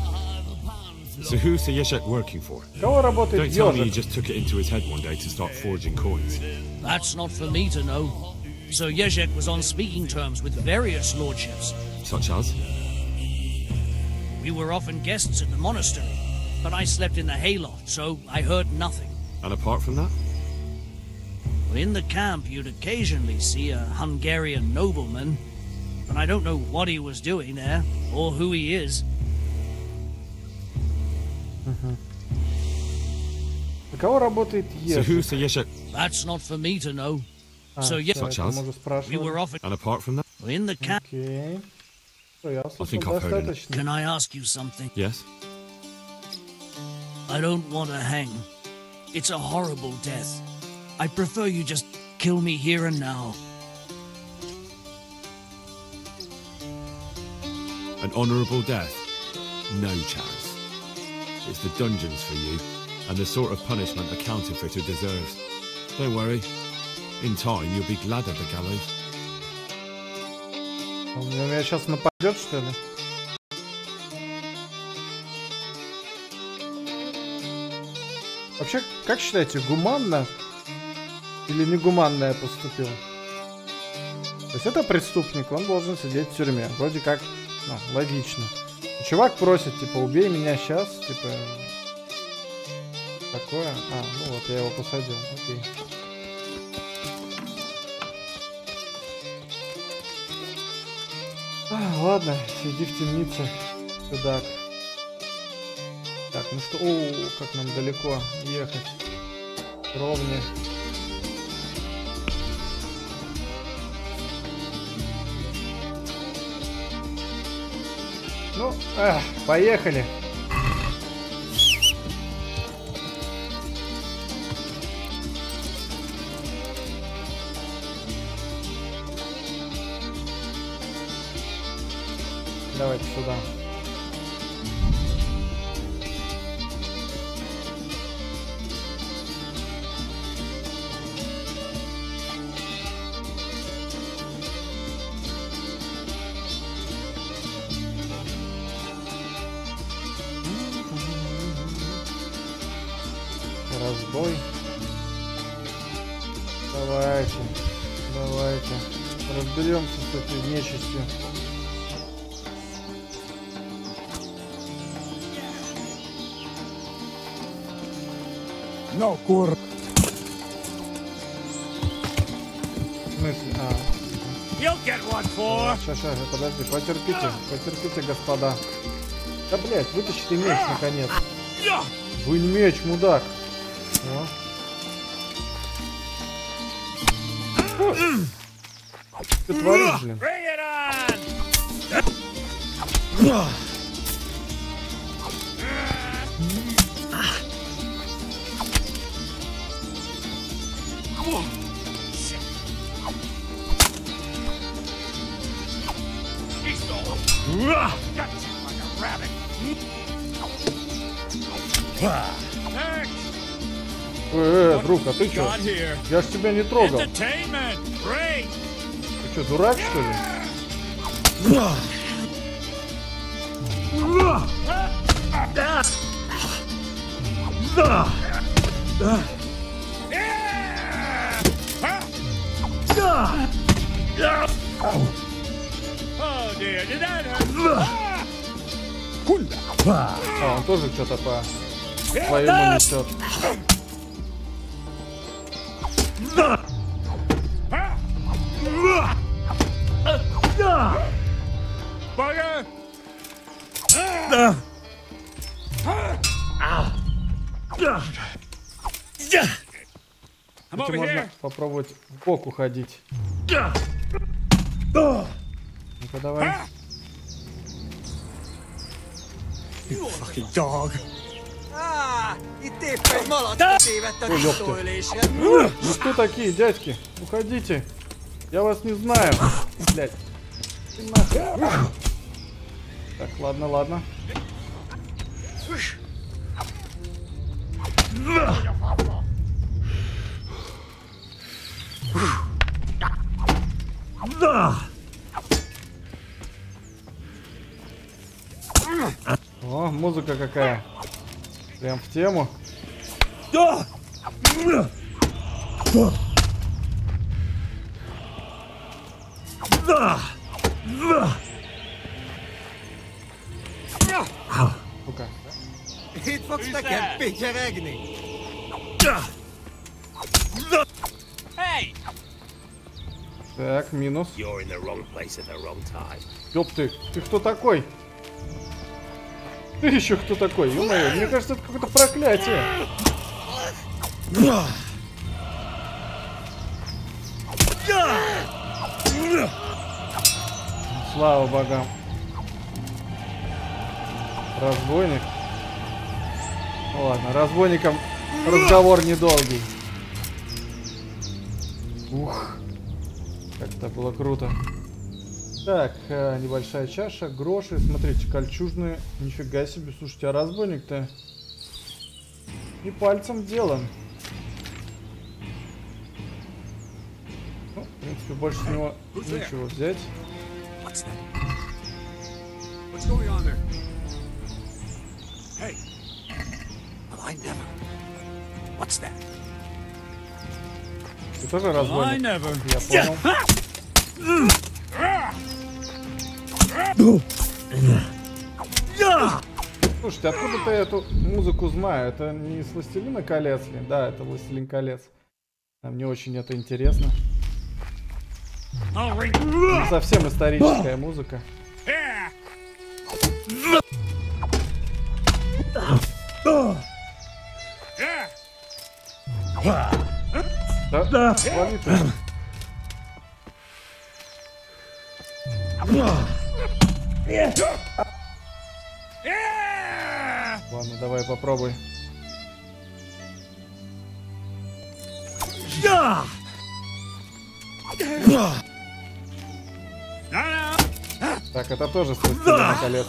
So who's Sir Jezek working for? Кого работает Don't tell me he ежик? just took it into his head one day to start forging coins. That's not for me to know. Sir Jezek was on speaking terms with various lordships. Such as? We were often guests at the monastery, but I slept in the hayloft, so I heard nothing. And apart from that? In the camp, you'd occasionally see a Hungarian nobleman, but I don't know what he was doing there, or who he is. За кого работает So who's ежик? Sir Jezek? That's not for me to know. So Such as? we were often And apart from that? in the camp. Окей. Что, я I слышал think I've heard it. достаточно. Can I ask you something? Yes? I don't want to hang. It's a horrible death. I prefer you just kill me here and now. An honourable death? No chance. It's the dungeons for you, and the sort of punishment a counterfeiter deserves. Don't worry. In time, you'll be glad of the gallows. Он на меня сейчас нападет, что ли? Вообще, как считаете, гуманно или негуманно я поступил? То есть это преступник, он должен сидеть в тюрьме. Вроде как, ну, логично. Чувак просит, типа, убей меня сейчас, типа... Такое. А, ну вот, я его посадил. Окей. Ладно, сиди в темнице, чудак. Так, ну что... О, как нам далеко ехать. Ровнее. Ну, поехали. Давайте сюда. Разбой. Давайте. Давайте. Разберемся с этой нечистью. No, кур. В смысле? Сейчас, подожди, потерпите, господа. Да, блять, вытащи ты меч, наконец. Вынь меч, мудак. О. Ты творишь, блин. Друг, а ты чё? Я ж тебя не трогал. Ты чё, дурак, что ли? Oh dear, did that hurt? Kunda. А, он тоже что-то по своему несет. Кстати, можно попробовать в бок уходить. Ну-ка, давай. Вы кто такие, дядьки? Уходите. Я вас не знаю. Блядь. Так, ладно, ладно. О, музыка какая. Прям в тему. Ну-ка. Так, минус. Ёп ты кто такой? Ты еще кто такой? Ё-моё, мне кажется, это какое-то проклятие. Слава богам. Разбойник. Ну ладно, разбойником разговор недолгий. Ух. Как это было круто. Так, небольшая чаша, гроши. Смотрите, кольчужные. Нифига себе. Слушайте, а разбойник-то не пальцем делан. Ну, в принципе, больше с него нечего взять. Ты тоже разбойник? Я понял. Слушайте, откуда-то я эту музыку знаю. Это не из «Властелина колец» ли? Да, это «Властелин колец». Нам не очень это интересно. Не совсем историческая музыка. Да, вали ты. Ладно, давай попробуй. Так, это тоже с «Властелина колец».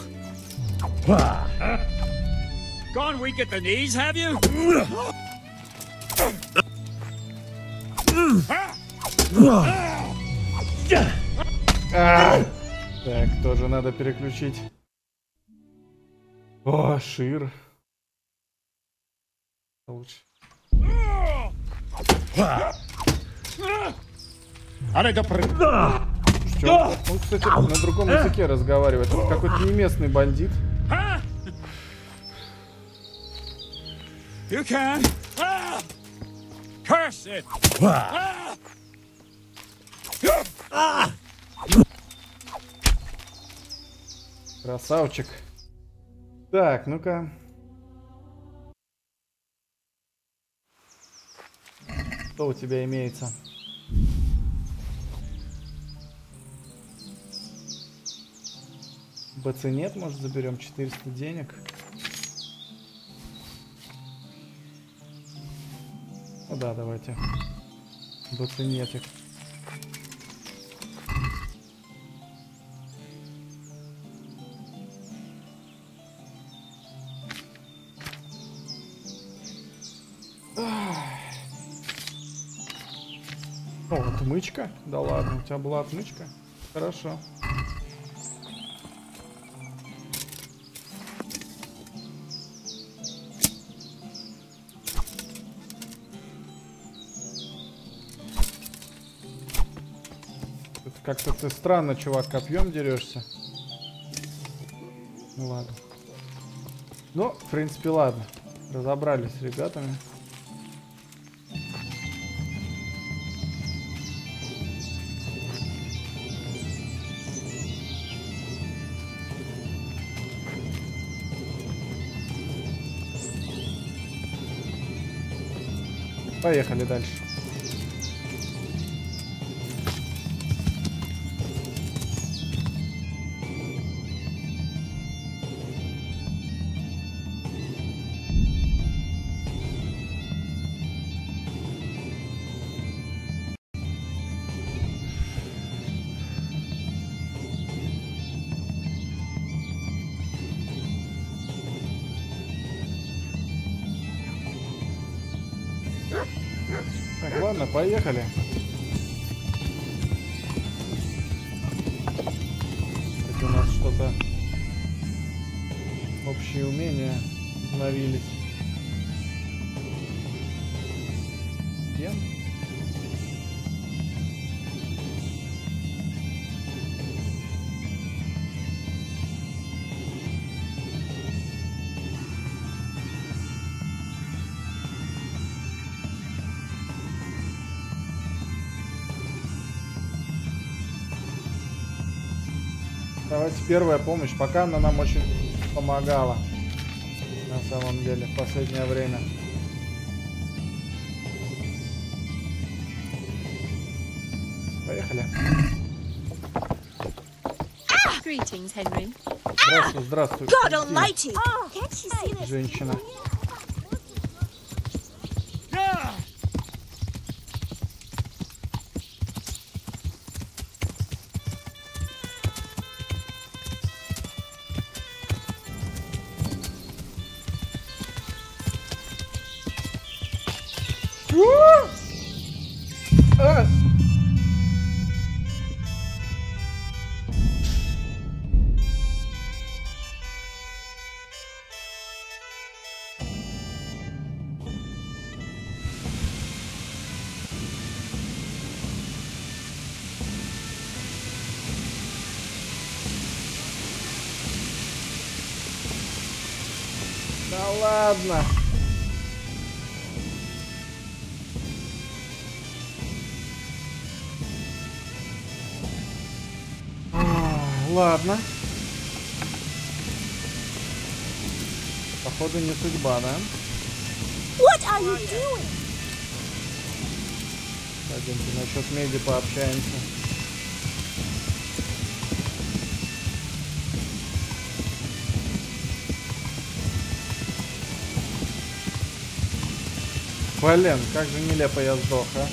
Gone weak at the knees, have you? Так, тоже надо переключить. О, Шир. Лучше. Что? Он, кстати, на другом языке разговаривает. Он какой-то неместный бандит. You can. Curse it. Красавчик. Так, ну-ка. Что у тебя имеется? БЦ нет, может заберем 400 денег. Ну да, давайте. БЦ нетик. О, отмычка? Да ладно, у тебя была отмычка? Хорошо. Как-то ты странно, чувак, копьем дерешься. Ну ладно. Ну, в принципе, ладно. Разобрались с ребятами. Поехали дальше. Так, ладно, поехали. Это у нас что-то общие умения обновились. Всем? Давайте первая помощь. Пока она нам очень помогала. На самом деле, в последнее время. Поехали. Greetings, Henry. Здравствуй, здравствуй. God almighty! Can't you see this? Женщина. Да ладно. Ладно. Походу не судьба, да? What are you doing? Пойдемте насчет меди пообщаемся. Блин, как же нелепо я сдох, а?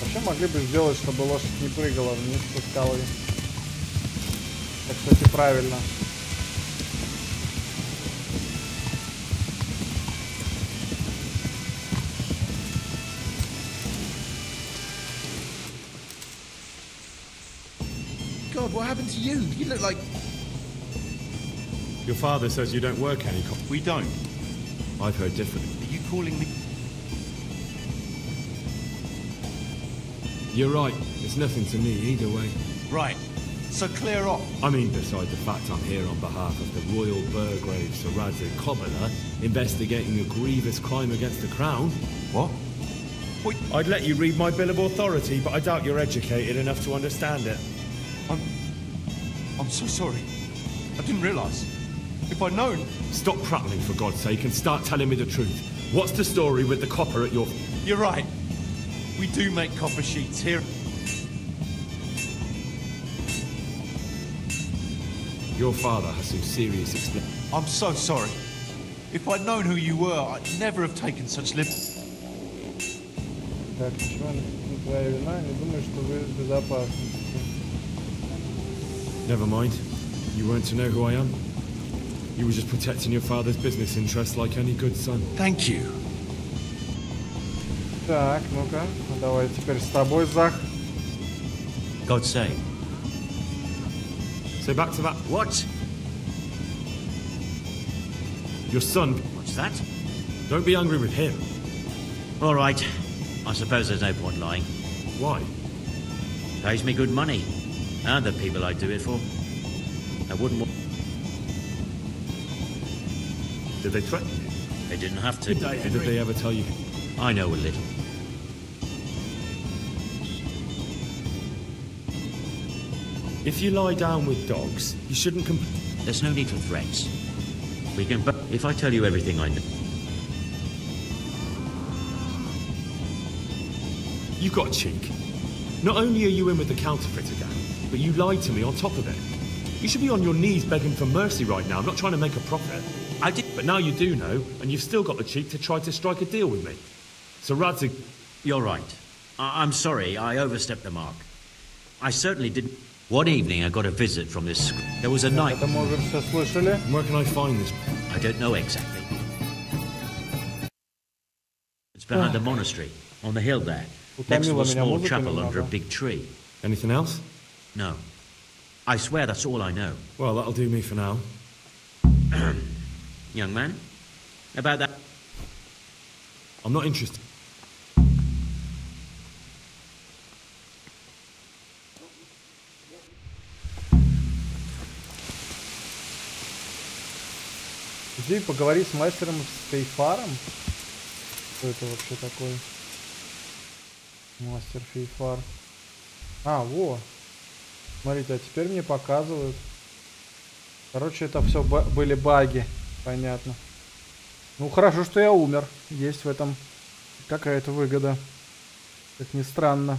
Вообще могли бы сделать, чтобы лошадь не прыгала вниз со скалы. Это, кстати, правильно. God, what happened to you? You look like... Your father says you don't work any... We don't. I've heard differently. Are you calling me... You're right. It's nothing to me either way. Right. So clear off. I mean, beside the fact I'm here on behalf of the Royal Burgrave Saradze Commoner, investigating a grievous crime against the crown. What? Wait. I'd let you read my bill of authority, but I doubt you're educated enough to understand it. I'm so sorry. I didn't realise. If I'd known... Stop prattling, for God's sake, and start telling me the truth. What's the story with the copper at your... You're right. We do make copper sheets here. Your father has some serious I'm so sorry. If I'd known who you were, I'd never have taken such lib... Так, ничего не твоя вина, не думаю, что вы в безопасности. Never mind. You weren't to know who I am. You were just protecting your father's business interests like any good son. Thank you. Так, ну-ка, давай теперь с тобой, Зах. God's sake. So back to that. What? Your son. What's that? Don't be angry with him. All right. I suppose there's no point lying. Why? Pays me good money. And the people I do it for. I wouldn't want... Did they threaten you? They didn't have to. Did they ever tell you? I know a little. If you lie down with dogs, you shouldn't There's no need for threats. We can... If I tell you everything I know... You've got cheek. Not only are you in with the counterfeiter gang, but you lied to me on top of it. You should be on your knees begging for mercy right now. I'm not trying to make a profit. I did... But now you do know, and you've still got the cheek to try to strike a deal with me. So Radzig... You're right. I'm sorry, I overstepped the mark. I certainly didn't... One evening I got a visit from this... There was a night... Where can I find this? I don't know exactly. It's behind the monastery, on the hill there. Next to a small chapel under a big tree. Anything else? No. I swear that's all I know. Well, that'll do me for now. Young man? About that... I'm not interested. Иди поговори с мастером с фейфаром. Что это вообще такое? Мастер фейфар. А, во. Смотрите, а теперь мне показывают. Короче, это все были баги. Понятно. Ну, хорошо, что я умер. Есть в этом какая-то выгода. Как ни странно.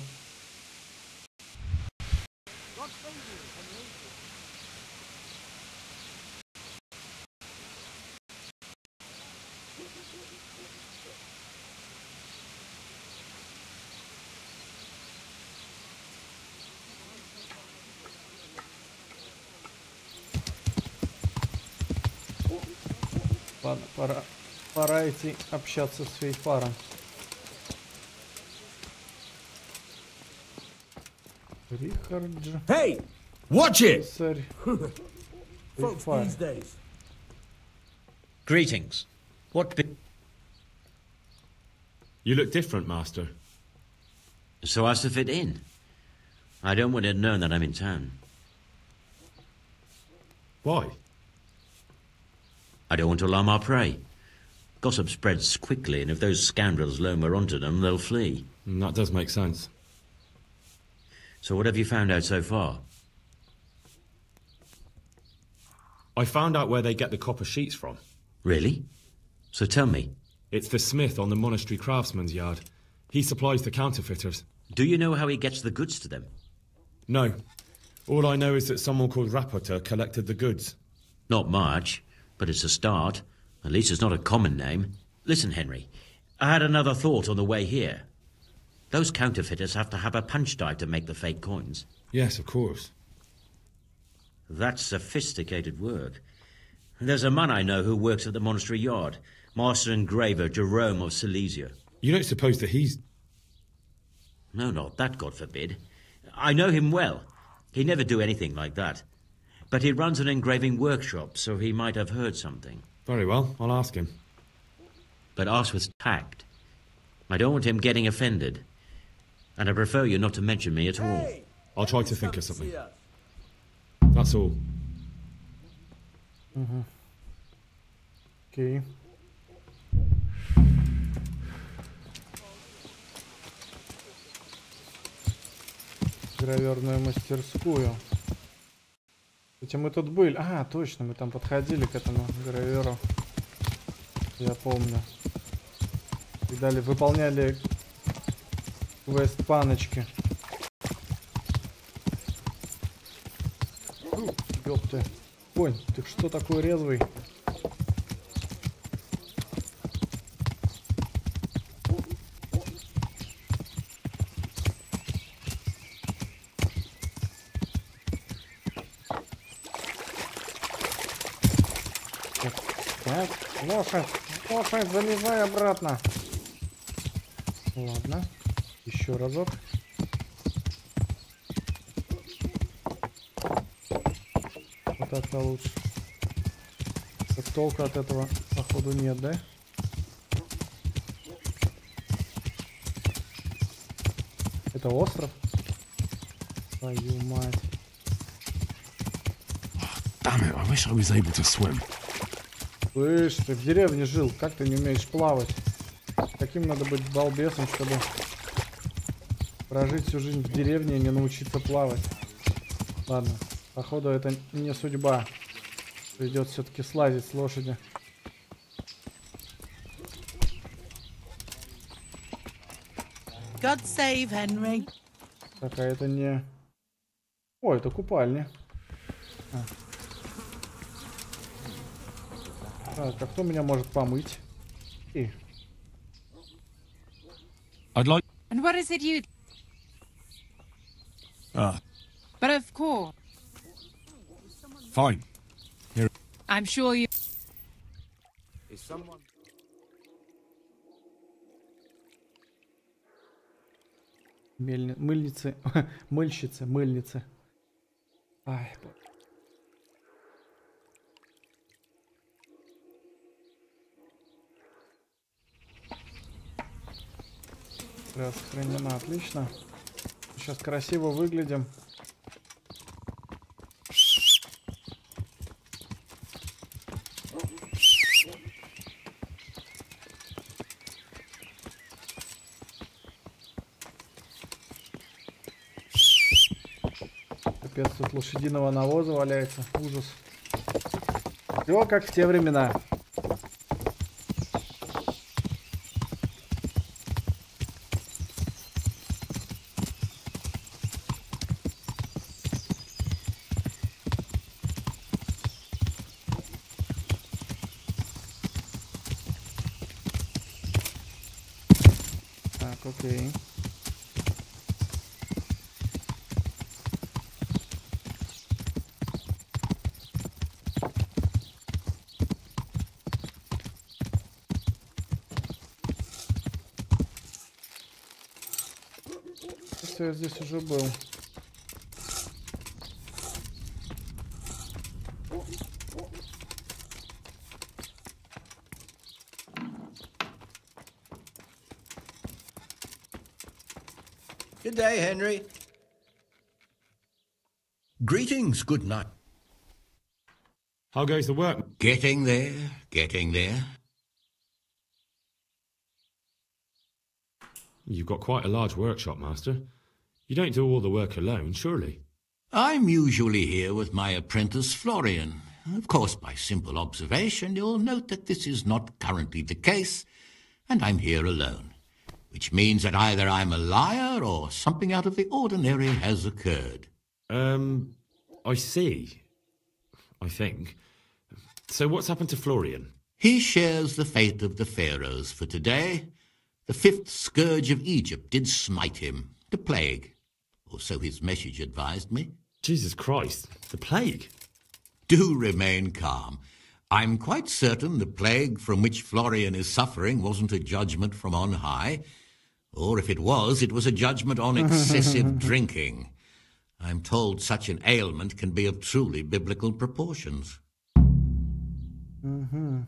Ладно, пора идти общаться с фейфаром. Рихардж. Hey, watch it! Folks these days. Greetings. What be... You look different, Master. So as to fit in. I don't want it known that I'm in town. Why? I don't want to alarm our prey. Gossip spreads quickly, and if those scoundrels learn we're onto them, they'll flee. That does make sense. So what have you found out so far? I found out where they get the copper sheets from. Really? So tell me. It's the smith on the monastery craftsman's yard. He supplies the counterfeiters. Do you know how he gets the goods to them? No. All I know is that someone called Работаю collected the goods. Not much. But it's a start. At least it's not a common name. Listen, Henry, I had another thought on the way here. Those counterfeiters have to have a punch dive to make the fake coins. Yes, of course. That's sophisticated work. There's a man I know who works at the monastery yard, master engraver Jerome of Silesia. You don't suppose that he's... No, not that, God forbid. I know him well. He'd never do anything like that. But he runs an engraving workshop, so he might have heard something. Very well, I'll ask him. But ask with tact. I don't want him getting offended. And I prefer you not to mention me at all. I'll try to think of something. That's all. Okay. Граверную мастерскую. Кстати, мы тут были. А, точно, мы там подходили к этому граверу. Я помню. И далее выполняли квест паночки. Ёпты. Ой, ты что такой резвый? Лошадь, залезай обратно. Ладно, еще разок. Вот так-то лучше. Так толку от этого, походу, нет, да? Это остров? Твою мать. Damn it, I wish I was able to swim. Слышь, ты в деревне жил, как ты не умеешь плавать? Каким надо быть балбесом, чтобы прожить всю жизнь в деревне и не научиться плавать? Ладно, походу это не судьба. Придется все-таки слазить с лошади. God save Henry. Так, а это не... О, это купальня. Так, а кто меня может помыть? И... I'd like... And what is it you... Ah, But of course, fine. Here. I'm sure you... Is someone... Мыльницы. Мыльщицы, мыльницы. Ай, сохранена, отлично. Сейчас красиво выглядим. Капец, тут лошадиного навоза валяется. Ужас. Все как в те времена. Так, окей. Я здесь уже был. Good day, Henry. Greetings, good night. How goes the work? Getting there, getting there. You've got quite a large workshop, Master. You don't do all the work alone, surely? I'm usually here with my apprentice, Florian. Of course, by simple observation, you'll note that this is not currently the case, and I'm here alone, which means that either I'm a liar or something out of the ordinary has occurred. I see. I think. So what's happened to Florian? He shares the fate of the pharaohs for today. The fifth scourge of Egypt did smite him, the plague, or so his message advised me. Jesus Christ, the plague? Do remain calm. I'm quite certain the plague from which Florian is suffering wasn't a judgment from on high, or if it was a judgment on excessive drinking. I'm told such an ailment can be of truly biblical proportions. Mm-hmm.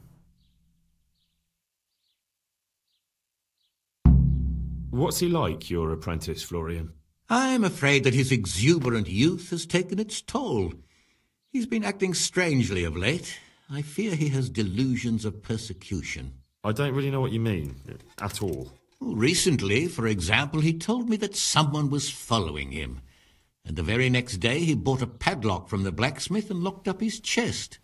What's he like, your apprentice, Florian? I'm afraid that his exuberant youth has taken its toll. He's been acting strangely of late. I fear he has delusions of persecution. I don't really know what you mean, at all. Recently, for example, he told me that someone was following him. And the very next day he bought a padlock from the blacksmith and locked up his chest.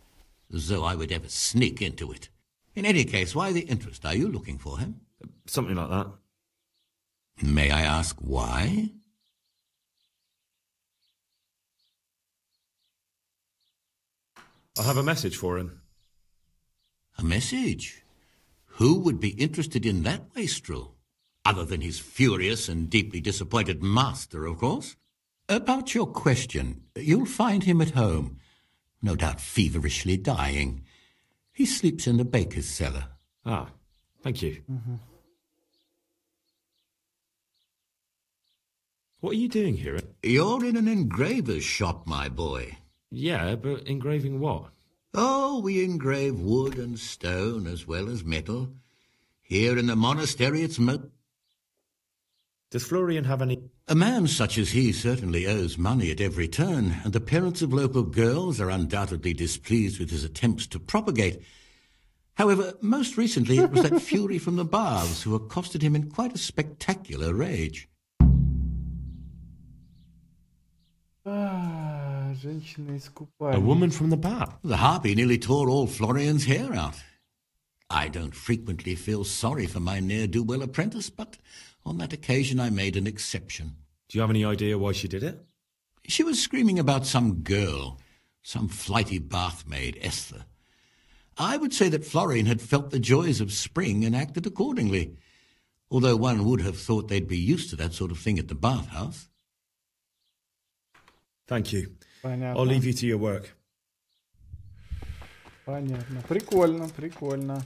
As though I would ever sneak into it. In any case, why the interest? Are you looking for him? Something like that. May I ask why? I have a message for him. A message? Who would be interested in that wastrel? Other than his furious and deeply disappointed master, of course. About your question, you'll find him at home. No doubt feverishly dying. He sleeps in the baker's cellar. Ah, thank you. Mm-hmm. What are you doing here? You're in an engraver's shop, my boy. Yeah, but engraving what? Oh, we engrave wood and stone as well as metal. Here in the monastery it's Does Florian have any... A man such as he certainly owes money at every turn, and the parents of local girls are undoubtedly displeased with his attempts to propagate. However, most recently it was that fury from the baths who accosted him in quite a spectacular rage. A woman from the bath? The harpy nearly tore all Florian's hair out. I don't frequently feel sorry for my ne'er-do-well apprentice, but on that occasion I made an exception. Do you have any idea why she did it? She was screaming about some girl, some flighty bathmaid, Esther. I would say that Florian had felt the joys of spring and acted accordingly, although one would have thought they'd be used to that sort of thing at the bathhouse. Thank you. Понятно. I'll leave you to your work. Понятно. Прикольно, прикольно.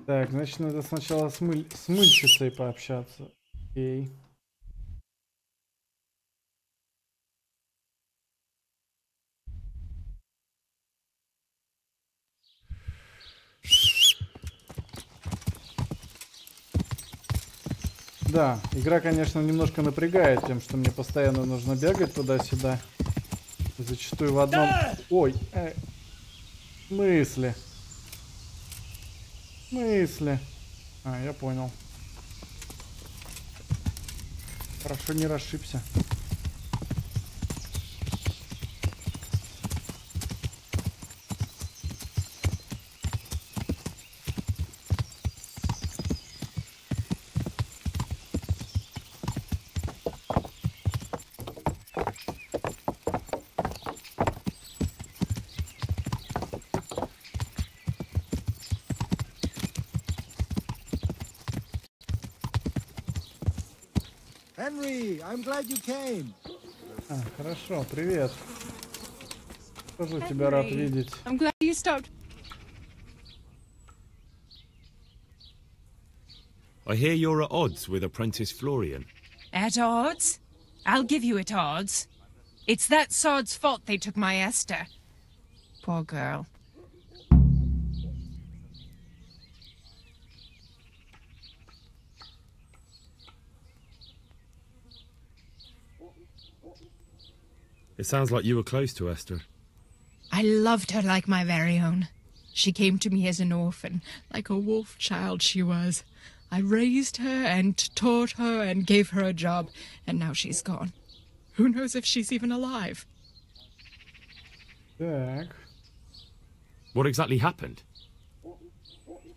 Так, значит, надо сначала с мыльщицей пообщаться. Окей. Да, игра, конечно, немножко напрягает тем, что мне постоянно нужно бегать туда-сюда. Зачастую в одном... Ой, мысли. А, я понял. Хорошо, не расшибся. Henry, I'm glad you came. А, хорошо, привет. Тоже тебя рад видеть. I'm glad you stopped. I hear you're at odds with apprentice Florian. At odds? I'll give you at odds. It's that sod's fault they took my Esther. Poor girl. It sounds like you were close to Esther. I loved her like my very own. She came to me as an orphan, like a wolf child she was. I raised her and taught her and gave her a job, and now she's gone. Who knows if she's even alive? Так. What exactly happened?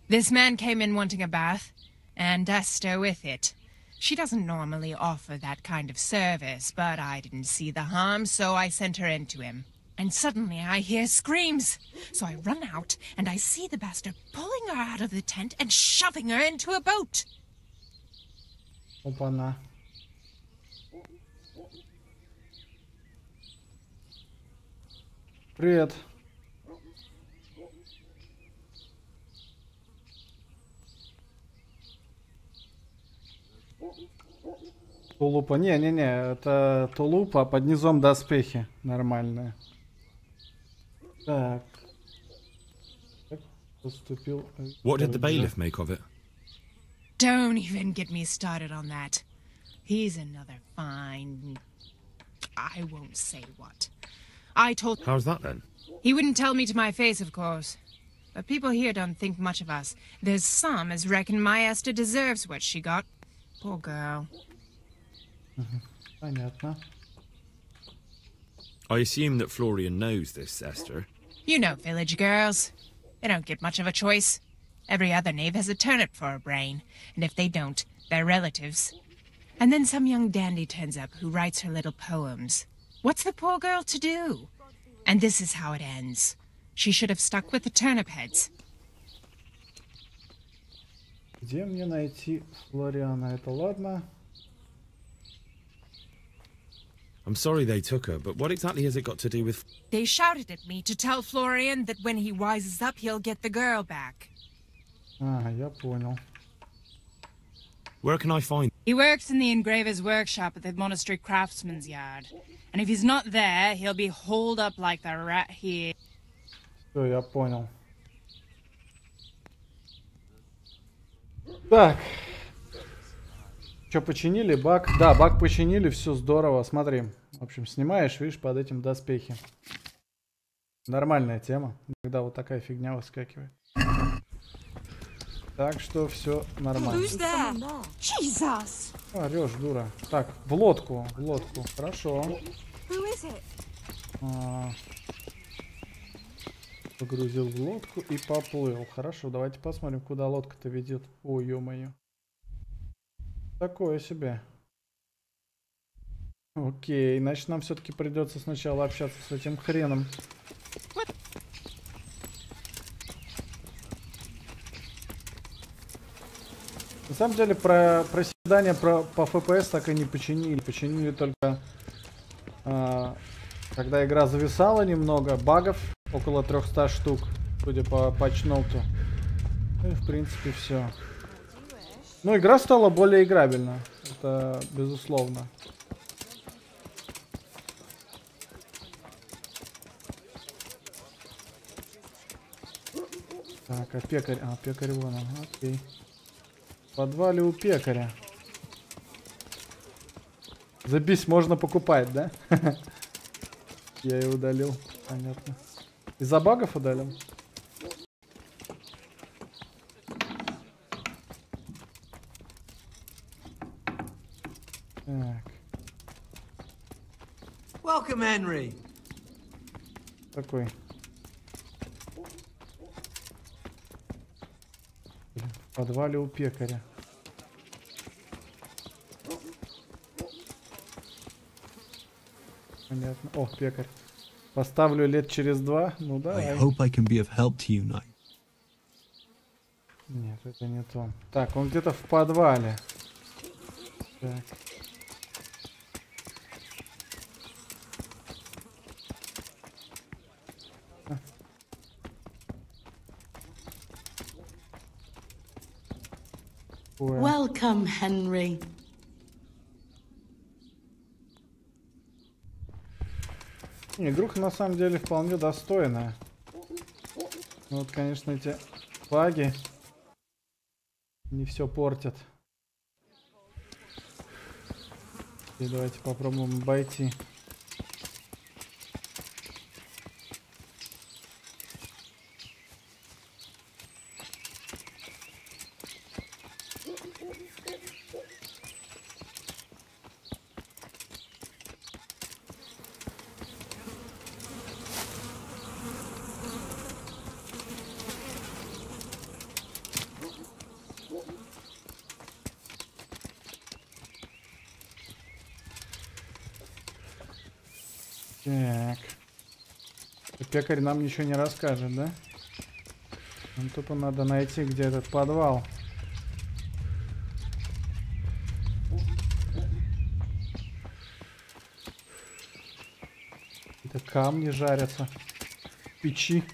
This man came in wanting a bath, and Esther with it. She doesn't normally offer that kind of service, but I didn't see the harm, so I sent her in to him. And suddenly I hear screams. So I run out, and I see the bastard pulling her out of the tent and shoving her into a boat. Опа-на. Привет. Тулупа. Не-не-не, это тулупа, под низом доспехи нормальные. Так. Поступил. What did the bailiff make of it? Don't even get me started on that. He's another fine... I won't say what. I told... How's that then? He wouldn't tell me to my face, of course. But people here don't think much of us. There's some as reckon my Esther deserves what she got. Poor girl. Понятно. I assume that Florian knows this, Esther. You know village girls. They don't get much of a choice. Every other knave has a turnip for a brain, and if they don't, they're relatives. And then some young dandy turns up who writes her little poems. What's the poor girl to do? And this is how it ends. She should have stuck with the turnip heads. Где мне найти Флориана? Это ладно. I'm sorry they took her, but what exactly has it got to do with... They shouted at me to tell Florian that when he wises up, he'll get the girl back. Ага, я понял. Where can I find... He works in the engraver's workshop at the monastery craftsman's yard. And if he's not there, he'll be holed up like the rat here. Все, я понял. Так, Что, починили баг? Да, баг починили, все здорово. Смотри. В общем, снимаешь, видишь, под этим доспехи. Нормальная тема, когда вот такая фигня выскакивает. Так что все нормально. Орешь, дура. Так, в лодку, в лодку. Хорошо. Погрузил в лодку и поплыл. Хорошо, давайте посмотрим, куда лодка-то ведет. Ой, ё-моё. Такое себе. Окей, значит нам все-таки придется сначала общаться с этим хреном. На самом деле про задания по FPS так и не починили. Починили только когда игра зависала немного. Багов около 300 штук, судя по патчноуту. Ну и в принципе все. Ну, игра стала более играбельна. Это безусловно. Так, а пекарь... А, пекарь вон он, окей. В подвале у пекаря. Забись, можно покупать, да? Я ее удалил, понятно. Из-за багов удалил? Так. Welcome, Henry. Такой. В подвале у пекаря. Понятно. О, пекарь. Поставлю лет через 2. Ну да. I hope I can be of help to you, Knight. Нет, это не то. Так, он где-то в подвале. Так. Welcome, Henry. Игруха на самом деле вполне достойная. Ну, вот, конечно, эти баги не все портят. И давайте попробуем обойти. Так. Пекарь нам ничего не расскажет, да? Нам тупо надо найти, где этот подвал. Это камни жарятся в печи.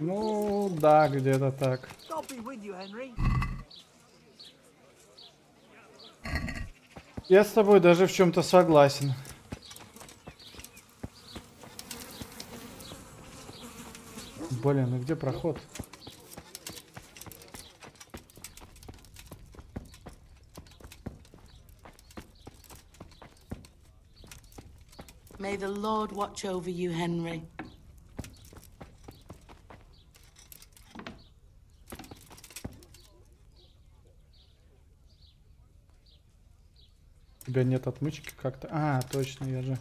Ну, да, где-то так. Я с тобой даже в чем-то согласен. Блин, ну где проход? May the Lord watch over you, Henry. У тебя нет отмычки как-то? А, точно, я же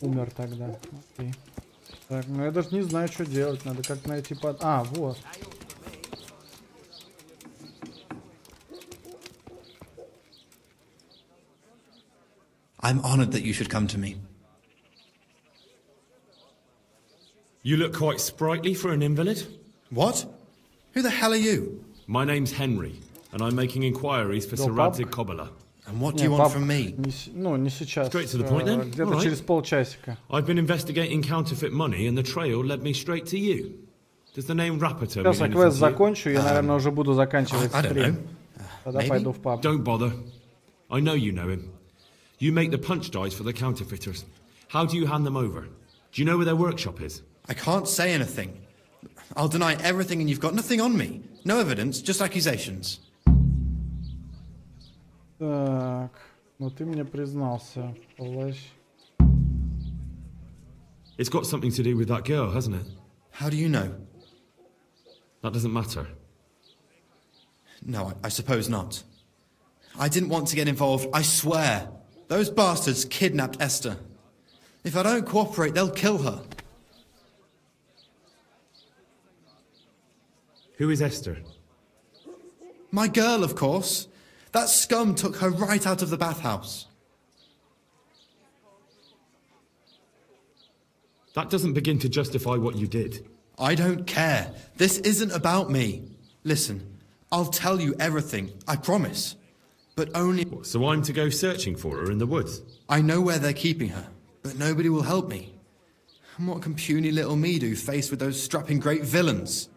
умер тогда. Окей. Так, ну я даже не знаю, что делать. Надо как найти под... А, вот. I'm honored that you should come to me. You look quite sprightly for an invalid. What? Who the hell are you? My name's Henry, and I'm making inquiries for Sir Radzig Kobyla. And what do you want from me? Ну, не сейчас. Straight to the point, then. Где-то через полчасика. I've been investigating counterfeit money, and the trail led me straight to you. Does the name Работаю mean Сейчас я anything квест to you? закончу, я, наверное, уже буду заканчивать стрим. Тогда пойду в паб. Don't bother. I know you know him. You make the punch dice for the counterfeiters. How do you hand them over? Do you know where their workshop is? I can't say anything. I'll deny everything and you've got nothing on me. No evidence, just accusations. Так, ну ты мне признался, плащ. It's got something to do with that girl, hasn't it? How do you know? That doesn't matter. No, I suppose not. I didn't want to get involved, I swear. Those bastards kidnapped Esther. If I don't cooperate, they'll kill her. Who is Esther? My girl, of course. That scum took her right out of the bathhouse. That doesn't begin to justify what you did. I don't care. This isn't about me. Listen, I'll tell you everything, I promise. But only... So I'm to go searching for her in the woods? I know where they're keeping her, but nobody will help me. And what can puny little me do faced with those strapping great villains?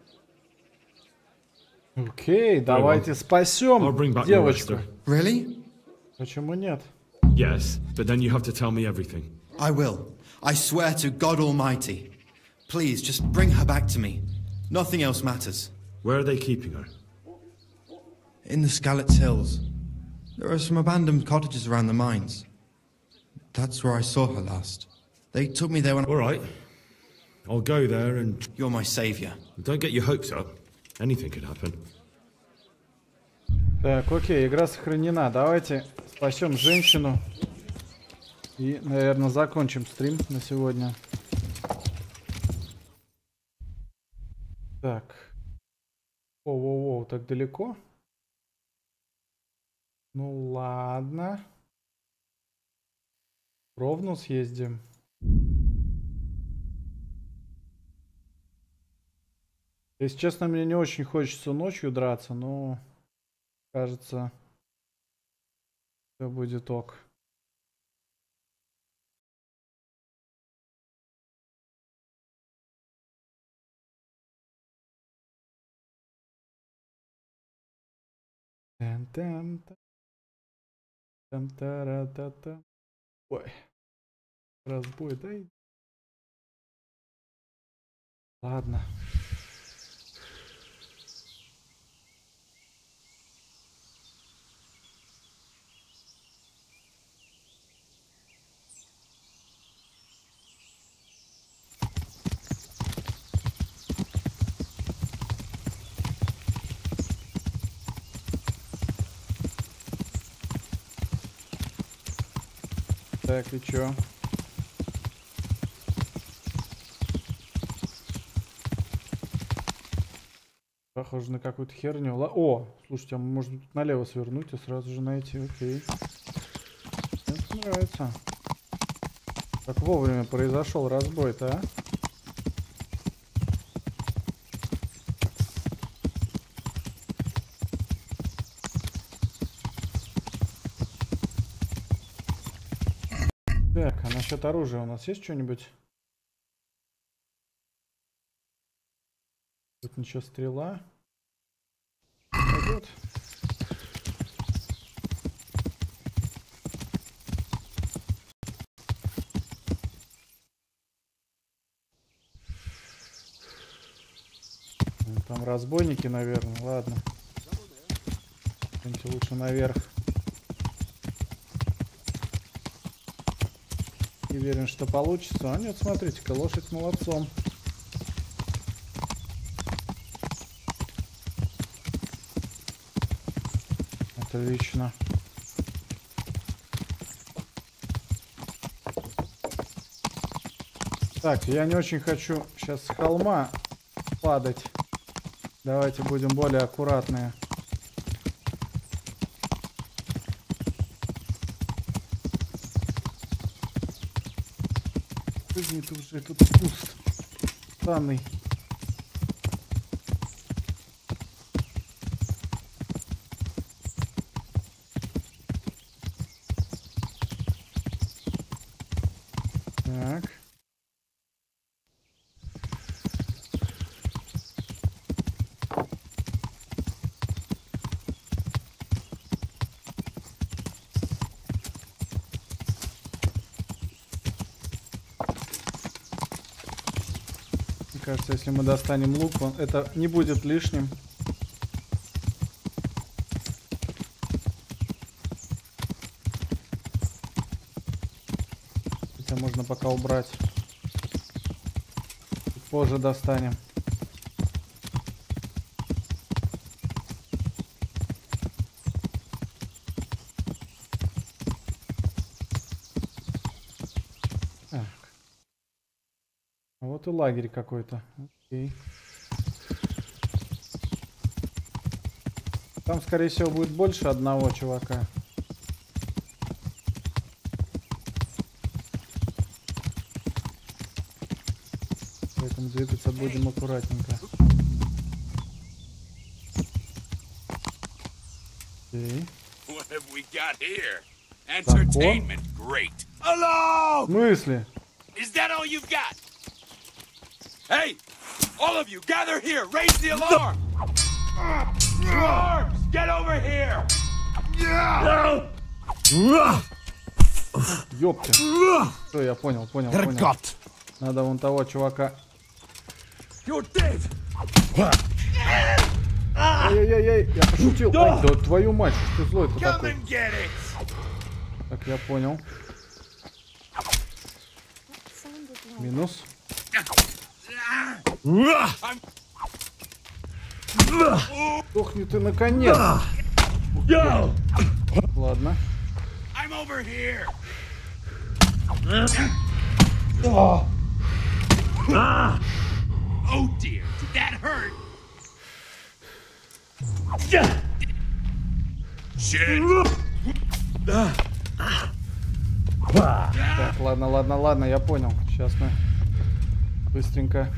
Окей, давайте спасем девочку. Really? Почему нет? Yes, but then you have to tell me everything. I will. I swear to God Almighty. Please, just bring her back to me. Nothing else matters. Where are they keeping her? In the Skalitz Hills. There are some abandoned cottages around the mines. That's where I saw her last. They took me there when... All right. I'll go there and... You're my savior. Don't get your hopes up. Anything could happen. Так, окей, игра сохранена. Давайте спасем женщину. И, наверное, закончим стрим на сегодня. Так. Воу-воу-воу, так далеко? Ну ладно. Ровно съездим. Если честно, мне не очень хочется ночью драться, но кажется, все будет ок. Ой. Разбой, дай. Ладно. Так, и чё? Похоже на какую-то херню. О, слушайте, а можно тут налево свернуть и сразу же найти. Окей. Мне нравится. Как вовремя произошел разбой-то, а? Так, а насчет оружия у нас есть что-нибудь? Тут ничего, стрела. Пойдет. Там разбойники, наверное. Ладно. Пойдемте лучше наверх. Не уверен, что получится. А нет, смотрите-ка, лошадь молодцом. Отлично. Так, я не очень хочу сейчас с холма падать. Давайте будем более аккуратные. Ты уже тут пуст. Странный. кажется, если мы достанем лук, это не будет лишним. Хотя можно пока убрать. Чуть позже достанем. Вот и лагерь какой-то. Окей. Там, скорее всего, будет больше одного чувака. Поэтому двигаться будем аккуратненько. Окей. Entertainment, great. Hello! В смысле? Is that all you've got? Hey, all of you, gather here. Raise the alarm. Dwarves, get over here. Ёпта. Все, я понял. Надо вон того чувака. Ай-яй-яй, я пошутил. Ай, да твою мать, что ты злой-то такой. Так, я понял. Минус. Сдохни ты наконец. Ладно. Так, ладно, я понял. Сейчас мы быстренько.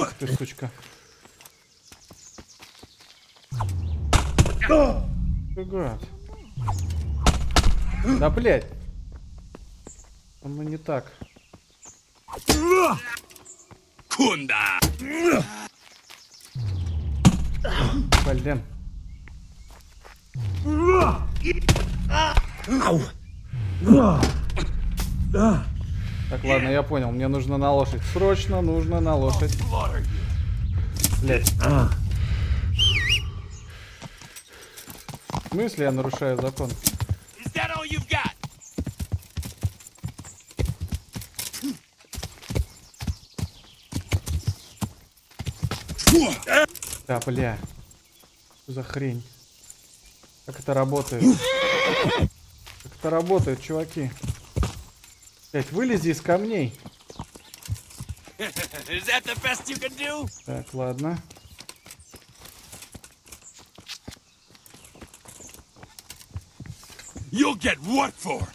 Ах ты, сучка. Гад. Да, блядь. Оно не так. Кунда. Блин. Так, ладно, я понял. Мне нужно на лошадь. Срочно нужно на лошадь. Блять. В смысле я нарушаю закон? Да, бля. Что за хрень? Как это работает? Как это работает, чуваки? Блять, вылези из камней. Так, ладно. You'll get what for?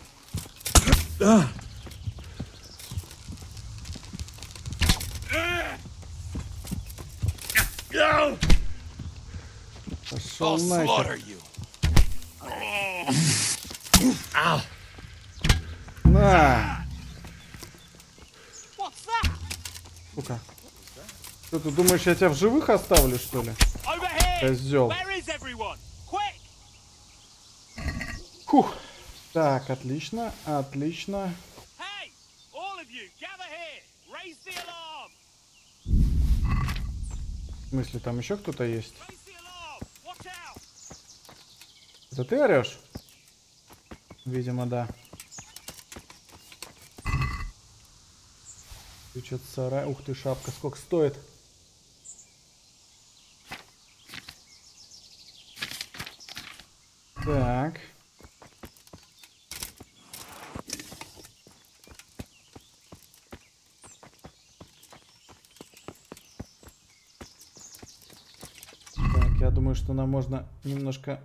Пошел нахер. На! Сука. Что ты думаешь, я тебя в живых оставлю, что ли? Козёл. Фух. Так, отлично, отлично. В смысле, там еще кто-то есть? Это ты орешь? Видимо, да. Ключ от сарая. Ух ты, шапка. Сколько стоит? Так. Так, я думаю, что нам можно немножко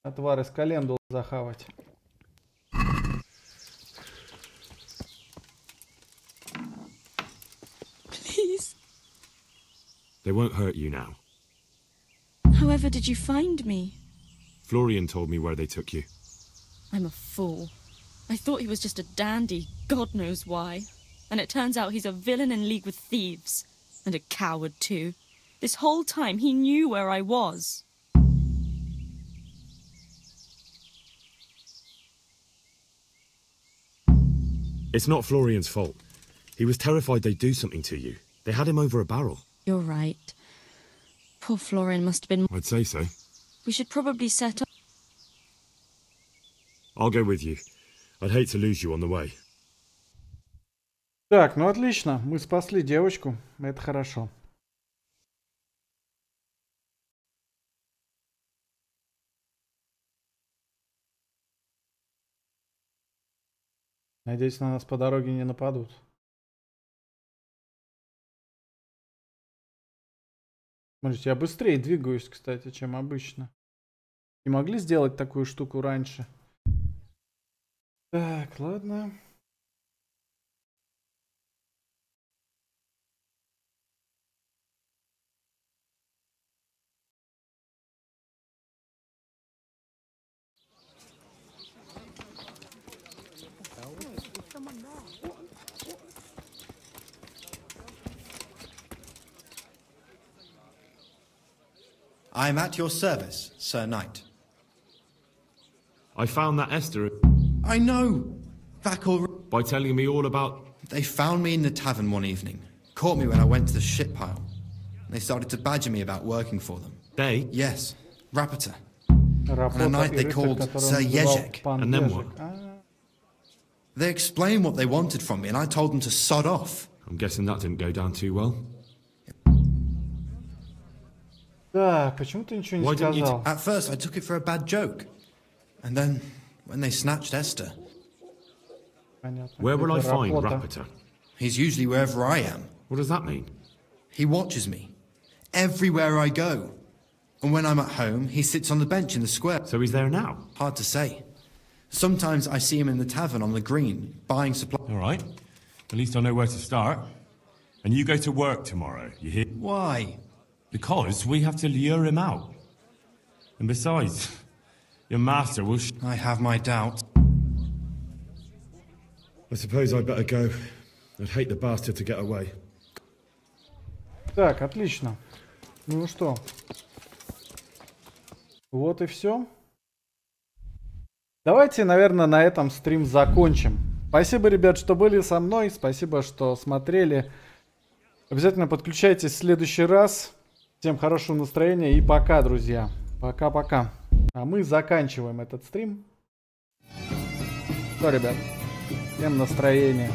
отвар из календулы захавать. Please. They won't hurt you now. However did you find me? Florian told me where they took you. I'm a fool. I thought he was just a dandy, God knows why. And it turns out he's a villain in league with thieves. And a coward too. This whole time he knew where I was. It's not Florian's fault. He was terrified they'd do something to you. They had him over a barrel. You're right. Poor Florian must have been... I'd say so. We should probably set up... I'll go with you. I'd hate to lose you on the way. Так, ну отлично. Мы спасли девочку. Это хорошо. Надеюсь, на нас по дороге не нападут. Смотрите, я быстрее двигаюсь, кстати, чем обычно. Не могли сделать такую штуку раньше? Так, ладно. I'm at your service, Sir Knight. I found that Esther... I know! Back all... By telling me all about... They found me in the tavern one evening. Caught me when I went to the shit pile. They started to badger me about working for them. They? Yes. Rapita. And a knight they called Sir Jezek. And then what? They explained what they wanted from me, and I told them to sod off. I'm guessing that didn't go down too well. Да, почему ты ничего не сказал? At first, I took it for a bad joke. And then, when they snatched Esther... Where will I find Rapita? He's usually wherever I am. What does that mean? He watches me. Everywhere I go. And when I'm at home, he sits on the bench in the square. So he's there now? Hard to say. Sometimes I see him in the tavern on the green, buying supplies. All right. At least I know where to start. And you go to work tomorrow, you hear? Why? Because we have to lure him out. And besides, your master will... I have my doubts. I suppose I'd better go. I'd hate the bastard to get away. Так, отлично. Ну что? Вот и все. Давайте, наверное, на этом стрим закончим. Спасибо, ребят, что были со мной. Спасибо, что смотрели. Обязательно подключайтесь в следующий раз. Всем хорошего настроения и пока, друзья. Пока-пока. А мы заканчиваем этот стрим. Что, ребят? Всем настроения.